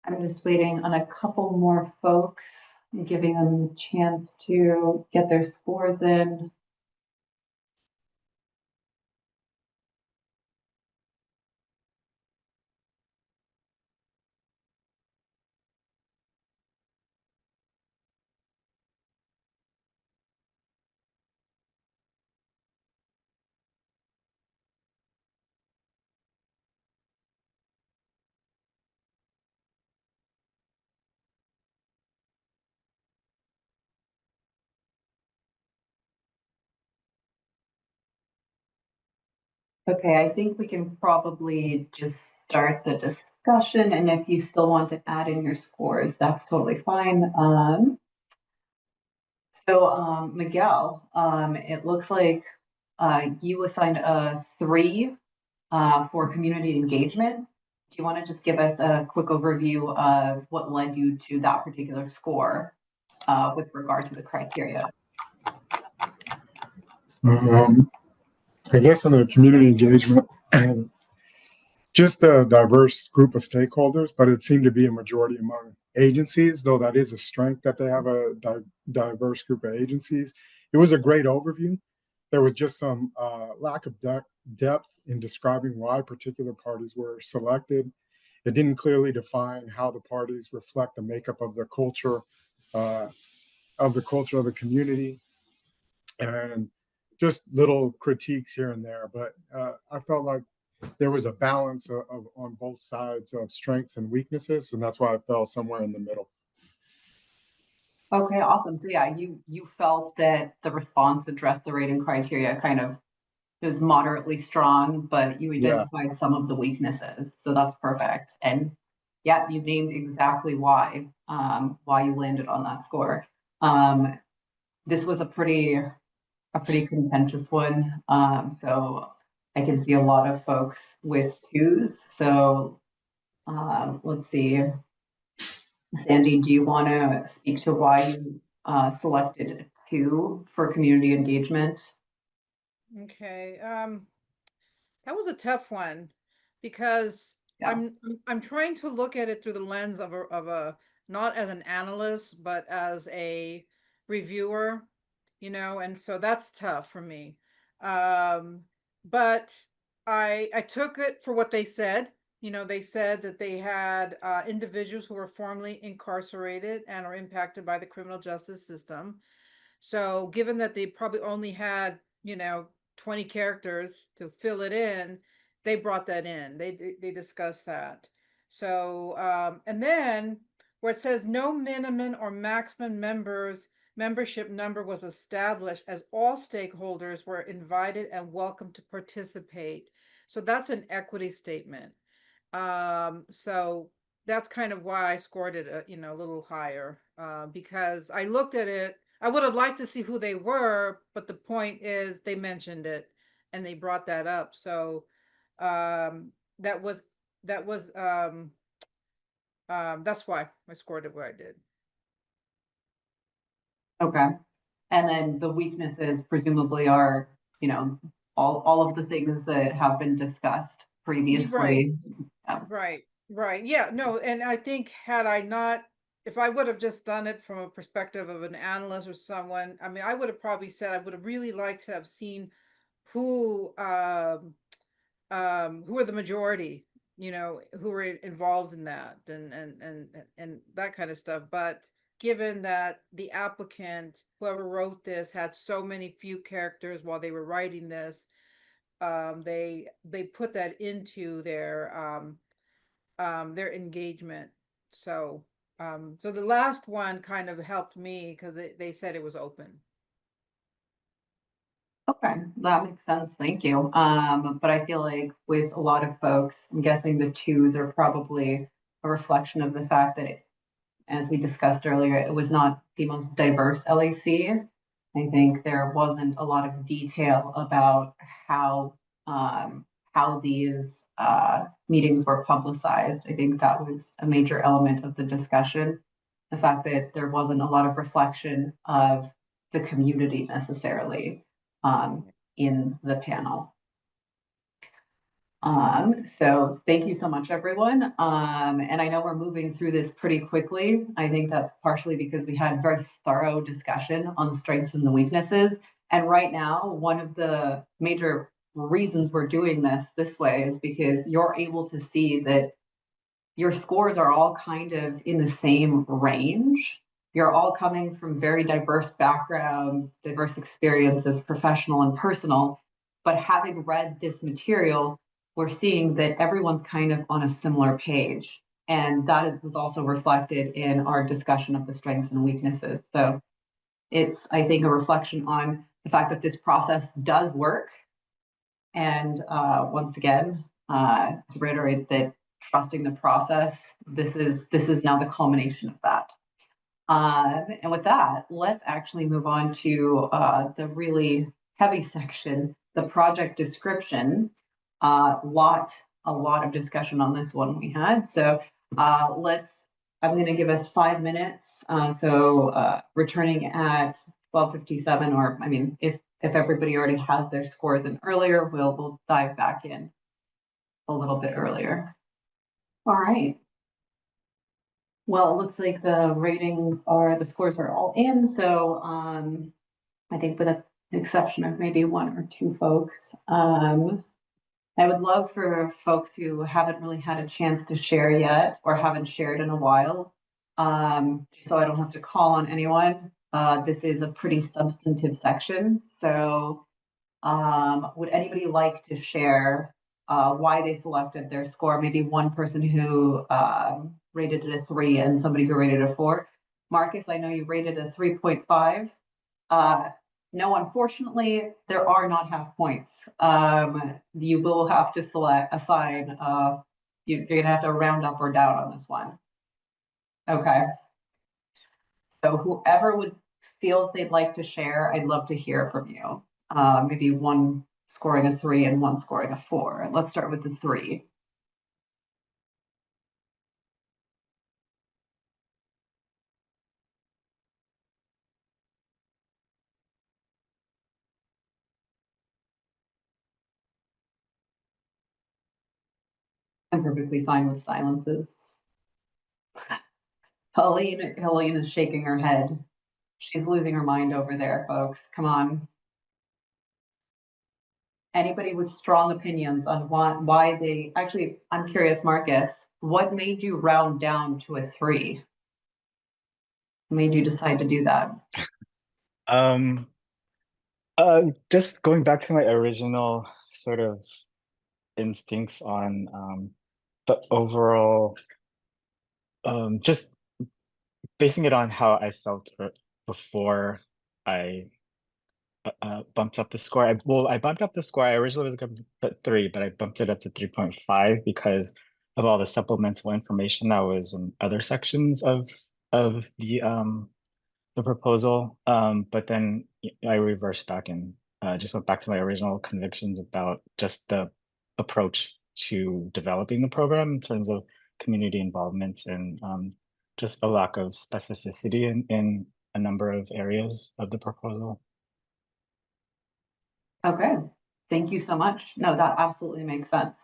I'm just waiting on a couple more folks, and giving them a chance to get their scores in. Okay, I think we can probably just start the discussion, and if you still want to add in your scores, that's totally fine. Miguel, it looks like you assigned a 3 for community engagement. Do you want to just give us a quick overview of what led you to that particular score with regard to the criteria? I guess in the community engagement, and just a diverse group of stakeholders, but it seemed to be a majority among agencies, though that is a strength that they have a diverse group of agencies. It was a great overview. There was just some lack of depth in describing why particular parties were selected. It didn't clearly define how the parties reflect the makeup of the culture of the community, and just little critiques here and there. But I felt like there was a balance of on both sides of strengths and weaknesses, and that's why I fell somewhere in the middle. Okay, awesome. So yeah, you felt that the response addressed the rating criteria kind of, it was moderately strong, but you Yeah. identified some of the weaknesses. So that's perfect. And yeah, you named exactly why you landed on that score. This was a pretty contentious one. So I can see a lot of folks with 2s. So let's see. Sandy, do you want to speak to why you selected 2 for community engagement? Okay, that was a tough one because Yeah. I'm trying to look at it through the lens of a not as an analyst but as a reviewer, and so that's tough for me. But I took it for what they said. They said that they had individuals who were formerly incarcerated and are impacted by the criminal justice system. So given that they probably only had, 20 characters to fill it in, they brought that in. They discussed that. So and then where it says no minimum or maximum membership number was established, as all stakeholders were invited and welcome to participate. So that's an equity statement. So that's kind of why I scored it a little higher, because I looked at it. I would have liked to see who they were, but the point is they mentioned it and they brought that up. So that was that was that's why I scored it where I did. Okay. And then the weaknesses presumably are, all of the things that have been discussed previously. Right. Yeah, no, and I think if I would have just done it from a perspective of an analyst or someone, I mean, I would have probably said I would have really liked to have seen who are the majority, who were involved in that and that kind of stuff. But given that the applicant, whoever wrote this, had so many few characters while they were writing this, they put that into their engagement. So so the last one kind of helped me because they said it was open. Okay, that makes sense. Thank you. But I feel like with a lot of folks, I'm guessing the 2s are probably a reflection of the fact that as we discussed earlier, it was not the most diverse LAC. I think there wasn't a lot of detail about how these meetings were publicized. I think that was a major element of the discussion. The fact that there wasn't a lot of reflection of the community necessarily in the panel. So thank you so much, everyone. And I know we're moving through this pretty quickly. I think that's partially because we had very thorough discussion on the strengths and the weaknesses. And right now, one of the major reasons we're doing this way is because you're able to see that your scores are all kind of in the same range. You're all coming from very diverse backgrounds, diverse experiences, professional and personal. But having read this material, we're seeing that everyone's kind of on a similar page. And that was also reflected in our discussion of the strengths and weaknesses. So it's, I think, a reflection on the fact that this process does work. And once again, to reiterate that trusting the process, this is now the culmination of that. And with that, let's actually move on to the really heavy section, the project description. A lot of discussion on this one we had. So I'm going to give us 5 minutes. Returning at 12:57, or I mean, if everybody already has their scores in earlier, we'll dive back in a little bit earlier. All right. Well, it looks like the scores are all in. So I think with the exception of maybe 1 or 2 folks, I would love for folks who haven't really had a chance to share yet or haven't shared in a while, so I don't have to call on anyone. This is a pretty substantive section. So would anybody like to share why they selected their score? Maybe one person who rated it a 3 and somebody who rated it a 4. Marcus, I know you rated a 3.5. No, unfortunately, there are not half points. You will have to assign, you're gonna have to round up or down on this one. Okay. So whoever feels they'd like to share, I'd love to hear from you. Maybe one scoring a 3 and one scoring a 4. Let's start with the 3. I'm perfectly fine with silences. Helene is shaking her head. She's losing her mind over there, folks. Come on. Anybody with strong opinions on why they actually, I'm curious, Marcus, what made you round down to a 3? What made you decide to do that? Just going back to my original sort of instincts on the overall, just basing it on how I felt before I bumped up the score. I bumped up the score. I originally was going to put 3, but I bumped it up to 3.5 because of all the supplemental information that was in other sections of the proposal. But then I reversed back and just went back to my original convictions about just the approach to developing the program in terms of community involvement and just a lack of specificity in a number of areas of the proposal. Okay, thank you so much. No, that absolutely makes sense.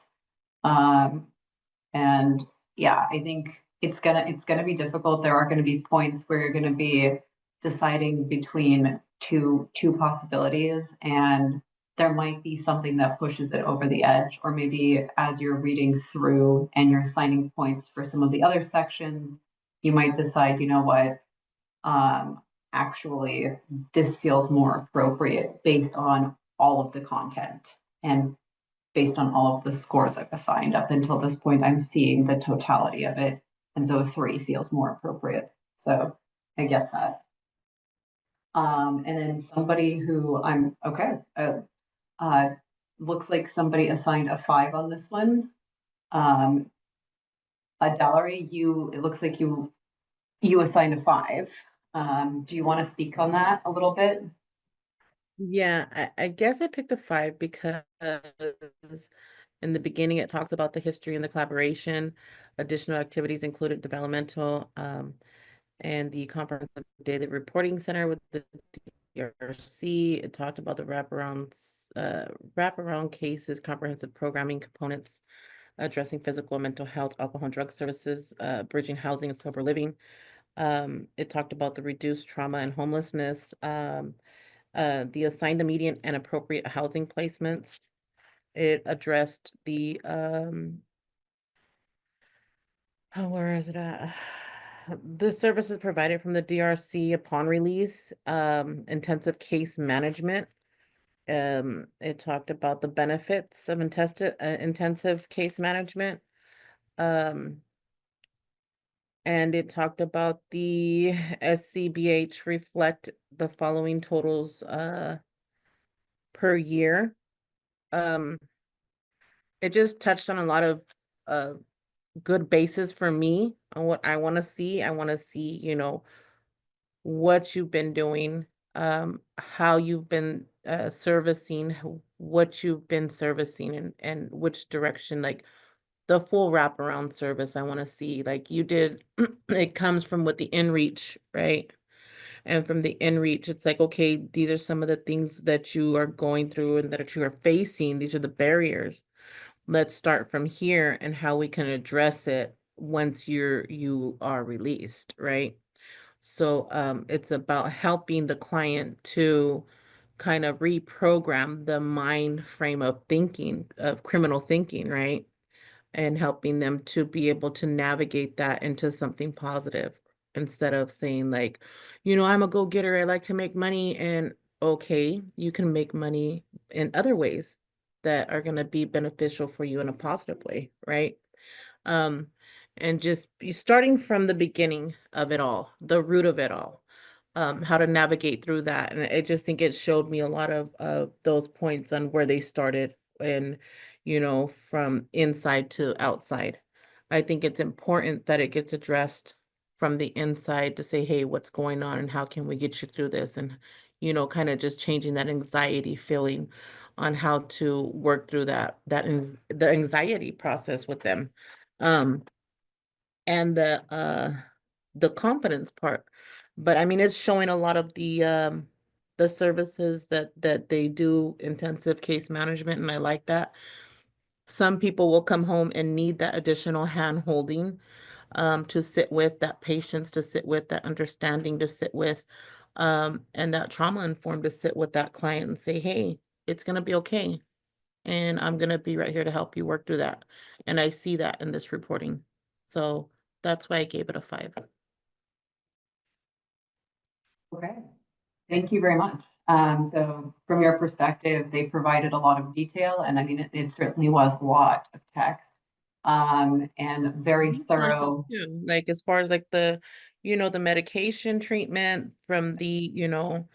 And yeah, I think it's gonna be difficult. There are gonna be points where you're gonna be deciding between two possibilities, and there might be something that pushes it over the edge, or maybe as you're reading through and you're assigning points for some of the other sections, you might decide, you know what, actually, this feels more appropriate based on all of the content and based on all of the scores I've assigned up until this point. I'm seeing the totality of it. And so a 3 feels more appropriate. So I get that. And then somebody who I'm okay. Looks like somebody assigned a 5 on this one. Valerie, it looks like you assigned a 5. Do you want to speak on that a little bit? Yeah, I guess I picked a 5 because in the beginning it talks about the history and the collaboration. Additional activities included developmental and the comprehensive data reporting center with the DRC. It talked about the wraparound cases, comprehensive programming components, addressing physical and mental health, alcohol and drug services, bridging housing and sober living. It talked about the reduced trauma and homelessness, the assigned immediate and appropriate housing placements. It addressed the where is it at? The services provided from the DRC upon release, intensive case management. It talked about the benefits of intensive case management. And it talked about the SCBH reflect the following totals per year. It just touched on a lot of good basis for me on what I want to see. I want to see, you know, what you've been doing, how you've been servicing, what you've been servicing, and which direction, like the full wraparound service I want to see. Like you did, it comes from with the inReach, right? And from the inReach, it's like, okay, these are some of the things that you are going through and that you are facing. These are the barriers. Let's start from here and how we can address it once you are released, right? So it's about helping the client to kind of reprogram the mind frame of thinking, of criminal thinking, right? And helping them to be able to navigate that into something positive instead of saying like, you know, I'm a go-getter, I like to make money, and okay, you can make money in other ways that are going to be beneficial for you in a positive way, right? Um, and just be starting from the beginning of it all, the root of it all, how to navigate through that. And I just think it showed me a lot of those points on where they started and, you know, from inside to outside. I think it's important that it gets addressed from the inside to say, hey, what's going on and how can we get you through this? And, you know, kind of just changing that anxiety feeling on how to work through the anxiety process with them. And the confidence part. But I mean, it's showing a lot of the services that they do, intensive case management, and I like that. Some people will come home and need that additional hand holding to sit with, that patience to sit with, that understanding to sit with, and that trauma informed to sit with that client and say, hey, it's gonna be okay. And I'm gonna be right here to help you work through that. And I see that in this reporting. So that's why I gave it a 5. Okay, thank you very much. So from your perspective, they provided a lot of detail, and I mean, it certainly was a lot of text, and very thorough. Too. Like as far as like the, you know, the medication treatment from the, you know,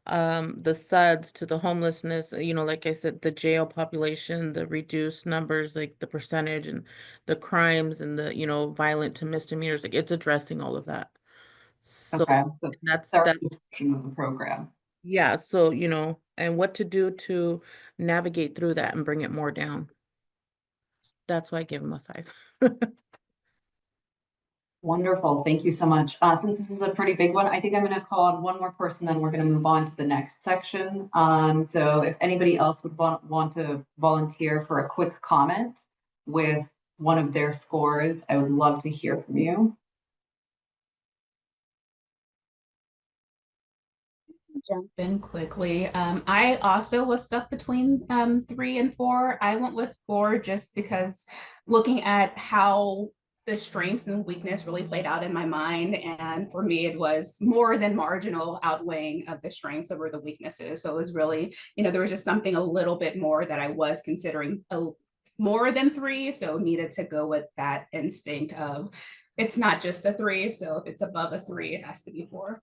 the SUDS to the homelessness, you know, like I said, the jail population, the reduced numbers, like the percentage and the crimes and the, you know, violent to misdemeanors, like it's addressing all of that. So Okay, so that's thorough description of the program. yeah, so you know, and what to do to navigate through that and bring it more down. That's why I give him a 5. Wonderful. Thank you so much. Since this is a pretty big one, I think I'm going to call on one more person, then we're going to move on to the next section. So if anybody else would want to volunteer for a quick comment with one of their scores, I would love to hear from you. Jump in quickly. I also was stuck between 3 and 4. I went with 4 just because looking at how the strengths and weakness really played out in my mind. And for me, it was more than marginal outweighing of the strengths over the weaknesses. So it was really, you know, there was just something a little bit more that I was considering more than 3. So needed to go with that instinct of it's not just a 3. So if it's above a 3, it has to be 4.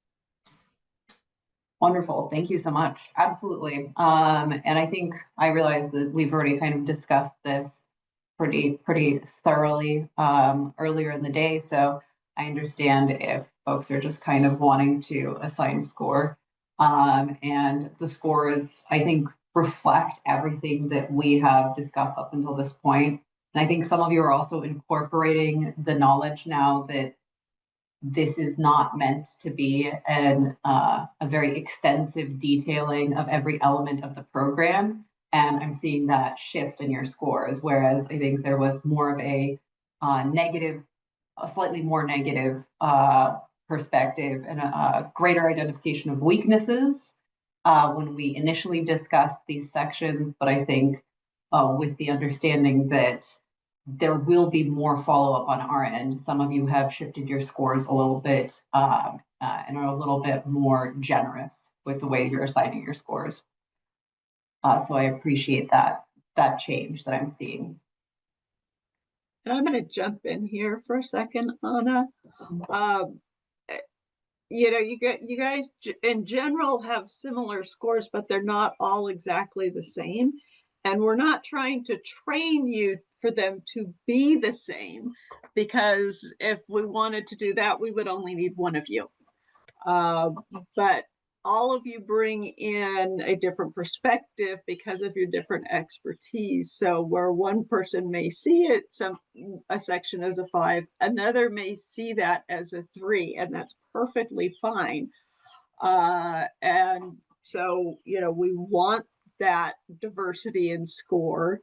Wonderful. Thank you so much. Absolutely. And I think I realize that we've already kind of discussed this pretty thoroughly earlier in the day. So I understand if folks are just kind of wanting to assign a score. And the scores, I think, reflect everything that we have discussed up until this point. And I think some of you are also incorporating the knowledge now that this is not meant to be a very extensive detailing of every element of the program. And I'm seeing that shift in your scores, whereas I think there was more of a slightly more negative perspective and a greater identification of weaknesses when we initially discussed these sections. But I think with the understanding that there will be more follow-up on our end. Some of you have shifted your scores a little bit and are a little bit more generous with the way you're assigning your scores. So I appreciate that change that I'm seeing. And I'm going to jump in here for a second, Anna. You know, you guys in general have similar scores, but they're not all exactly the same. And we're not trying to train you for them to be the same, because if we wanted to do that, we would only need one of you. But all of you bring in a different perspective because of your different expertise. So where one person may see it, a section as a 5, another may see that as a 3, and that's perfectly fine. And so, you know, we want that diversity in score.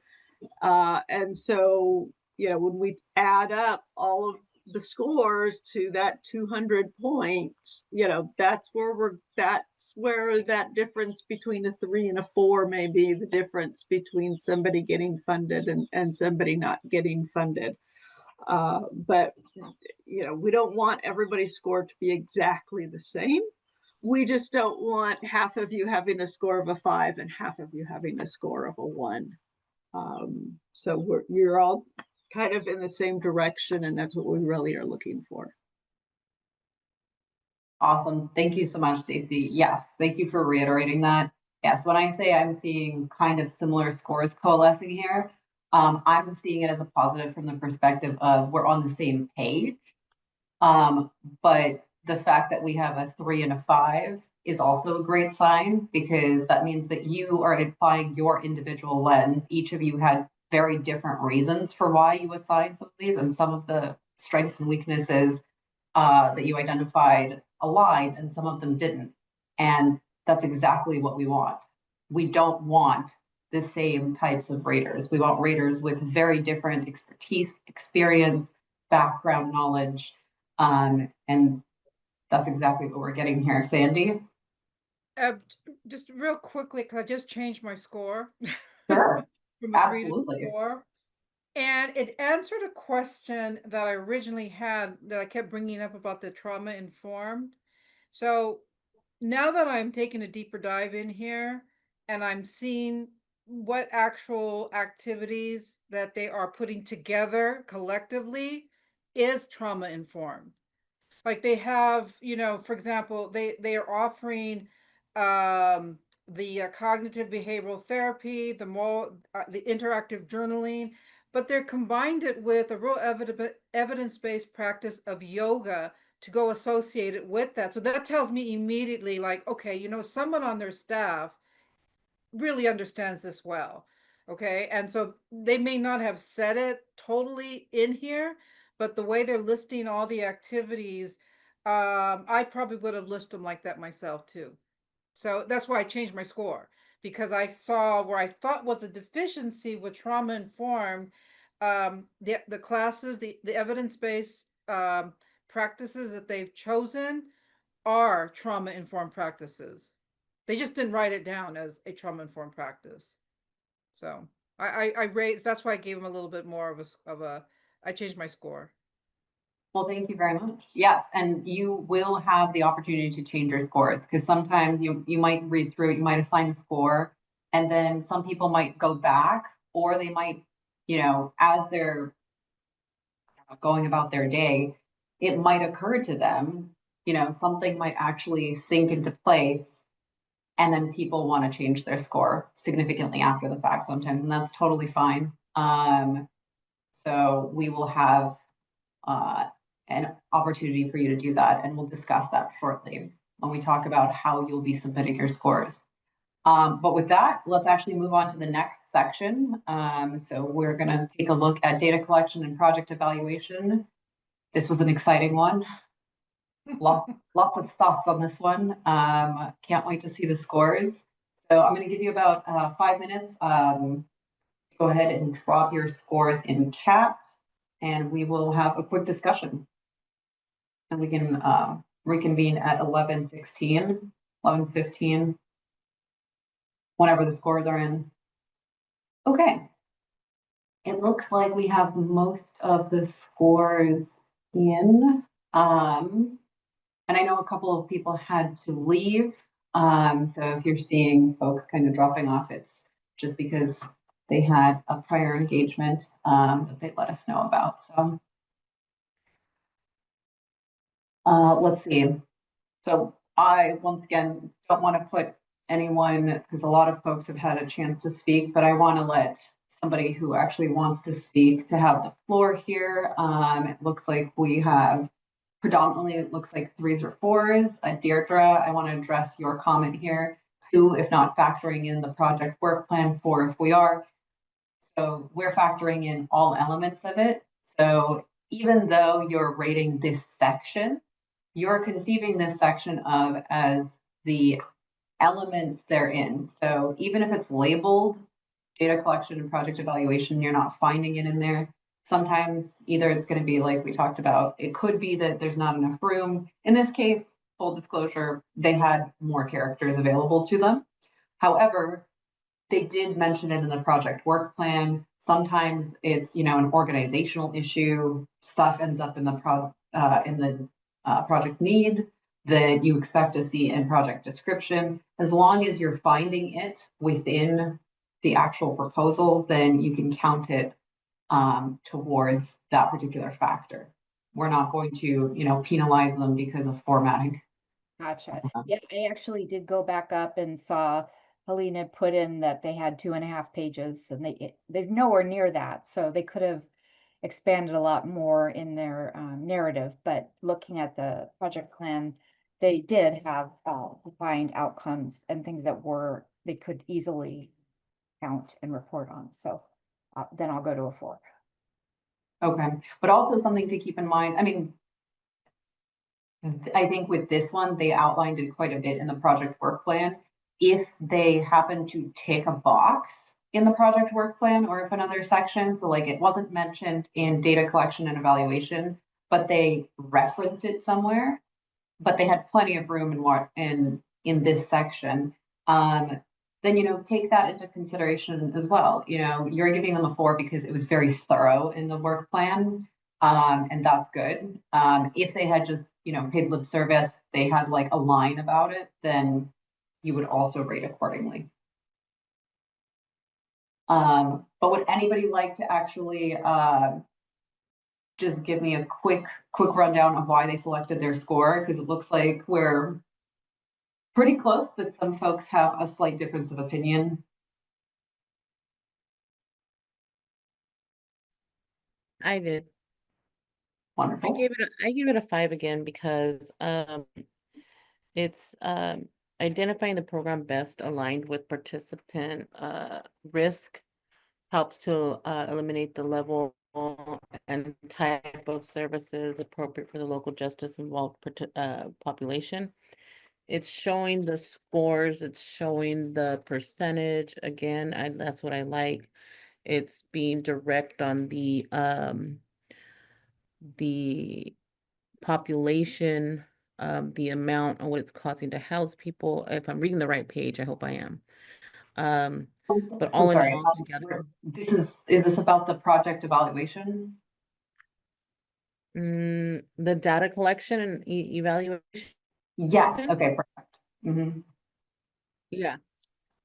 And so, you know, when we add up all of the scores to that 200 points, you know, that's where that difference between a 3 and a 4 may be the difference between somebody getting funded and somebody not getting funded. But, you know, we don't want everybody's score to be exactly the same. We just don't want half of you having a score of a 5 and half of you having a score of a 1. So you're all kind of in the same direction, and that's what we really are looking for. Awesome. Thank you so much, Stacey. Yes, thank you for reiterating that. Yes, when I say I'm seeing kind of similar scores coalescing here, I'm seeing it as a positive from the perspective of we're on the same page. But the fact that we have a 3 and a 5 is also a great sign, because that means that you are applying your individual lens. Each of you had very different reasons for why you assigned some of these, and some of the strengths and weaknesses that you identified aligned and some of them didn't. And that's exactly what we want. We don't want the same types of raters. We want raters with very different expertise, experience, background knowledge. And that's exactly what we're getting here. Sandy? Just real quickly, because I just changed my score. Sure. From a 3 Absolutely. to 4. And it answered a question that I originally had that I kept bringing up about the trauma informed. So now that I'm taking a deeper dive in here and I'm seeing what actual activities that they are putting together collectively is trauma informed. Like they have, you know, for example, they are offering the cognitive behavioral therapy, the interactive journaling, but they're combined it with a real evidence-based practice of yoga to go associated with that. So that tells me immediately, like, okay, you know, someone on their staff really understands this well. Okay. And so they may not have said it totally in here, but the way they're listing all the activities, I probably would have listed them like that myself too. So that's why I changed my score, because I saw where I thought was a deficiency with trauma informed, the classes, the evidence-based practices that they've chosen are trauma informed practices. They just didn't write it down as a trauma informed practice. So I raised, that's why I gave them a little bit more of a I changed my score. Well, thank you very much. Yes, and you will have the opportunity to change your scores, because sometimes you might read through it, you might assign a score, and then some people might go back, or they might, you know, as they're going about their day, it might occur to them, you know, something might actually sink into place, and then people want to change their score significantly after the fact sometimes, and that's totally fine. So we will have an opportunity for you to do that, and we'll discuss that shortly when we talk about how you'll be submitting your scores. But with that, let's actually move on to the next section. So we're going to take a look at data collection and project evaluation. This was an exciting one. lots of thoughts on this one. Can't wait to see the scores. So I'm going to give you about 5 minutes. Go ahead and drop your scores in chat, and we will have a quick discussion. And we can reconvene at 11:16, 11:15, whenever the scores are in. Okay. It looks like we have most of the scores in. And I know a couple of people had to leave. So if you're seeing folks kind of dropping off, it's just because they had a prior engagement that they let us know about. So let's see. So I, once again, don't want to put anyone, because a lot of folks have had a chance to speak, but I want to let somebody who actually wants to speak to have the floor here. It looks like we have predominantly, it looks like 3s or 4s. Deirdre, I want to address your comment here. 2, if not factoring in the project work plan. 4, if we are. So we're factoring in all elements of it. So even though you're rating this section, you're conceiving this section of as the elements therein. So even if it's labeled data collection and project evaluation, you're not finding it in there. Sometimes either it's going to be like we talked about, it could be that there's not enough room. In this case, full disclosure, they had more characters available to them. However, they did mention it in the project work plan. Sometimes it's, an organizational issue. Stuff ends up in the project need that you expect to see in project description. As long as you're finding it within the actual proposal, then you can count it towards that particular factor. We're not going to, penalize them because of formatting. Gotcha. Yeah, I actually did go back up and saw Helena put in that they had 2.5 pages, and they're nowhere near that. So they could have expanded a lot more in their narrative. But looking at the project plan, they did have defined outcomes and things that they could easily count and report on. So then I'll go to a 4. Okay, but also something to keep in mind. I mean, I think with this one, they outlined it quite a bit in the project work plan. If they happen to tick a box in the project work plan or if another section, so like it wasn't mentioned in data collection and evaluation, but they reference it somewhere, but they had plenty of room in this section, then, take that into consideration as well. You're giving them a 4 because it was very thorough in the work plan. And that's good. If they had just, paid lip service, they had like a line about it, then you would also rate accordingly. But would anybody like to actually just give me a quick rundown of why they selected their score? Because it looks like we're pretty close, but some folks have a slight difference of opinion. I did. Wonderful. I gave it a 5 again because it's identifying the program best aligned with participant risk, helps to eliminate the level and type of services appropriate for the local justice involved population. It's showing the scores, it's showing the percentage. Again, that's what I like. It's being direct on the population, the amount and what it's costing to house people. If I'm reading the right page, I hope I am. But all in all together. Is this about the project evaluation? The data collection and evaluation. Yeah, okay, perfect. Mm-hmm. Yeah.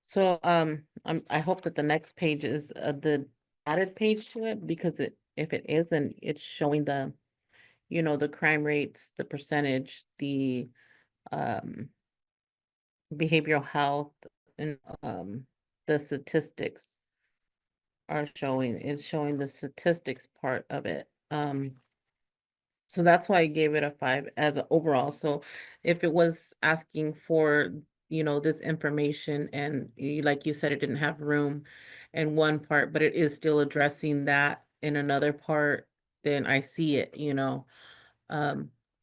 So I hope that the next page is the added page to it, because if it isn't, it's showing the the crime rates, the percentage, the behavioral health, and the statistics are showing. It's showing the statistics part of it. So that's why I gave it a 5 as an overall. So if it was asking for, this information and like you said, it didn't have room in one part, but it is still addressing that in another part, then I see it, the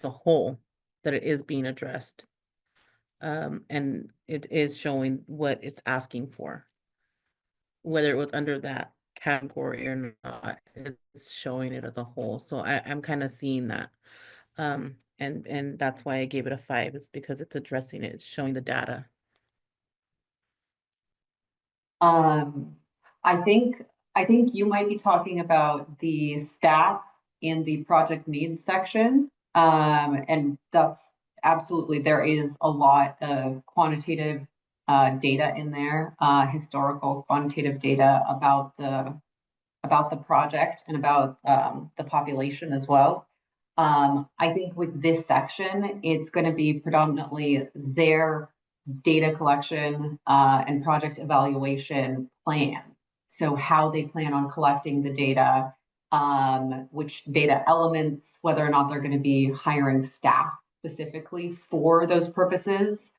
whole that it is being addressed. And it is showing what it's asking for. Whether it was under that category or not, it's showing it as a whole. So I'm kind of seeing that. And that's why I gave it a 5, is because it's addressing it, it's showing the data. I think you might be talking about the stats in the project needs section. And that's absolutely, there is a lot of quantitative data in there, historical quantitative data about the project and about the population as well. I think with this section, it's going to be predominantly their data collection and project evaluation plan. So how they plan on collecting the data, which data elements, whether or not they're going to be hiring staff specifically for those purposes,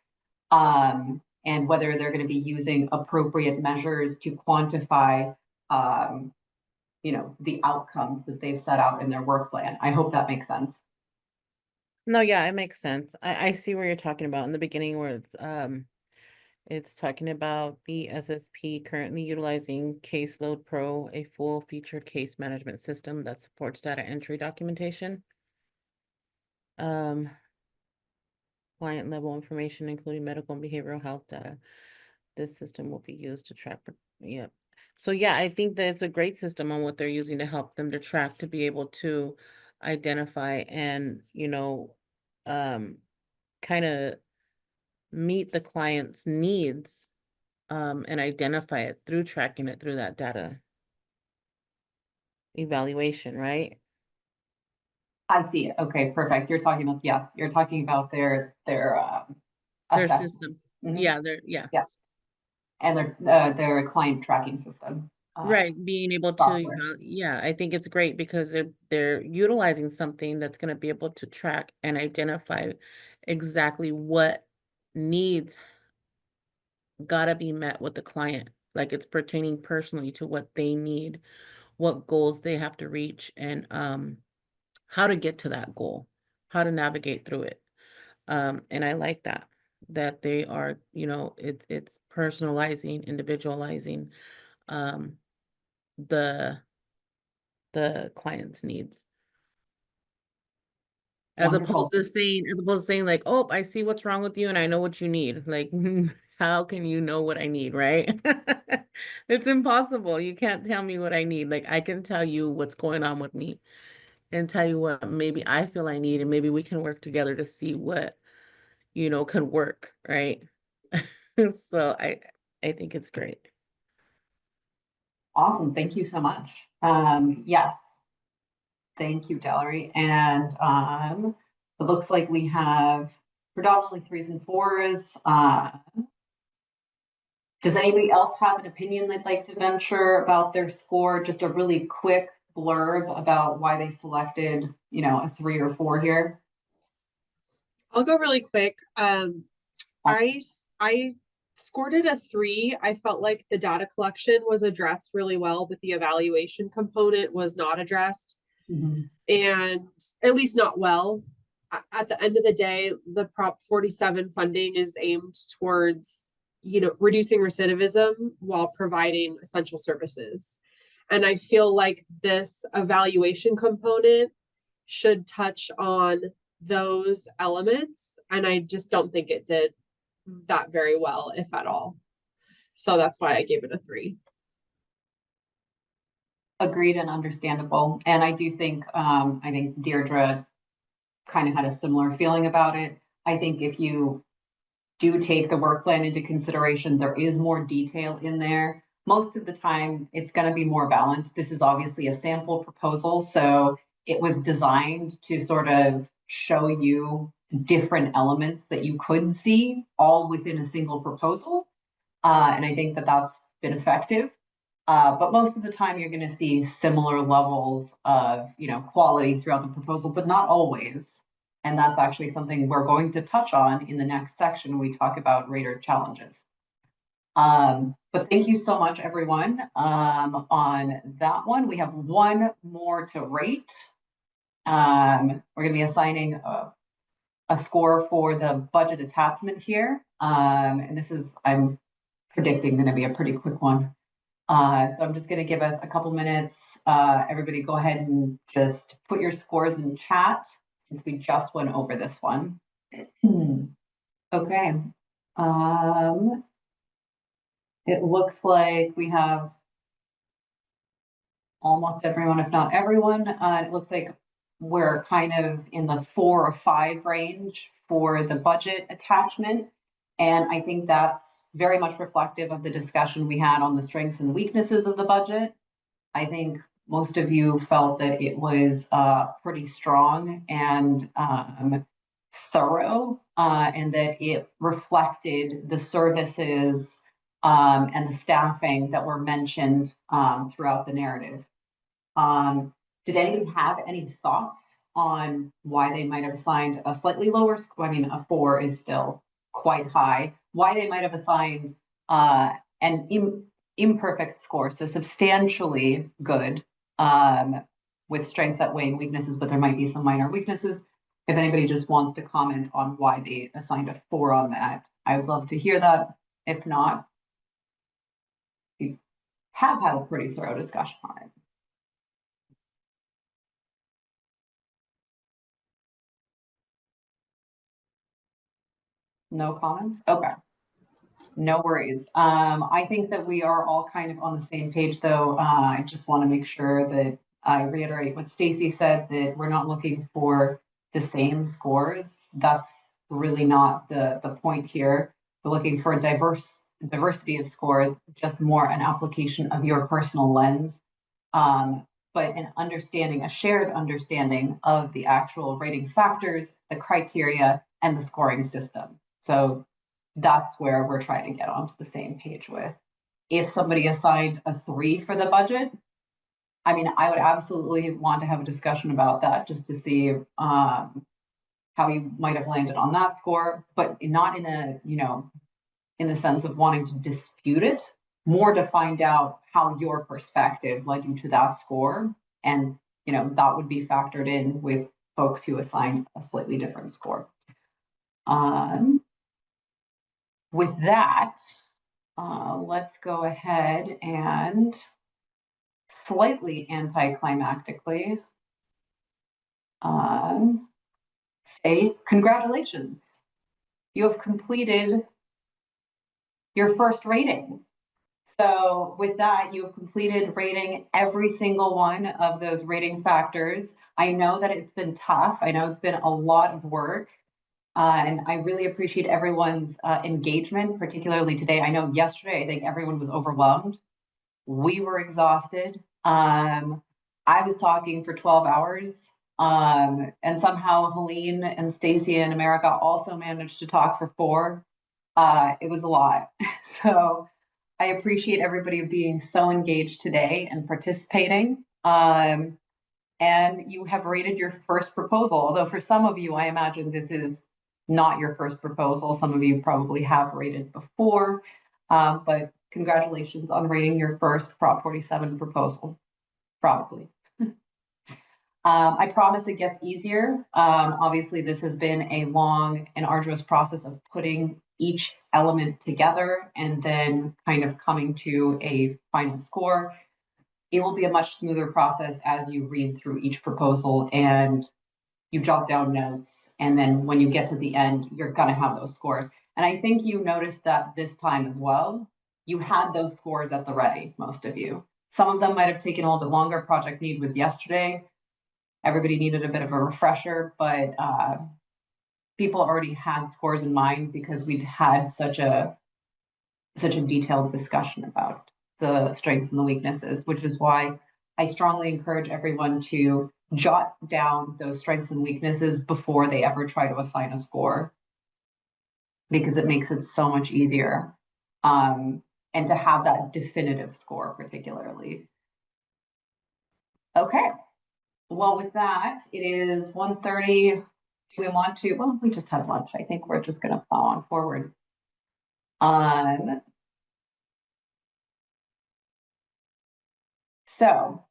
and whether they're going to be using appropriate measures to quantify the outcomes that they've set out in their work plan. I hope that makes sense. No, yeah, it makes sense. I see where you're talking about in the beginning, where it's talking about the SSP currently utilizing Caseload Pro, a full-featured case management system that supports data entry documentation. Client level information, including medical and behavioral health data. This system will be used to track. Yep. So yeah, I think that it's a great system on what they're using to help them to track, to be able to identify and, kind of meet the client's needs, and identify it through tracking it through that data evaluation, right? I see it. Okay, perfect. You're talking about, yes, you're talking about their Their assessments. system. Mhm. Yeah, Yes. And their client tracking system. Right, being able software. to, yeah, I think it's great because they're utilizing something that's going to be able to track and identify exactly what needs gotta be met with the client. Like, it's pertaining personally to what they need, what goals they have to reach, and how to get to that goal, how to navigate through it. And I like that they are, it's personalizing, individualizing the client's needs. As opposed Wonderful. to saying like, oh, I see what's wrong with you and I know what you need. Like, how can you know what I need, right? It's impossible. You can't tell me what I need. Like, I can tell you what's going on with me and tell you what maybe I feel I need, and maybe we can work together to see what, could work, right? So I think it's great. Awesome. Thank you so much. Yes. Thank you, Valerie. And it looks like we have predominantly 3s and 4s. Does anybody else have an opinion they'd like to venture about their score? Just a really quick blurb about why they selected, a 3 or 4 here. I'll go really quick. I scored it a 3. I felt like the data collection was addressed really well, but the evaluation component was not addressed. Mm-hmm. And at least not well. At the end of the day, the Prop 47 funding is aimed towards, reducing recidivism while providing essential services. And I feel like this evaluation component should touch on those elements. And I just don't think it did that very well, if at all. So that's why I gave it a 3. Agreed and understandable. And I do think, I think Deirdre kind of had a similar feeling about it. I think if you do take the work plan into consideration, there is more detail in there. Most of the time, it's going to be more balanced. This is obviously a sample proposal, so it was designed to sort of show you different elements that you could see all within a single proposal. And I think that that's been effective. But most of the time, you're going to see similar levels of, quality throughout the proposal, but not always. And that's actually something we're going to touch on in the next section when we talk about rater challenges. But thank you so much, everyone, on that one. We have one more to rate. We're going to be assigning a score for the budget attachment here. And this is, I'm predicting, going to be a pretty quick one. So I'm just going to give us a couple minutes. Everybody go ahead and just put your scores in chat since we just went over this one. Okay. It looks like we have almost everyone, if not everyone. It looks like we're kind of in the 4 or 5 range for the budget attachment. And I think that's very much reflective of the discussion we had on the strengths and weaknesses of the budget. I think most of you felt that it was pretty strong and thorough, and that it reflected the services and the staffing that were mentioned throughout the narrative. Did anybody have any thoughts on why they might have assigned a slightly lower score? I mean, a 4 is still quite high. Why they might have assigned an imperfect score, so substantially good, with strengths outweighing weaknesses, but there might be some minor weaknesses. If anybody just wants to comment on why they assigned a 4 on that, I would love to hear that. If not, we have had a pretty thorough discussion on it. No comments? Okay. No worries. I think that we are all kind of on the same page, though. I just want to make sure that I reiterate what Stacy said, that we're not looking for the same scores. That's really not the point here. We're looking for a diversity of scores, just more an application of your personal lens, but an understanding, a shared understanding of the actual rating factors, the criteria, and the scoring system. So that's where we're trying to get onto the same page with. If somebody assigned a 3 for the budget, I mean, I would absolutely want to have a discussion about that just to see how you might have landed on that score, but not in a, in the sense of wanting to dispute it, more to find out how your perspective led you to that score. And, that would be factored in with folks who assigned a slightly different score. With that, let's go ahead and slightly anticlimactically say congratulations. You have completed your first rating. So with that, you have completed rating every single one of those rating factors. I know that it's been tough. I know it's been a lot of work. And I really appreciate everyone's engagement, particularly today. I know yesterday, I think everyone was overwhelmed. We were exhausted. I was talking for 12 hours. And somehow Helene and Stacy and America also managed to talk for 4. It was a lot. So I appreciate everybody being so engaged today and participating. And you have rated your first proposal, although for some of you, I imagine this is not your first proposal. Some of you probably have rated before, but congratulations on rating your first Prop 47 proposal, probably. I promise it gets easier. Obviously, this has been a long and arduous process of putting each element together and then kind of coming to a final score. It will be a much smoother process as you read through each proposal and you jot down notes. And then when you get to the end, you're going to have those scores. And I think you noticed that this time as well. You had those scores at the ready, most of you. Some of them might have taken a little bit longer. Project Need was yesterday. Everybody needed a bit of a refresher, but people already had scores in mind because we'd had such a detailed discussion about the strengths and the weaknesses, which is why I strongly encourage everyone to jot down those strengths and weaknesses before they ever try to assign a score, because it makes it so much easier. And to have that definitive score particularly. Okay, well, with that, it is 1:30. Do we want to, well, we just had lunch. I think we're just gonna plow on forward. So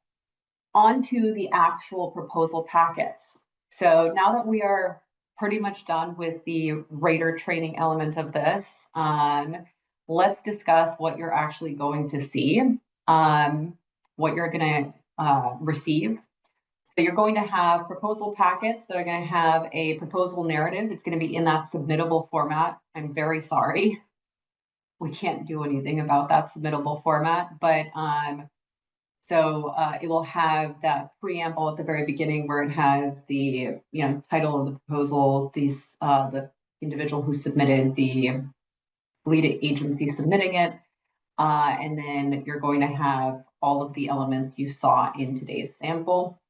on to the actual proposal packets. So now that we are pretty much done with the rater training element of this. Let's discuss what you're actually going to see, what you're going to receive. So you're going to have proposal packets that are going to have a proposal narrative. It's going to be in that submittable format. I'm very sorry. We can't do anything about that submittable format, but it will have that preamble at the very beginning where it has the title of the proposal, the individual who submitted, the lead agency submitting it, and then you're going to have all of the elements you saw in today's sample.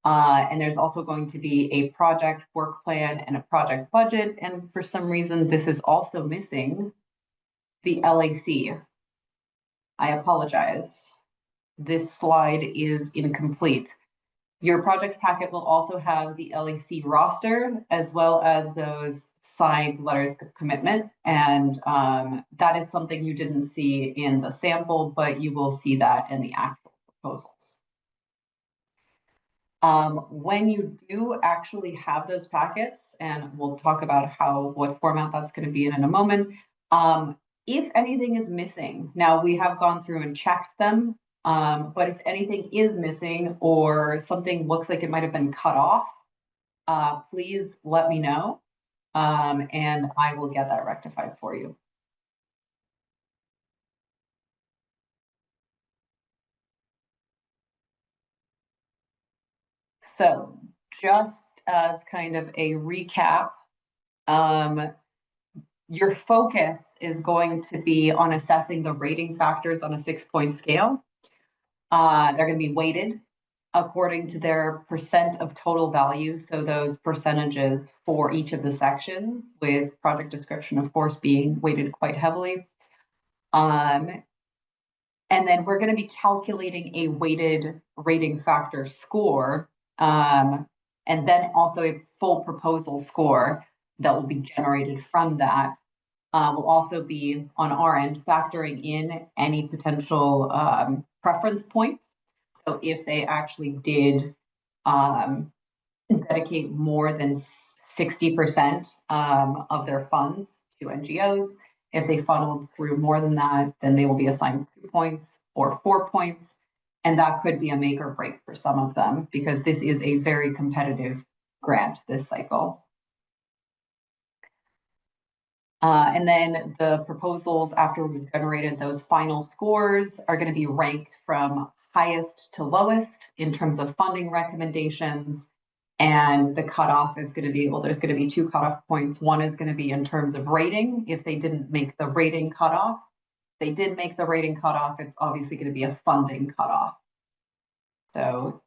And there's also going to be a project work plan and a project budget. And for some reason, this is also missing the LAC. I apologize. This slide is incomplete. Your project packet will also have the LAC roster as well as those signed letters of commitment. And that is something you didn't see in the sample, but you will see that in the actual proposals. When you do actually have those packets, and we'll talk about what format that's going to be in a moment, if anything is missing, now we have gone through and checked them, but if anything is missing or something looks like it might have been cut off, please let me know, and I will get that rectified for you. So just as kind of a recap, your focus is going to be on assessing the rating factors on a 6-point scale. They're going to be weighted according to their percent of total value. So those percentages for each of the sections, with project description, of course, being weighted quite heavily. And then we're going to be calculating a weighted rating factor score, and then also a full proposal score that will be generated from that. Will also be on our end factoring in any potential preference points. So if they actually did dedicate more than 60% of their funds to NGOs, if they funneled through more than that, then they will be assigned 2 points or 4 points. And that could be a make or break for some of them because this is a very competitive grant this cycle. And then the proposals, after we've generated those final scores, are going to be ranked from highest to lowest in terms of funding recommendations. And the cutoff is going to be, there's going to be 2 cutoff points. One is going to be in terms of rating. If they didn't make the rating cutoff, they did make the rating cutoff, it's obviously going to be a funding cutoff. So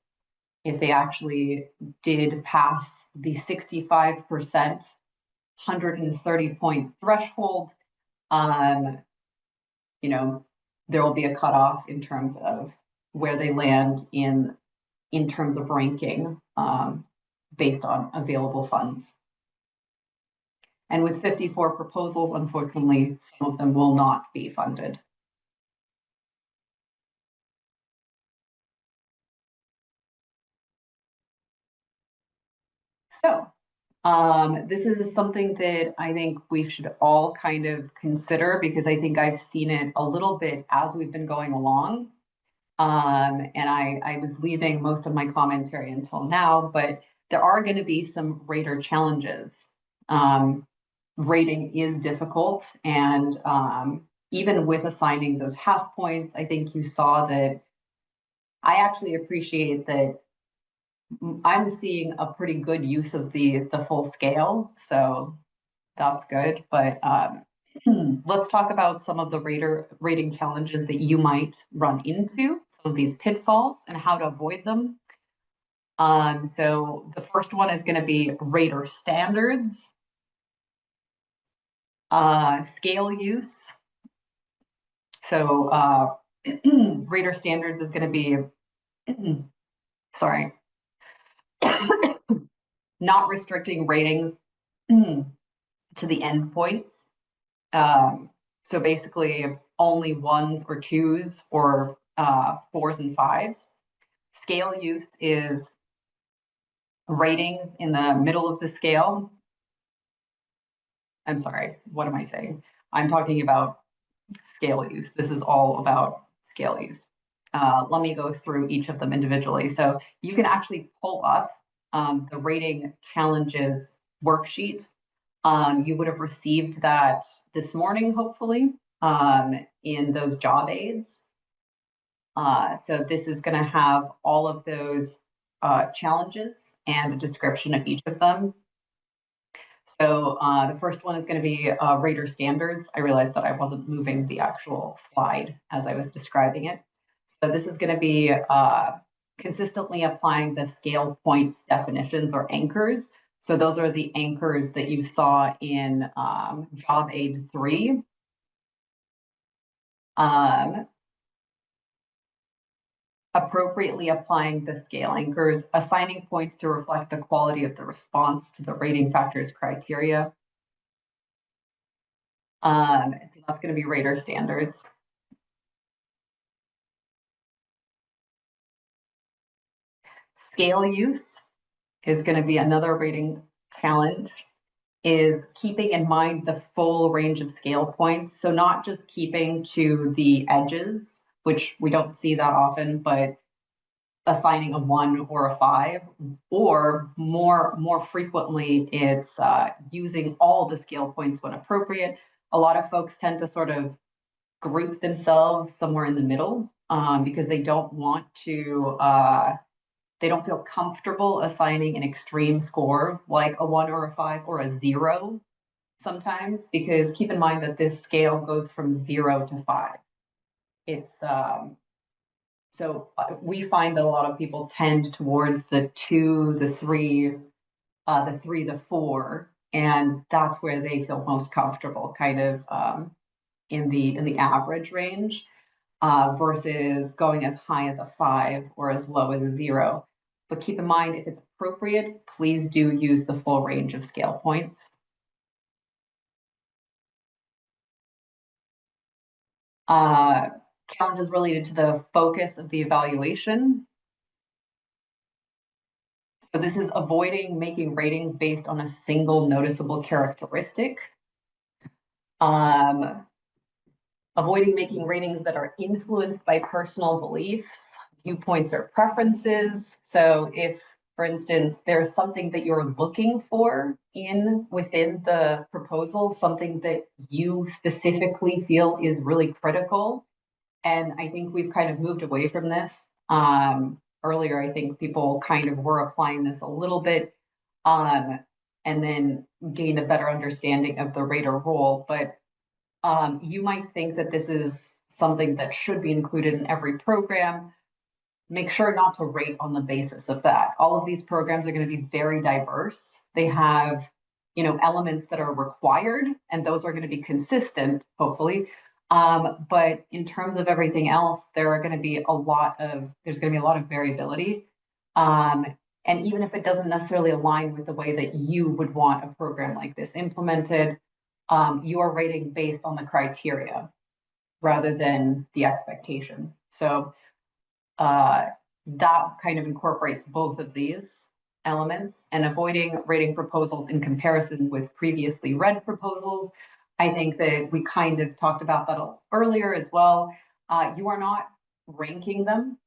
if they actually did pass the 65%, 130-point threshold, there will be a cutoff in terms of where they land in terms of ranking based on available funds. And with 54 proposals, unfortunately, some of them will not be funded. So this is something that I think we should all kind of consider because I think I've seen it a little bit as we've been going along. And I was leaving most of my commentary until now, but there are going to be some rater challenges. Rating is difficult, and even with assigning those half points, I think you saw that I actually appreciate that I'm seeing a pretty good use of the full scale, so that's good. But let's talk about some of the rating challenges that you might run into, some of these pitfalls and how to avoid them. So the first one is going to be rater standards, scale use. So rater standards is going to be, sorry, not restricting ratings to the endpoints. So basically only 1s or 2s or 4s and 5s. Scale use is ratings in the middle of the scale I'm sorry, what am I saying? I'm talking about scale use. This is all about scale use. Let me go through each of them individually. So you can actually pull up the rating challenges worksheet. You would have received that this morning, hopefully, in those job aids. So this is going to have all of those challenges and a description of each of them. So the first one is going to be rater standards. I realized that I wasn't moving the actual slide as I was describing it. So this is going to be consistently applying the scale points definitions or anchors. So those are the anchors that you saw in job aid 3. Appropriately applying the scale anchors, assigning points to reflect the quality of the response to the rating factors criteria. So that's going to be rater standards. Scale use is going to be another rating challenge, is keeping in mind the full range of scale points. So not just keeping to the edges, which we don't see that often, but assigning a 1 or a 5, or more frequently, it's using all the scale points when appropriate. A lot of folks tend to sort of group themselves somewhere in the middle because they don't want to, they don't feel comfortable assigning an extreme score like a 1 or a 5 or a 0 sometimes, because keep in mind that this scale goes from 0 to 5. It's so we find that a lot of people tend towards the 2, the 3, the 3, the 4, and that's where they feel most comfortable, kind of in the average range, versus going as high as a 5 or as low as a 0. But keep in mind, if it's appropriate, please do use the full range of scale points. Challenges related to the focus of the evaluation. So this is avoiding making ratings based on a single noticeable characteristic. Avoiding making ratings that are influenced by personal beliefs, viewpoints, or preferences. So if, for instance, there's something that you're looking for within the proposal, something that you specifically feel is really critical, and I think we've kind of moved away from this. Earlier, I think people kind of were applying this a little bit, and then gained a better understanding of the rater role. But you might think that this is something that should be included in every program. Make sure not to rate on the basis of that. All of these programs are going to be very diverse. They have, elements that are required, and those are going to be consistent, hopefully. But in terms of everything else, there's going to be a lot of variability. And even if it doesn't necessarily align with the way that you would want a program like this implemented, you are rating based on the criteria rather than the expectation. So that kind of incorporates both of these elements, and avoiding rating proposals in comparison with previously read proposals. I think that we kind of talked about that earlier as well. You are not ranking them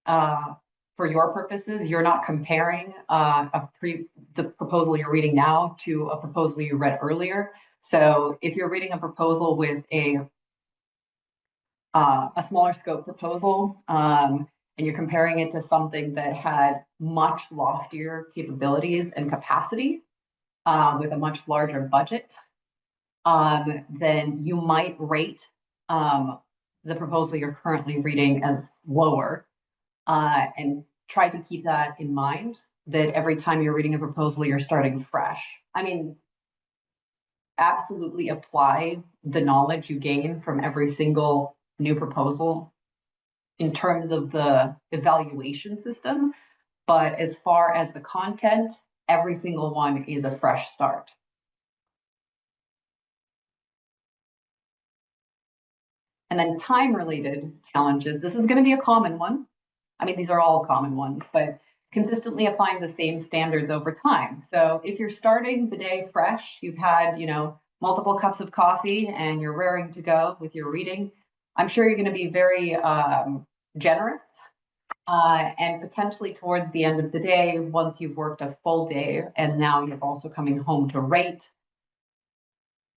for your purposes. You're not comparing the proposal you're reading now to a proposal you read earlier. So if you're reading a proposal with a smaller scope proposal, and you're comparing it to something that had much loftier capabilities and capacity with a much larger budget, then you might rate the proposal you're currently reading as lower, and try to keep that in mind, that every time you're reading a proposal, you're starting fresh. I mean, absolutely apply the knowledge you gain from every single new proposal in terms of the evaluation system. But as far as the content, every single one is a fresh start. And then time-related challenges. This is going to be a common one. I mean, these are all common ones, but consistently applying the same standards over time. So if you're starting the day fresh, you've had, multiple cups of coffee and you're raring to go with your reading, I'm sure you're going to be very generous. And potentially towards the end of the day, once you've worked a full day and now you're also coming home to rate,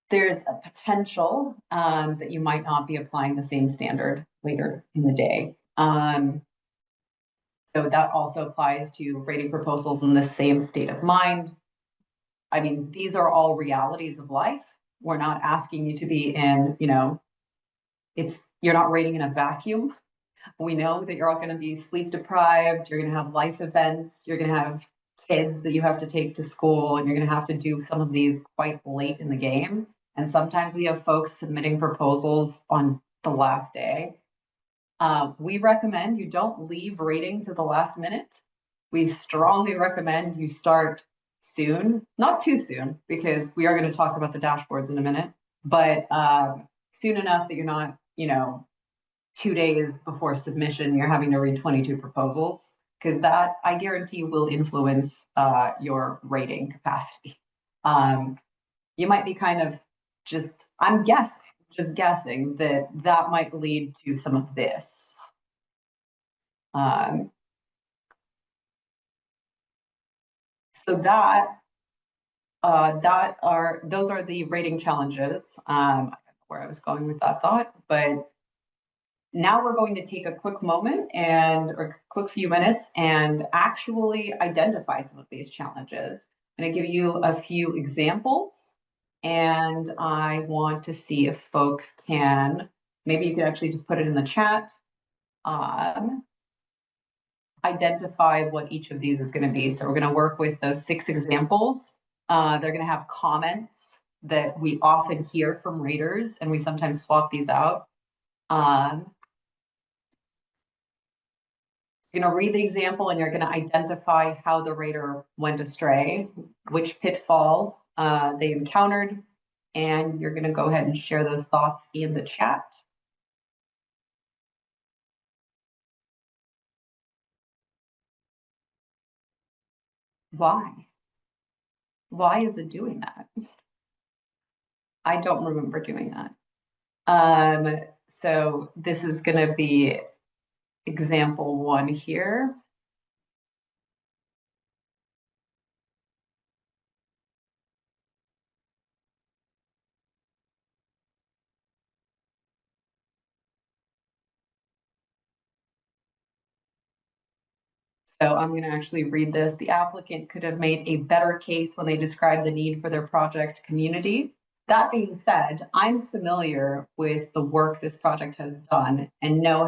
there's a potential that you might not be applying the same standard later in the day. So that also applies to rating proposals in the same state of mind. I mean, these are all realities of life. We're not asking you to be in, you're not rating in a vacuum. We know that you're all going to be sleep deprived. You're going to have life events. You're going to have kids that you have to take to school, and you're going to have to do some of these quite late in the game. And sometimes we have folks submitting proposals on the last day. We recommend you don't leave rating to the last minute. We strongly recommend you start soon, not too soon, because we are going to talk about the dashboards in a minute, but soon enough that you're not, 2 days before submission, you're having to read 22 proposals, because that, I guarantee, will influence your rating capacity. You might be kind of I'm guessing that might lead to some of this. So those are the rating challenges. I don't know where I was going with that thought, but now we're going to take a quick moment or a quick few minutes and actually identify some of these challenges. I'm going to give you a few examples, and I want to see if folks maybe you could actually just put it in the chat, identify what each of these is going to be. So we're going to work with those 6 examples. They're going to have comments that we often hear from raters, and we sometimes swap these out. You're going to read the example and you're going to identify how the rater went astray, which pitfall they encountered, and you're going to go ahead and share those thoughts in the chat. Why? Why is it doing that? I don't remember doing that. So this is going to be example 1 here. So I'm going to actually read this. The applicant could have made a better case when they described the need for their project community. That being said, I'm familiar with the work this project has done and know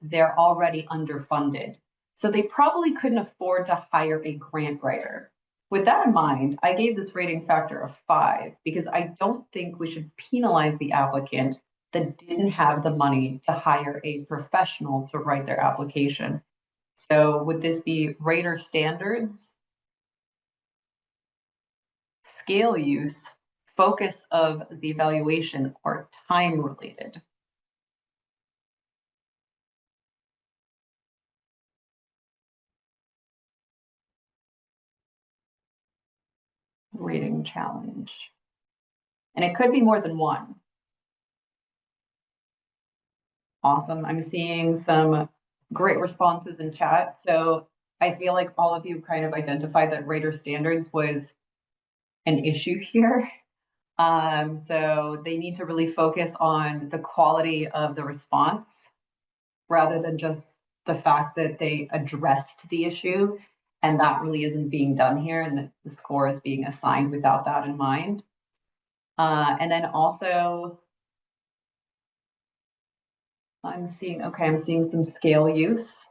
they're already underfunded. So they probably couldn't afford to hire a grant writer. With that in mind, I gave this rating factor of 5 because I don't think we should penalize the applicant that didn't have the money to hire a professional to write their application. So would this be rater standards, scale use, focus of the evaluation, or time related? Rating challenge. And it could be more than one. Awesome. I'm seeing some great responses in chat. So I feel like all of you kind of identified that rater standards was an issue here. So they need to really focus on the quality of the response rather than just the fact that they addressed the issue. And that really isn't being done here, and the score is being assigned without that in mind. And then also, I'm seeing some scale use,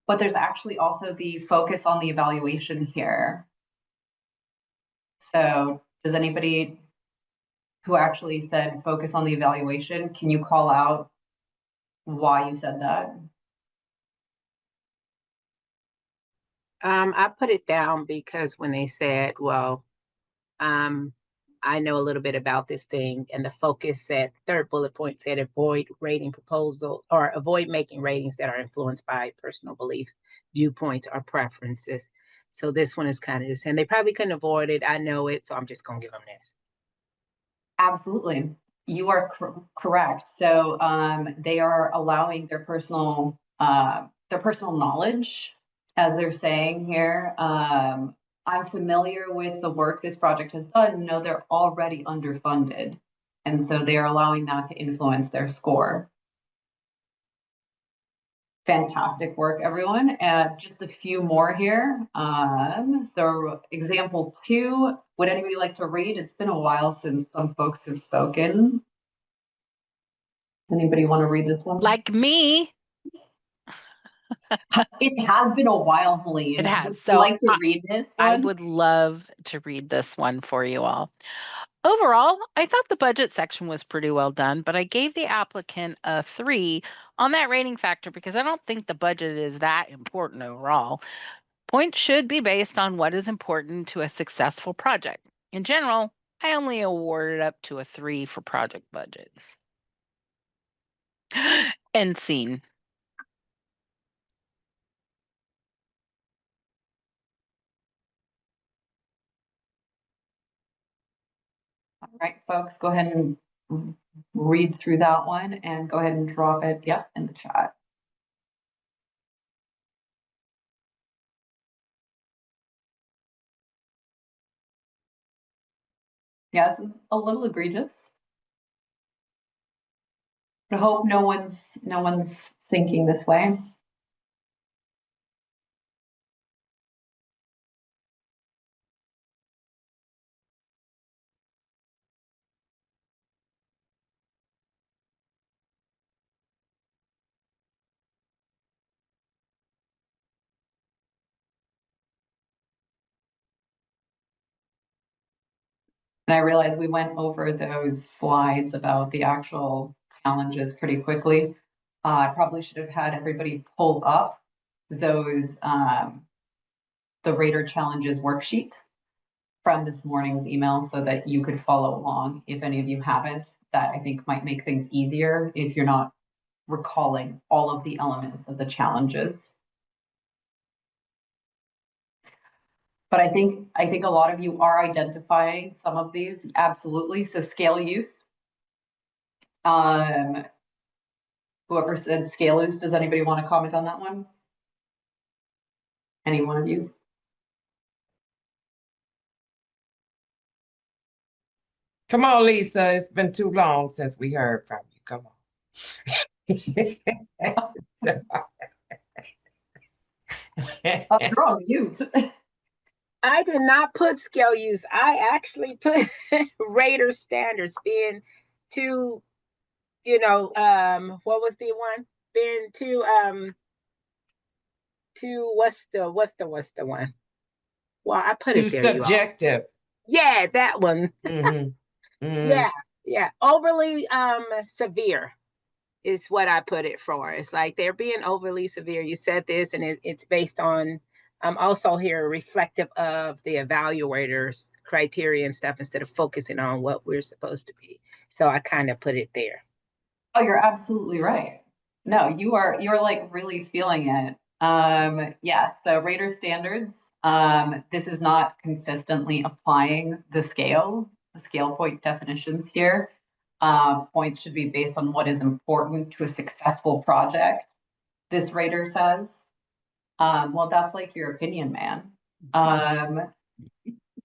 but there's actually also the focus on the evaluation here. So does anybody who actually said focus on the evaluation, can you call out why you said that? I put it down because when they said, well, I know a little bit about this thing, and the focus said, third bullet point said, avoid rating proposal or avoid making ratings that are influenced by personal beliefs, viewpoints, or preferences. So this one is kind of the same. They probably couldn't avoid it. I know it, so I'm just gonna give them this. Absolutely. You are correct. So they are allowing their personal knowledge, as they're saying here. I'm familiar with the work this project has done. No, they're already underfunded. And so they are allowing that to influence their score. Fantastic work, everyone. Just a few more here. So example 2, would anybody like to read? It's been a while since some folks have spoken. Does anybody want to read this one? Like me. It has been a while, Helene. It has. Would you So like to read this one? I would love to read this one for you all. Overall, I thought the budget section was pretty well done, but I gave the applicant a 3 on that rating factor because I don't think the budget is that important overall. Points should be based on what is important to a successful project. In general, I only awarded up to a 3 for project budget. End scene. All right, folks, go ahead and read through that one and go ahead and drop it, in the chat. Yeah, this is a little egregious. I hope no one's thinking this way. And I realize we went over those slides about the actual challenges pretty quickly. I probably should have had everybody pull up those, the Rater Challenges worksheet from this morning's email so that you could follow along. If any of you haven't, that I think might make things easier if you're not recalling all of the elements of the challenges. But I think a lot of you are identifying some of these, absolutely. So scale use. Whoever said scale use, does anybody want to comment on that one? Any one of you? Come on, Lisa. It's been too long since we heard from you. Come on. You're on mute. I did not put scale use. I actually put Rater standards being too, what was the one? Being too, what's the one? Well, I put it Too there, you all. subjective. Yeah, that one. Mm-hmm. Mm-hmm. Yeah. Overly severe is what I put it for. It's like they're being overly severe. You said this, and it's based on also here reflective of the evaluators' criteria and stuff instead of focusing on what we're supposed to be. So I kind of put it there. Oh, you're absolutely right. No, you're like really feeling it. Yeah, so Rater standards, this is not consistently applying the scale point definitions here. Points should be based on what is important to a successful project. This Rater says, well, that's like your opinion, man. And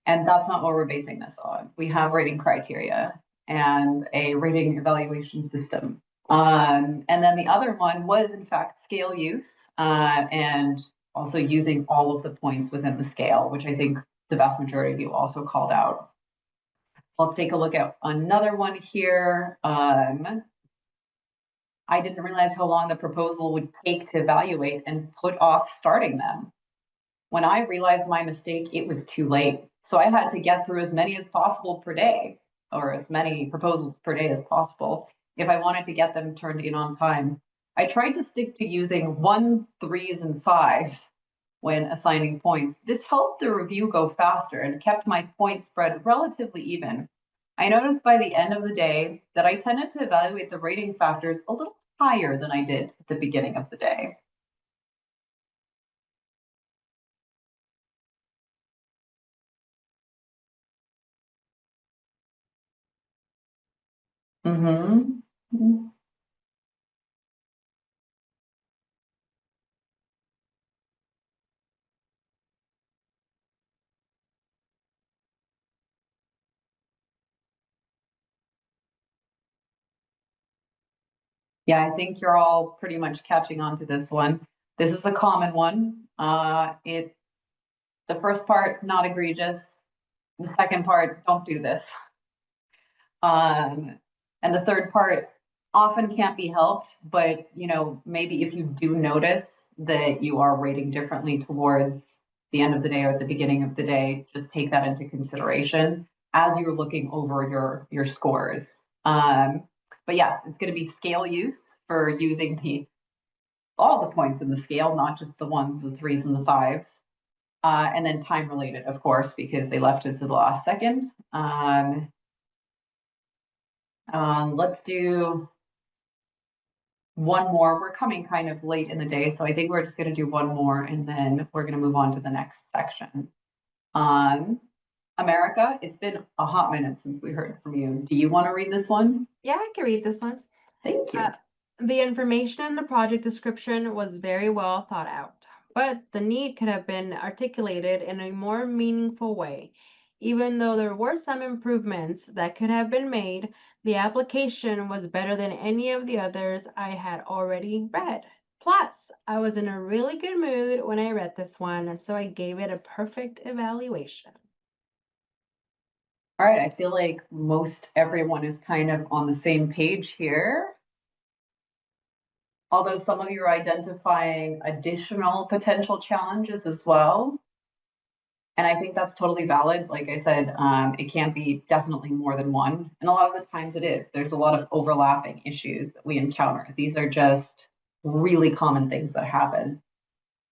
that's not what we're basing this on. We have rating criteria and a rating evaluation system. And then the other one was in fact scale use, and also using all of the points within the scale, which I think the vast majority of you also called out. Let's take a look at another one here. I didn't realize how long the proposal would take to evaluate and put off starting them. When I realized my mistake, it was too late. So I had to get through as many as possible per day, or as many proposals per day as possible, if I wanted to get them turned in on time. I tried to stick to using 1s, 3s, and 5s when assigning points. This helped the review go faster and kept my point spread relatively even. I noticed by the end of the day that I tended to evaluate the rating factors a little higher than I did at the beginning of the day. Yeah, I think you're all pretty much catching on to this one. This is a common one. The first part, not egregious. The second part, don't do this. And the third part often can't be helped, but maybe if you do notice that you are rating differently towards the end of the day or at the beginning of the day, just take that into consideration as you're looking over your scores. But yes, it's going to be scale use for using all the points in the scale, not just the ones, the threes and the fives. And then time related, of course, because they left it to the last second. Let's do one more. We're coming kind of late in the day, so I think we're just going to do one more and then we're going to move on to the next section. America, it's been a hot minute since we heard from you. Do you want to read this one? Yeah, I can read this one. Thank you. The information in the project description was very well thought out, but the need could have been articulated in a more meaningful way. Even though there were some improvements that could have been made, the application was better than any of the others I had already read. Plus, I was in a really good mood when I read this one, so I gave it a perfect evaluation. All right, I feel like most everyone is kind of on the same page here. Although some of you are identifying additional potential challenges as well. And I think that's totally valid. Like I said, it can be definitely more than one. And a lot of the times it is. There's a lot of overlapping issues that we encounter. These are just really common things that happen.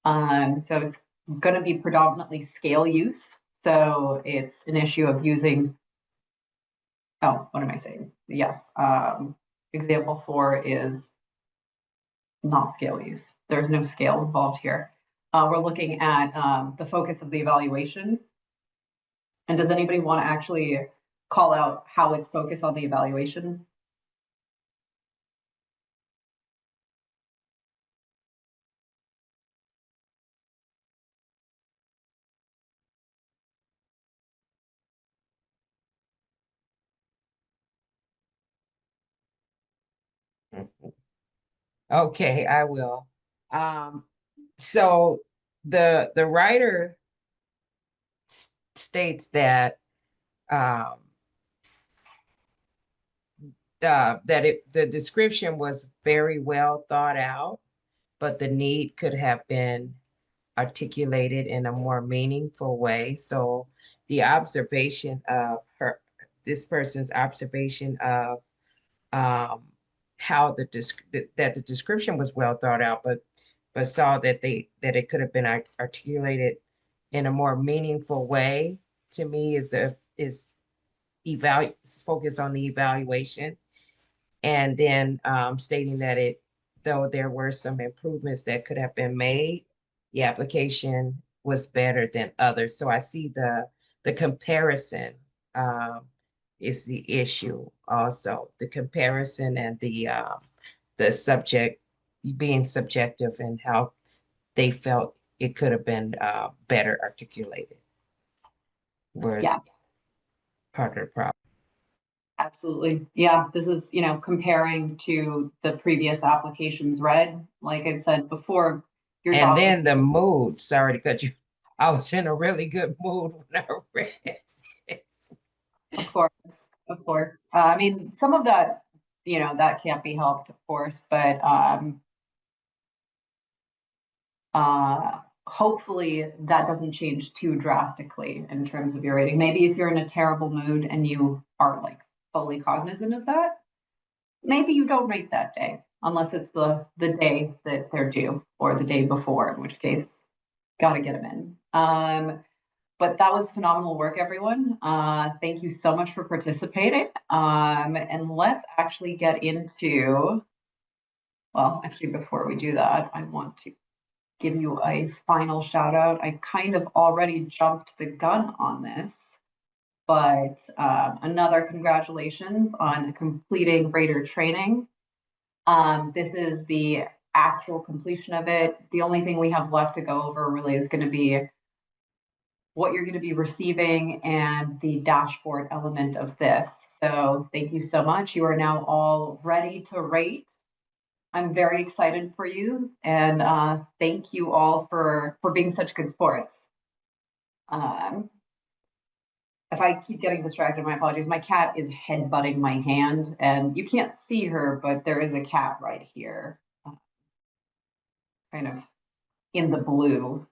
So it's going to be predominantly scale use. So it's an issue of using, oh, what am I saying? Yes. Example 4 is not scale use. There's no scale involved here. We're looking at the focus of the evaluation. And does anybody want to actually call out how it's focused on the evaluation? Okay, I will. So the writer states that the description was very well thought out, but the need could have been articulated in a more meaningful way. So the observation of this person's observation of how that the description was well thought out, but saw that it could have been articulated in a more meaningful way. To me, is focus on the evaluation, and then stating that though there were some improvements that could have been made, the application was better than others. So I see the comparison is the issue also. The comparison and the subject being subjective and how they felt it could have been better articulated. Yes. Part of the problem. Absolutely. Yeah, this is, comparing to the previous applications read. Like I said before, your And job then is the mood, sorry to cut you. I was in a really good mood when I read it. Of course, of course. I mean, some of that, that can't be helped, of course, but hopefully that doesn't change too drastically in terms of your rating. Maybe if you're in a terrible mood and you are like fully cognizant of that, maybe you don't rate that day unless it's the day that they're due or the day before, in which case, got to get them in. But that was phenomenal work, everyone. Thank you so much for participating. And let's actually get into, well, actually, before we do that, I want to give you a final shout out. I kind of already jumped the gun on this, but another congratulations on completing rater training. This is the actual completion of it. The only thing we have left to go over really is going to be what you're going to be receiving and the dashboard element of this. So thank you so much. You are now all ready to rate. I'm very excited for you, and thank you all for being such good sports. If I keep getting distracted, my apologies. My cat is headbutting my hand, and you can't see her, but there is a cat right here, kind of in the blue.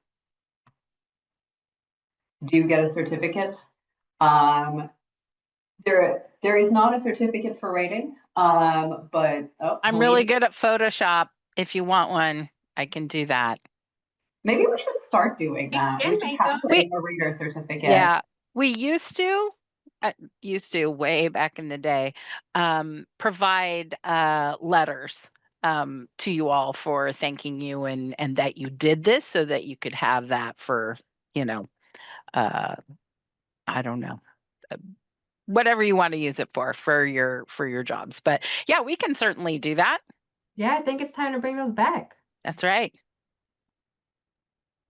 Do you get a certificate? There is not a certificate for rating, but I'm really good at Photoshop. If you want one, I can do that. maybe we should start doing that. We should have a rater certificate. Yeah, we used to way back in the day, provide letters to you all for thanking you and that you did this so that you could have that for, you know, I don't know, whatever you want to use it for your jobs. But yeah, we can certainly do that. Yeah, I think it's time to bring those back. That's right.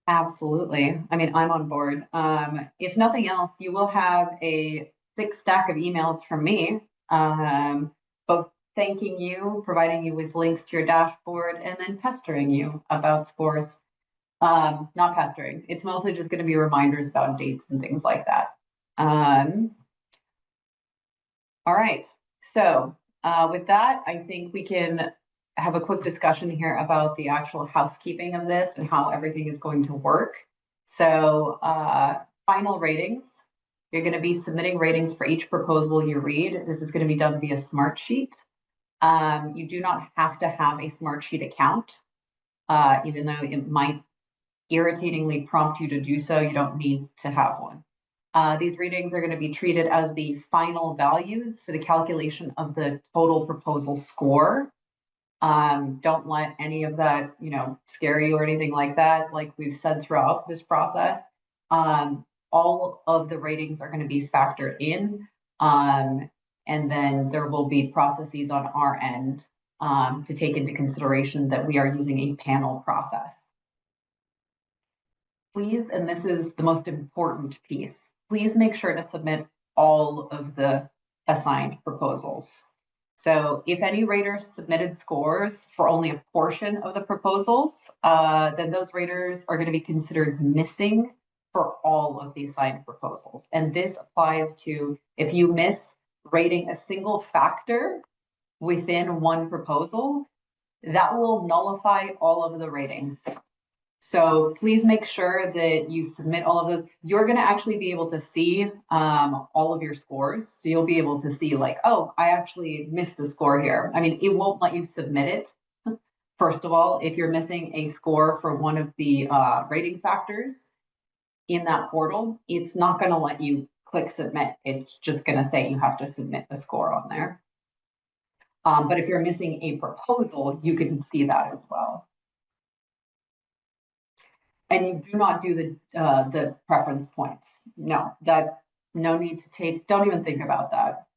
Absolutely. I mean, I'm on board. If nothing else, you will have a thick stack of emails from me, both thanking you, providing you with links to your dashboard, and then pestering you about scores. Not pestering. It's mostly just going to be reminders about dates and things like that. All right. So with that, I think we can have a quick discussion here about the actual housekeeping of this and how everything is going to work. So final ratings. You're going to be submitting ratings for each proposal you read. This is going to be done via Smartsheet. You do not have to have a Smartsheet account, even though it might irritatingly prompt you to do so. You don't need to have one. These readings are going to be treated as the final values for the calculation of the total proposal score. Don't let any of that, scare you or anything like that. Like we've said throughout this process, all of the ratings are going to be factored in. And then there will be processes on our end to take into consideration that we are using a panel process. Please, and this is the most important piece, please make sure to submit all of the assigned proposals. So if any raters submitted scores for only a portion of the proposals, then those raters are going to be considered missing for all of the assigned proposals. And this applies to if you miss rating a single factor within one proposal, that will nullify all of the ratings. So please make sure that you submit all of those. You're going to actually be able to see all of your scores. So you'll be able to see like, oh, I actually missed a score here. I mean, it won't let you submit it. First of all, if you're missing a score for one of the rating factors in that portal, it's not going to let you click submit. It's just going to say you have to submit a score on there. But if you're missing a proposal, you can see that as well. And you do not do the preference points. No need to take, don't even think about that.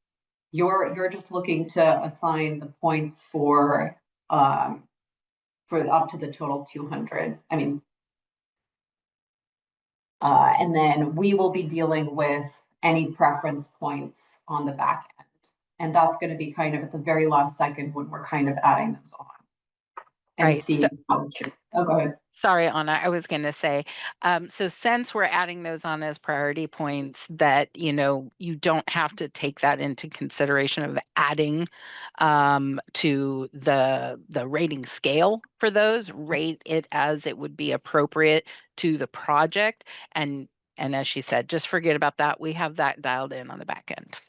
You're just looking to assign the points for up to the total 200. I mean, and then we will be dealing with any preference points on the back end. And that's going to be kind of at the very last second when we're kind of adding those on. And Right. see how it's, oh, go ahead. Sorry, Anna, I was going to say, so since we're adding those on as priority points that, you don't have to take that into consideration of adding to the rating scale for those, rate it as it would be appropriate to the project. And as she said, just forget about that. We have that dialed in on the back end.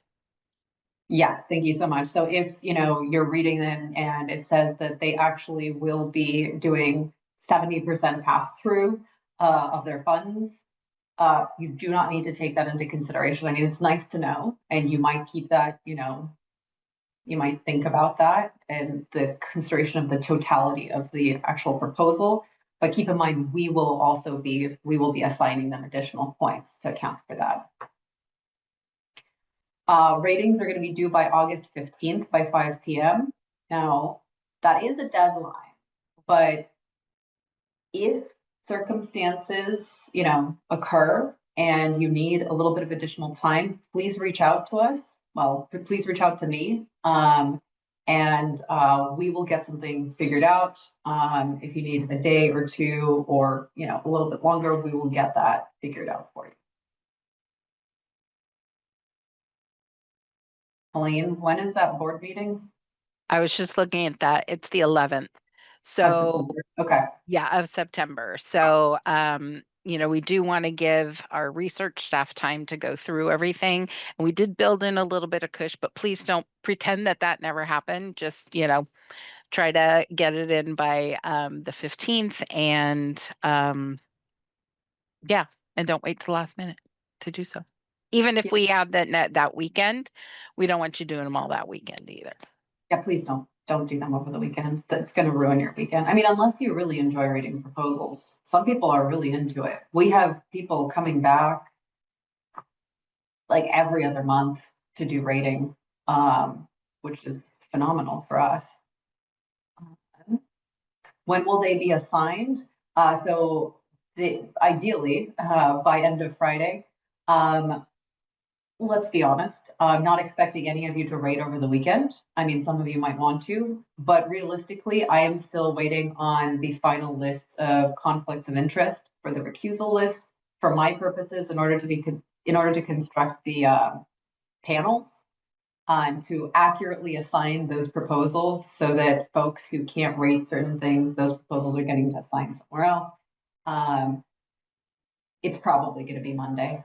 Yes, thank you so much. So if, you're reading them and it says that they actually will be doing 70% pass through of their funds, you do not need to take that into consideration. I mean, it's nice to know, and you might keep that, you might think about that and the consideration of the totality of the actual proposal. But keep in mind, we will be assigning them additional points to account for that. Ratings are going to be due by August 15th by 5 p.m. Now, that is a deadline, but if circumstances, occur and you need a little bit of additional time, please reach out to us. Well, please reach out to me. And we will get something figured out. If you need a day or two or, a little bit longer, we will get that figured out for you. Colleen, when is that board meeting? I was just looking at that. It's the 11th. So okay. yeah, of September. So, we do want to give our research staff time to go through everything. And we did build in a little bit of cush, but please don't pretend that that never happened. Just, try to get it in by the 15th and yeah, and don't wait till the last minute to do so. Even if we add that weekend, we don't want you doing them all that weekend either. Yeah, please don't do them over the weekend. That's going to ruin your weekend. I mean, unless you really enjoy reading proposals. Some people are really into it. We have people coming back like every other month to do rating, which is phenomenal for us. When will they be assigned? So ideally by end of Friday. Let's be honest, I'm not expecting any of you to rate over the weekend. I mean, some of you might want to, but realistically, I am still waiting on the final list of conflicts of interest for the recusal list for my purposes in order to construct the panels and to accurately assign those proposals so that folks who can't rate certain things, those proposals are getting assigned somewhere else. It's probably going to be Monday.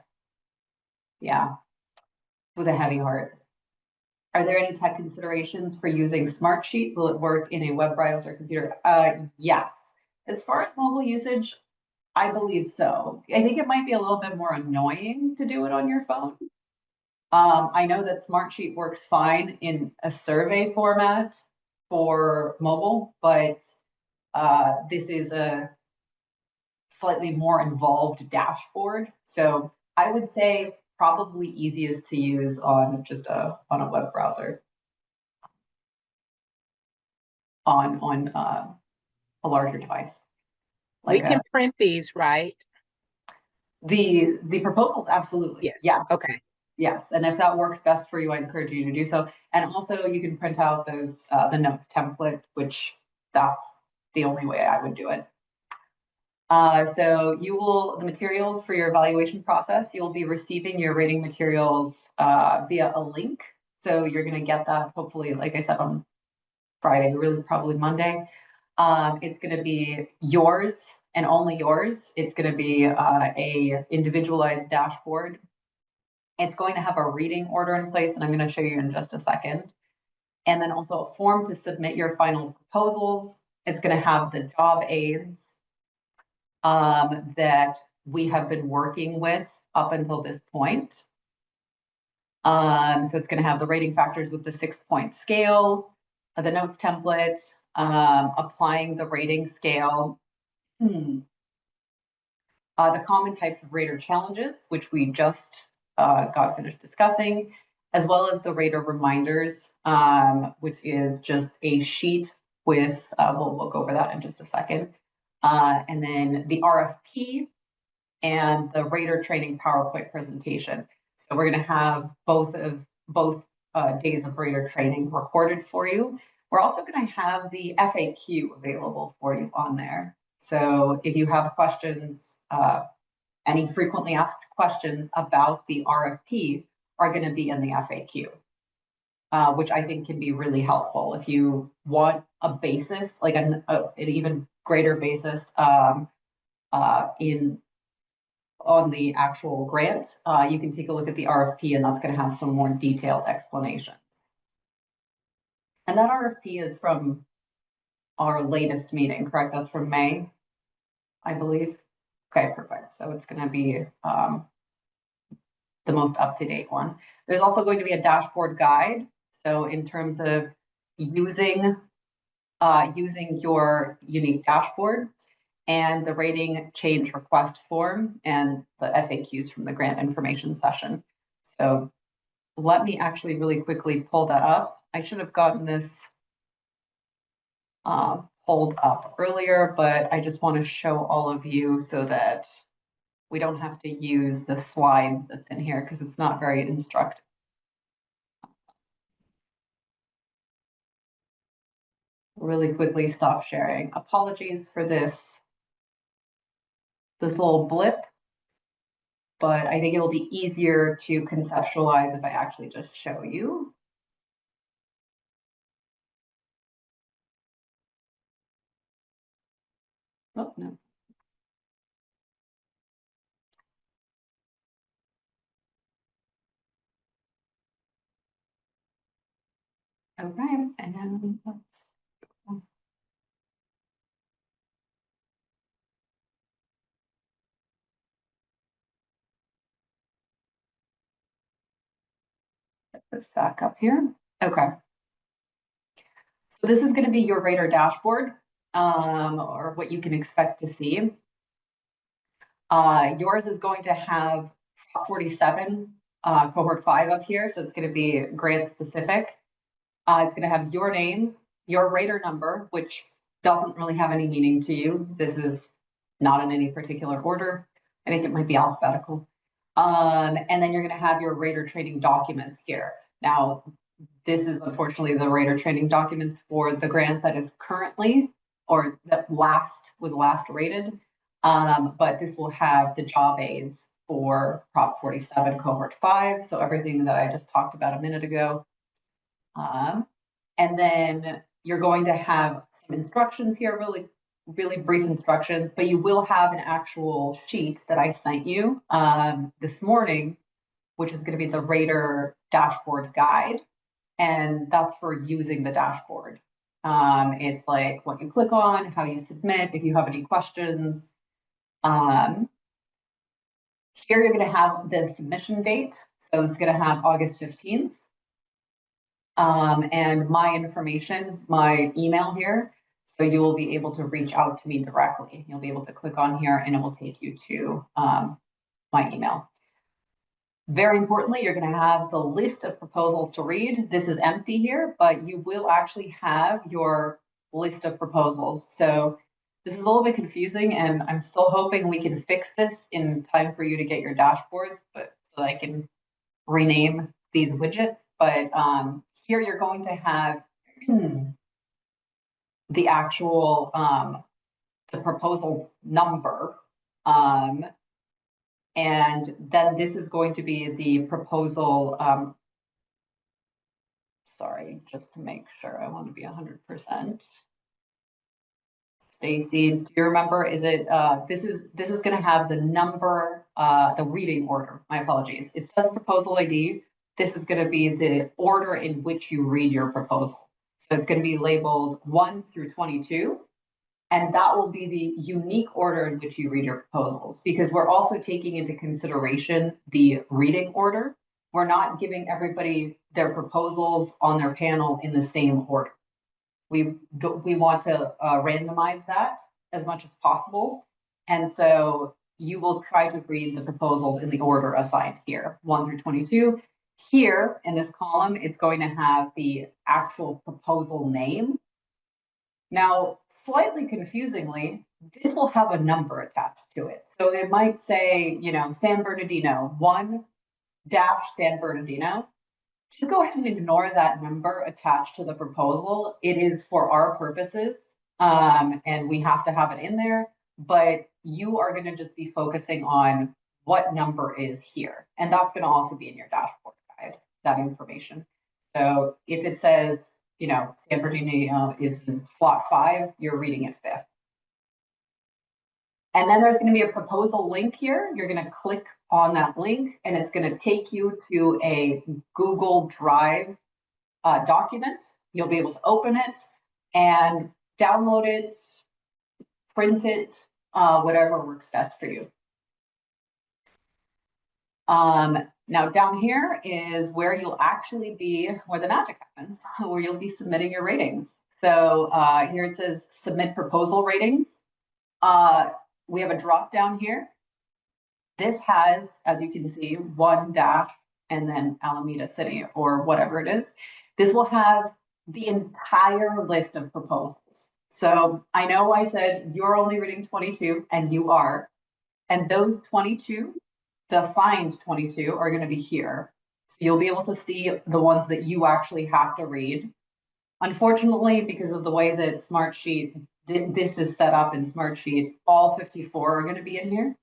Yeah. With a heavy heart. Are there any tech considerations for using Smartsheet? Will it work in a web browser computer? Yes. As far as mobile usage, I believe so. I think it might be a little bit more annoying to do it on your phone. I know that Smartsheet works fine in a survey format for mobile, but this is a slightly more involved dashboard. So I would say probably easiest to use on just on a web browser on a larger device. We can print these, right? The proposals, absolutely. Yes. Okay. Yes, and if that works best for you, I encourage you to do so. And also, you can print out those the notes template, which that's the only way I would do it. So the materials for your evaluation process, you'll be receiving your rating materials via a link. So you're going to get that hopefully, like I said, on Friday, really probably Monday. It's going to be yours and only yours. It's going to be a individualized dashboard. It's going to have a reading order in place, and I'm going to show you in just a second. And then also a form to submit your final proposals. It's going to have the job aids that we have been working with up until this point. So it's going to have the rating factors with the 6-point scale, the notes template, applying the rating scale, the common types of rater challenges, which we just got finished discussing, as well as the rater reminders, which is just a sheet with, we'll go over that in just a second. And then the RFP and the rater training PowerPoint presentation. So we're going to have both days of rater training recorded for you. We're also going to have the FAQ available for you on there. So if you have questions, any frequently asked questions about the RFP are going to be in the FAQ, which I think can be really helpful if you want a basis, like an even greater basis on the actual grant. You can take a look at the RFP, and that's going to have some more detailed explanation. And that RFP is from our latest meeting, correct? That's from May, I believe. Okay, perfect. So it's going to be the most up-to-date one. There's also going to be a dashboard guide. So in terms of using your unique dashboard and the rating change request form and the FAQs from the grant information session. So let me actually really quickly pull that up. I should have gotten this pulled up earlier, but I just want to show all of you so that we don't have to use the slide that's in here because it's not very instructive. Really quickly stop sharing. Apologies for this little blip, but I think it'll be easier to conceptualize if I actually just show you. Oh, no. Okay, and let's get this back up here. Okay. So this is going to be your radar dashboard, or what you can expect to see. Yours is going to have 47 cohort 5 up here, so it's going to be grant specific. It's going to have your name, your rater number, which doesn't really have any meaning to you. This is not in any particular order. I think it might be alphabetical. And then you're going to have your rater training documents here. Now, this is unfortunately the rater training documents for the grant that is currently, or that was last rated. But this will have the job aids for Prop 47 Cohort 5. So everything that I just talked about a minute ago. And then you're going to have some instructions here, really brief instructions, but you will have an actual sheet that I sent you this morning, which is going to be the rater dashboard guide. And that's for using the dashboard. It's like what you click on, how you submit, if you have any questions. Here you're going to have the submission date. So it's going to have August 15th. And my information, my email here. So you will be able to reach out to me directly. You'll be able to click on here and it will take you to my email. Very importantly, you're going to have the list of proposals to read. This is empty here, but you will actually have your list of proposals. So this is a little bit confusing and I'm still hoping we can fix this in time for you to get your dashboards, but so I can rename these widgets. But here you're going to have the actual the proposal number. And then this is going to be the proposal. Sorry, just to make sure, I want to be 100%. Stacy, do you remember? Is it this is going to have the number, the reading order? My apologies. It says proposal ID. This is going to be the order in which you read your proposal. So it's going to be labeled 1 through 22. And that will be the unique order in which you read your proposals, because we're also taking into consideration the reading order. We're not giving everybody their proposals on their panel in the same order. We want to randomize that as much as possible. And so you will try to read the proposals in the order assigned here, 1 through 22. Here in this column, it's going to have the actual proposal name. Now, slightly confusingly, this will have a number attached to it. So it might say, you know, San Bernardino, 1-San Bernardino. Just go ahead and ignore that number attached to the proposal. It is for our purposes, and we have to have it in there, but you are going to just be focusing on what number is here. And that's going to also be in your dashboard guide, that information. So if it says, you know, San Bernardino is in slot 5, you're reading it 5th. And then there's going to be a proposal link here. You're going to click on that link and it's going to take you to a Google Drive document. You'll be able to open it and download it, print it, whatever works best for you. Now down here is where you'll actually be, where the magic happens, where you'll be submitting your ratings. So here it says submit proposal ratings. We have a drop down here. This has, as you can see, 1 dash and then Alameda City or whatever it is. This will have the entire list of proposals. So I know I said you're only reading 22 and you are, and those 22, the assigned 22 are going to be here. So you'll be able to see the ones that you actually have to read. Unfortunately, because of the way that Smartsheet, this is set up in Smartsheet, all 54 are going to be in here.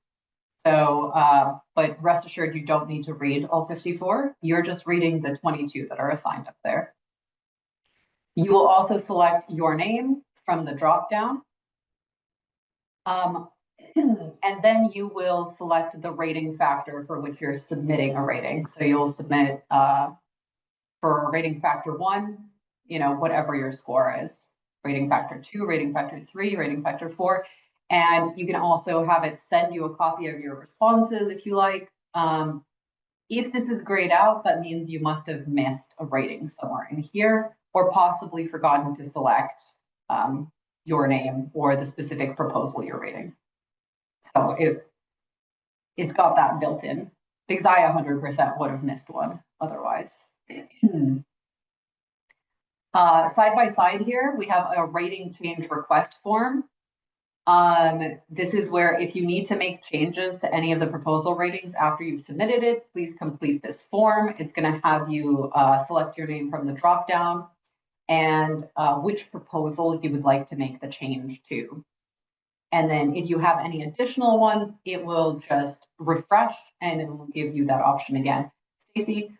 So, but rest assured, you don't need to read all 54. You're just reading the 22 that are assigned up there. You will also select your name from the dropdown. And then you will select the rating factor for which you're submitting a rating. So you'll submit for rating factor 1, you know, whatever your score is. Rating factor 2, rating factor 3, rating factor 4. And you can also have it send you a copy of your responses if you like. If this is grayed out, that means you must have missed a rating somewhere in here, or possibly forgotten to select your name or the specific proposal you're rating. So it's got that built in, because I 100% would have missed one otherwise. Side by side here, we have a rating change request form. This is where if you need to make changes to any of the proposal ratings after you've submitted it, please complete this form. It's going to have you select your name from the dropdown and which proposal you would like to make the change to. And then if you have any additional ones, it will just refresh and it will give you that option again. Stacey,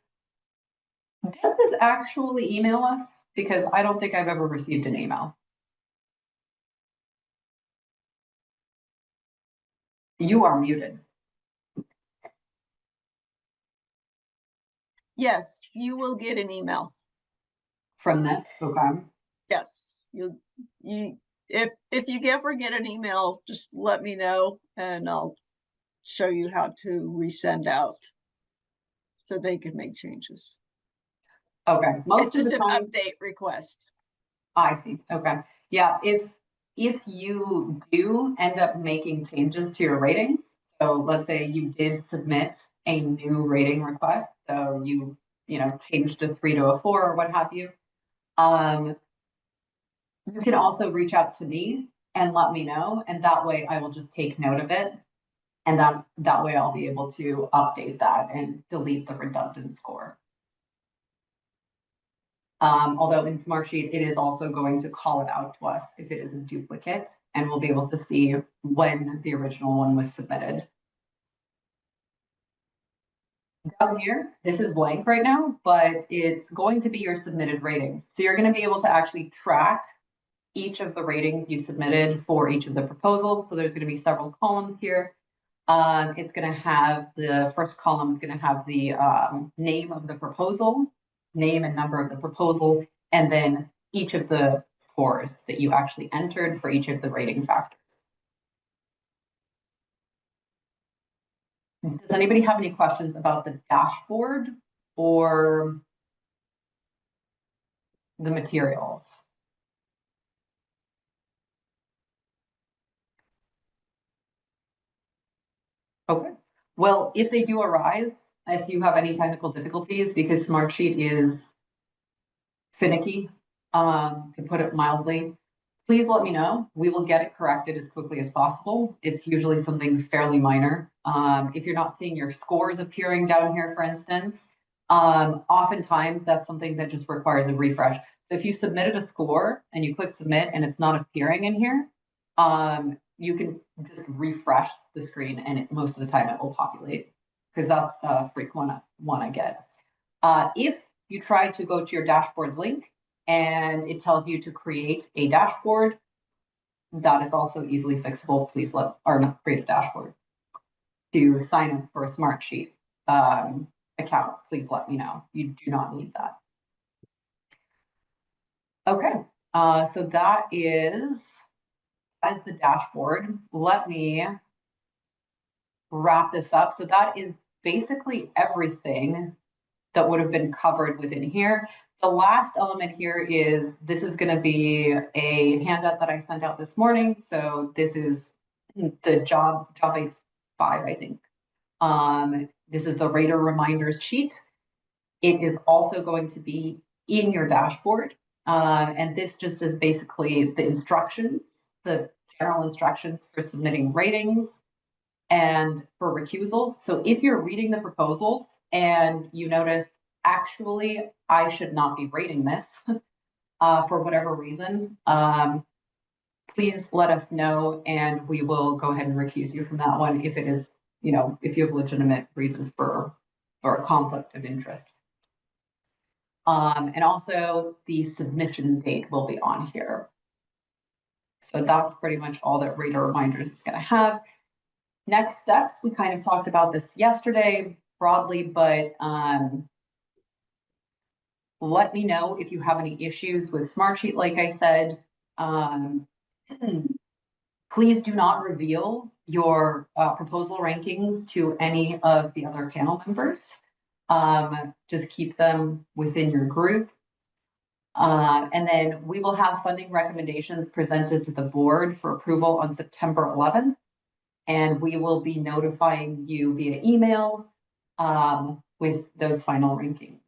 does this actually email us? Because I don't think I've ever received an email. You are muted. Yes, you will get an email From this, okay. Yes, if you ever get an email, just let me know and I'll show you how to resend out so they can make changes. Okay, It's just an update request. I see. Okay. Yeah, if you do end up making changes to your ratings, so let's say you did submit a new rating request, so you know changed a 3 to a 4 or what have you, you can also reach out to me and let me know, and that way I will just take note of it, and that way I'll be able to update that and delete the redundant score. Although in Smartsheet, it is also going to call it out to us if it is a duplicate, and we'll be able to see when the original one was submitted. Down here, this is blank right now, but it's going to be your submitted ratings. So you're going to be able to actually track each of the ratings you submitted for each of the proposals. So there's going to be several columns here. It's going to have the first column is going to have the name of the proposal, name and number of the proposal, and then each of the scores that you actually entered for each of the rating factors. Does anybody have any questions about the dashboard or the materials? Okay, well, if they do arise, if you have any technical difficulties, because Smartsheet is finicky, to put it mildly, please let me know. We will get it corrected as quickly as possible. It's usually something fairly minor. If you're not seeing your scores appearing down here, for instance, oftentimes that's something that just requires a refresh. So if you submitted a score and you click submit and it's not appearing in here, you can just refresh the screen and most of the time it will populate, because that's a frequent one I get. If you try to go to your dashboard link and it tells you to create a dashboard, that is also easily fixable. Please not create a dashboard. To sign up for a Smartsheet account, please let me know. You do not need that. Okay, so that is the dashboard. Let me wrap this up. So that is basically everything that would have been covered within here. The last element here is, this is going to be a handout that I sent out this morning. So this is the job aid 5, I think. This is the rater reminder sheet. It is also going to be in your dashboard. And this just is basically the instructions, the general instructions for submitting ratings and for recusals. So if you're reading the proposals and you notice, actually, I should not be rating this for whatever reason, please let us know and we will go ahead and recuse you from that one if it is, if you have legitimate reasons for a conflict of interest. And also the submission date will be on here. So that's pretty much all that Reader Reminders is going to have. Next steps, we kind of talked about this yesterday broadly, but let me know if you have any issues with Smartsheet, like I said. Please do not reveal your proposal rankings to any of the other panel members. Just keep them within your group. And then we will have funding recommendations presented to the board for approval on September 11th. And we will be notifying you via email with those final rankings.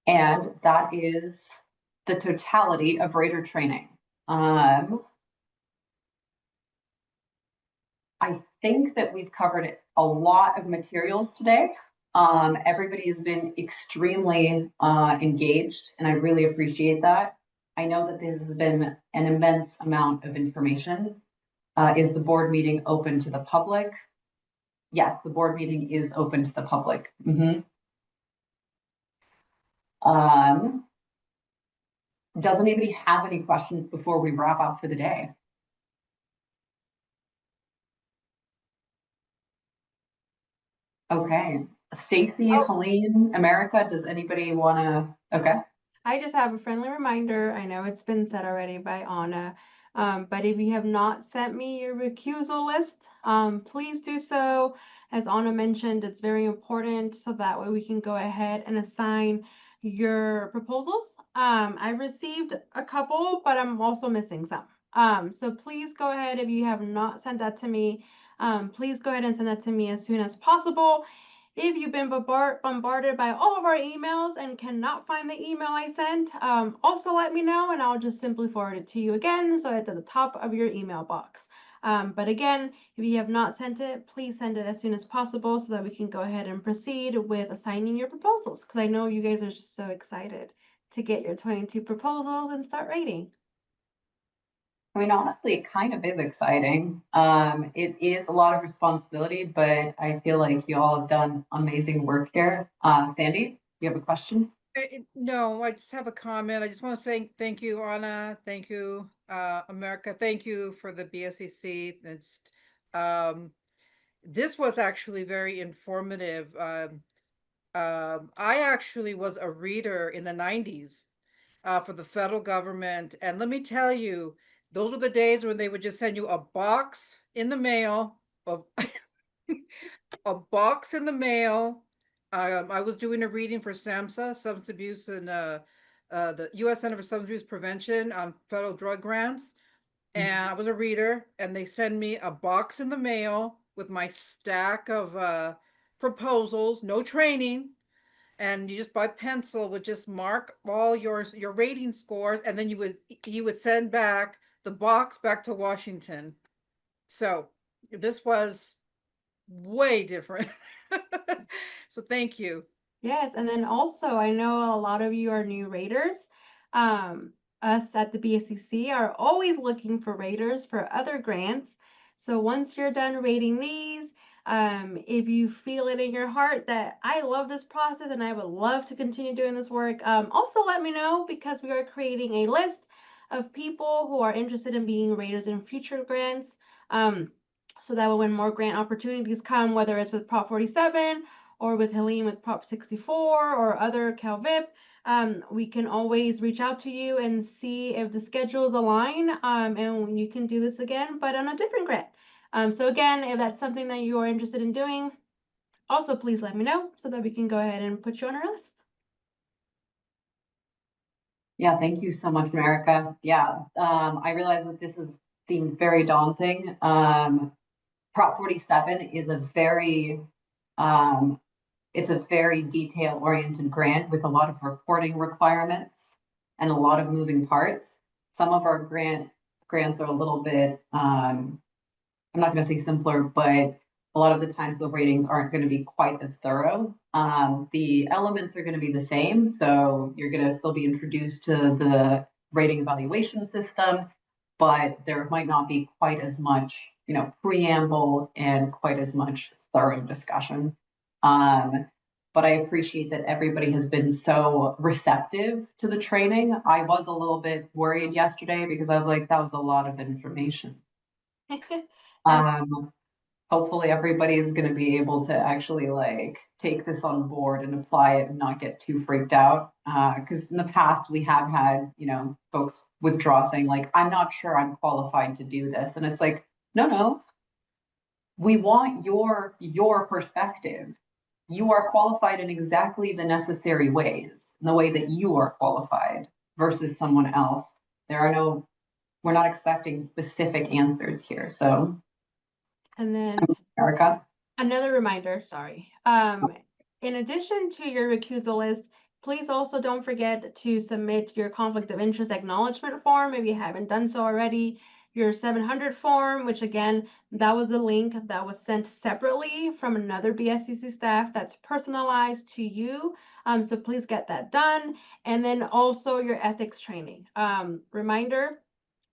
And that is the totality of Rater training. I think that we've covered a lot of materials today. Everybody has been extremely engaged, and I really appreciate that. I know that this has been an immense amount of information. Is the board meeting open to the public? Yes, the board meeting is open to the public. Does anybody have any questions before we wrap up for the day? Okay, Stacy, Helene, America, does anybody want to? Okay. I just have a friendly reminder. I know it's been said already by Anna, but if you have not sent me your recusal list, please do so. As Anna mentioned, it's very important so that way we can go ahead and assign your proposals. I've received a couple, but I'm also missing some. So please go ahead if you have not sent that to me. Please go ahead and send that to me as soon as possible. If you've been bombarded by all of our emails and cannot find the email I sent, also let me know and I'll just simply forward it to you again so it's at the top of your email box. But again, if you have not sent it, please send it as soon as possible so that we can go ahead and proceed with assigning your proposals, because I know you guys are just so excited to get your 22 proposals and start rating. I mean, honestly, it kind of is exciting. It is a lot of responsibility, but I feel like you all have done amazing work here. Sandy, you have a question? No, I just have a comment. I just want to say thank you, Anna. Thank you, America. Thank you for the BSCC. This was actually very informative. I actually was a reader in the 90s for the federal government. And let me tell you, those were the days when they would just send you a box in the mail of a box in the mail. I was doing a reading for SAMHSA, Substance Abuse and the U.S. Center for Substance Abuse Prevention on federal drug grants. And I was a reader, and they send me a box in the mail with my stack of proposals, no training. And you just by pencil would just mark all your rating scores, and then you would send back the box back to Washington. So this was way different. So thank you. Yes, and then also I know a lot of you are new raters. Us at the BSCC are always looking for raters for other grants. So once you're done rating these, if you feel it in your heart that I love this process and I would love to continue doing this work, also let me know, because we are creating a list of people who are interested in being raters in future grants. So that when more grant opportunities come, whether it's with Prop 47 or with Helene with Prop 64 or other CalVIP, we can always reach out to you and see if the schedules align, and you can do this again, but on a different grant. So again, if that's something that you are interested in doing, also please let me know so that we can go ahead and put you on our list. Yeah, thank you so much, America. Yeah, I realize that this seemed very daunting. Prop 47 is a very it's a very detail-oriented grant with a lot of reporting requirements and a lot of moving parts. Some of our grants are a little bit, I'm not going to say simpler, but a lot of the times the ratings aren't going to be quite as thorough. The elements are going to be the same. So you're going to still be introduced to the rating evaluation system, but there might not be quite as much, preamble and quite as much thorough discussion. But I appreciate that everybody has been so receptive to the training. I was a little bit worried yesterday because I was like, that was a lot of information. Hopefully everybody is going to be able to actually take this on board and apply it and not get too freaked out. Because in the past we have had, folks withdraw saying like, I'm not sure I'm qualified to do this. And it's like, no, we want your perspective. You are qualified in exactly the necessary ways, in the way that you are qualified versus someone else. We're not expecting specific answers here. So. And then Erica. Another reminder, sorry. In addition to your recusal list, please also don't forget to submit your conflict of interest acknowledgement form if you haven't done so already. Your 700 form, which again, that was a link that was sent separately from another BSCC staff that's personalized to you. So please get that done. And then also your ethics training. Reminder,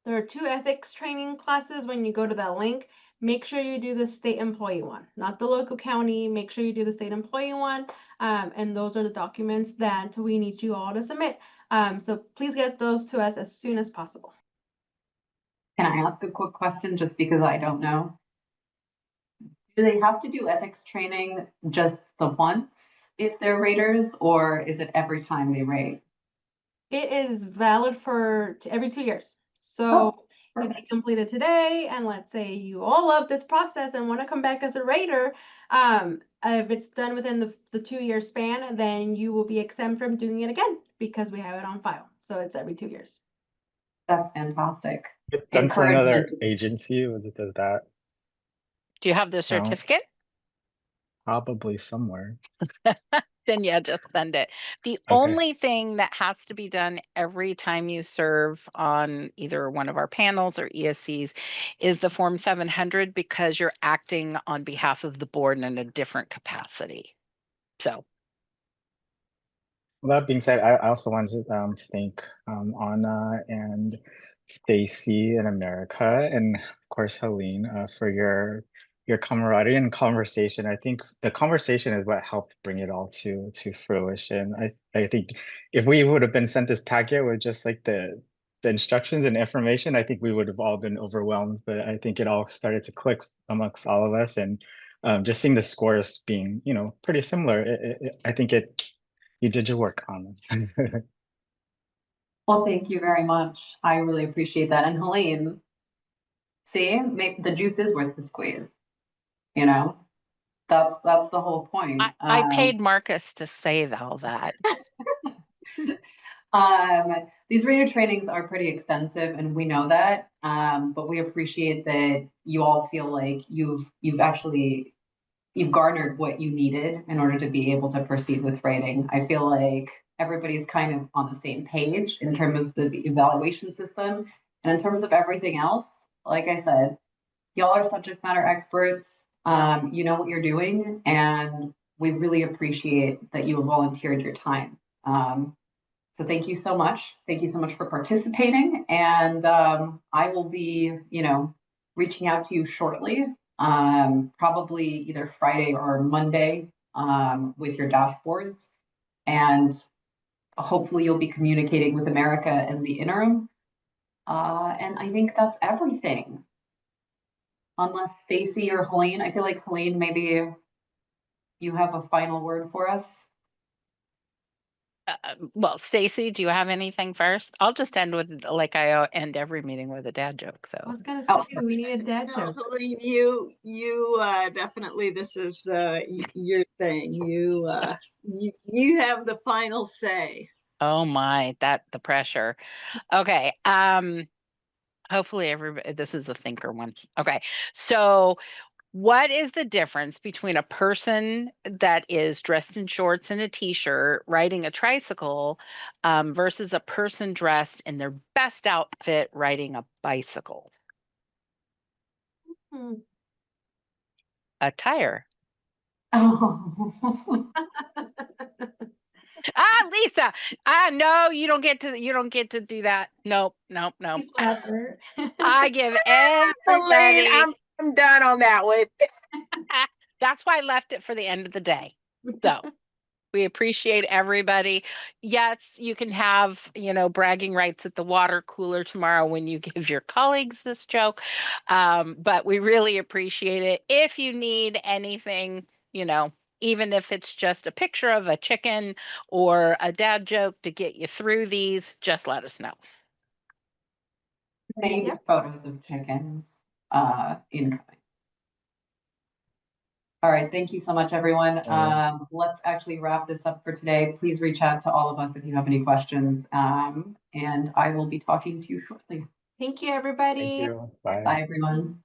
there are 2 ethics training classes when you go to that link. Make sure you do the state employee one, not the local county. Make sure you do the state employee one. And those are the documents that we need you all to submit. So please get those to us as soon as possible. Can I ask a quick question just because I don't know? Do they have to do ethics training just the once if they're raters, or is it every time they rate? It is valid for every 2 years. So if you complete it today, and let's say you all love this process and want to come back as a rater, if it's done within the 2-year span, then you will be exempt from doing it again because we have it on file. So it's every 2 years. That's fantastic. It's done for another agency. Does that? Do you have the count? certificate? Probably somewhere. Then yeah, just send it. The only thing that has to be done every time you serve on either one of our panels or ESCs is the Form 700, because you're acting on behalf of the board in a different capacity. So. Well, that being said, I also wanted to thank Anna and Stacy and America, and of course Helene, for your camaraderie and conversation. I think the conversation is what helped bring it all to fruition. I think if we would have been sent this packet with just like the instructions and information, I think we would have all been overwhelmed. But I think it all started to click amongst all of us, and just seeing the scores being pretty similar, I think you did your work on it. Well, thank you very much. I really appreciate that. And Helene, see, the juice is worth the squeeze. That's the whole point. I paid Marcus to say all that. These rater trainings are pretty expensive, and we know that. But we appreciate that you all feel like you've garnered what you needed in order to be able to proceed with rating. I feel like everybody's kind of on the same page in terms of the evaluation system, and in terms of everything else. Like I said, y'all are subject matter experts. You know what you're doing, and we really appreciate that you have volunteered your time. So thank you so much. Thank you so much for participating. And I will be, reaching out to you shortly, probably either Friday or Monday, with your dashboards. And hopefully you'll be communicating with America in the interim. And I think that's everything. Unless Stacy or Helene, I feel like Helene, maybe you have a final word for us. Well, Stacy, do you have anything first? I'll just end with, like I end every meeting with a dad joke. So I was gonna say we need a dad joke. Helene, you definitely, this is your thing. You have the final say. Oh my, the pressure. Okay. Hopefully everybody, this is a thinker one. Okay. So What is the difference between a person that is dressed in shorts and a t-shirt riding a tricycle versus a person dressed in their best outfit riding a bicycle? Hmm. Attire. Oh. Lisa. No, you don't get to do that. Nope. He's clever. I give Elaine, everybody. I'm done on that one. That's why I left it for the end of the day. So we appreciate everybody. Yes, you can have, bragging rights at the water cooler tomorrow when you give your colleagues this joke. But we really appreciate it. If you need anything, even if it's just a picture of a chicken or a dad joke to get you through these, just let us know. Many Yep. photos of chickens incoming. All right, thank you so much, everyone. Let's actually wrap this up for today. Please reach out to all of us if you have any questions, and I will be talking to you shortly. Thank you, everybody. Thank you. Bye. Bye, everyone.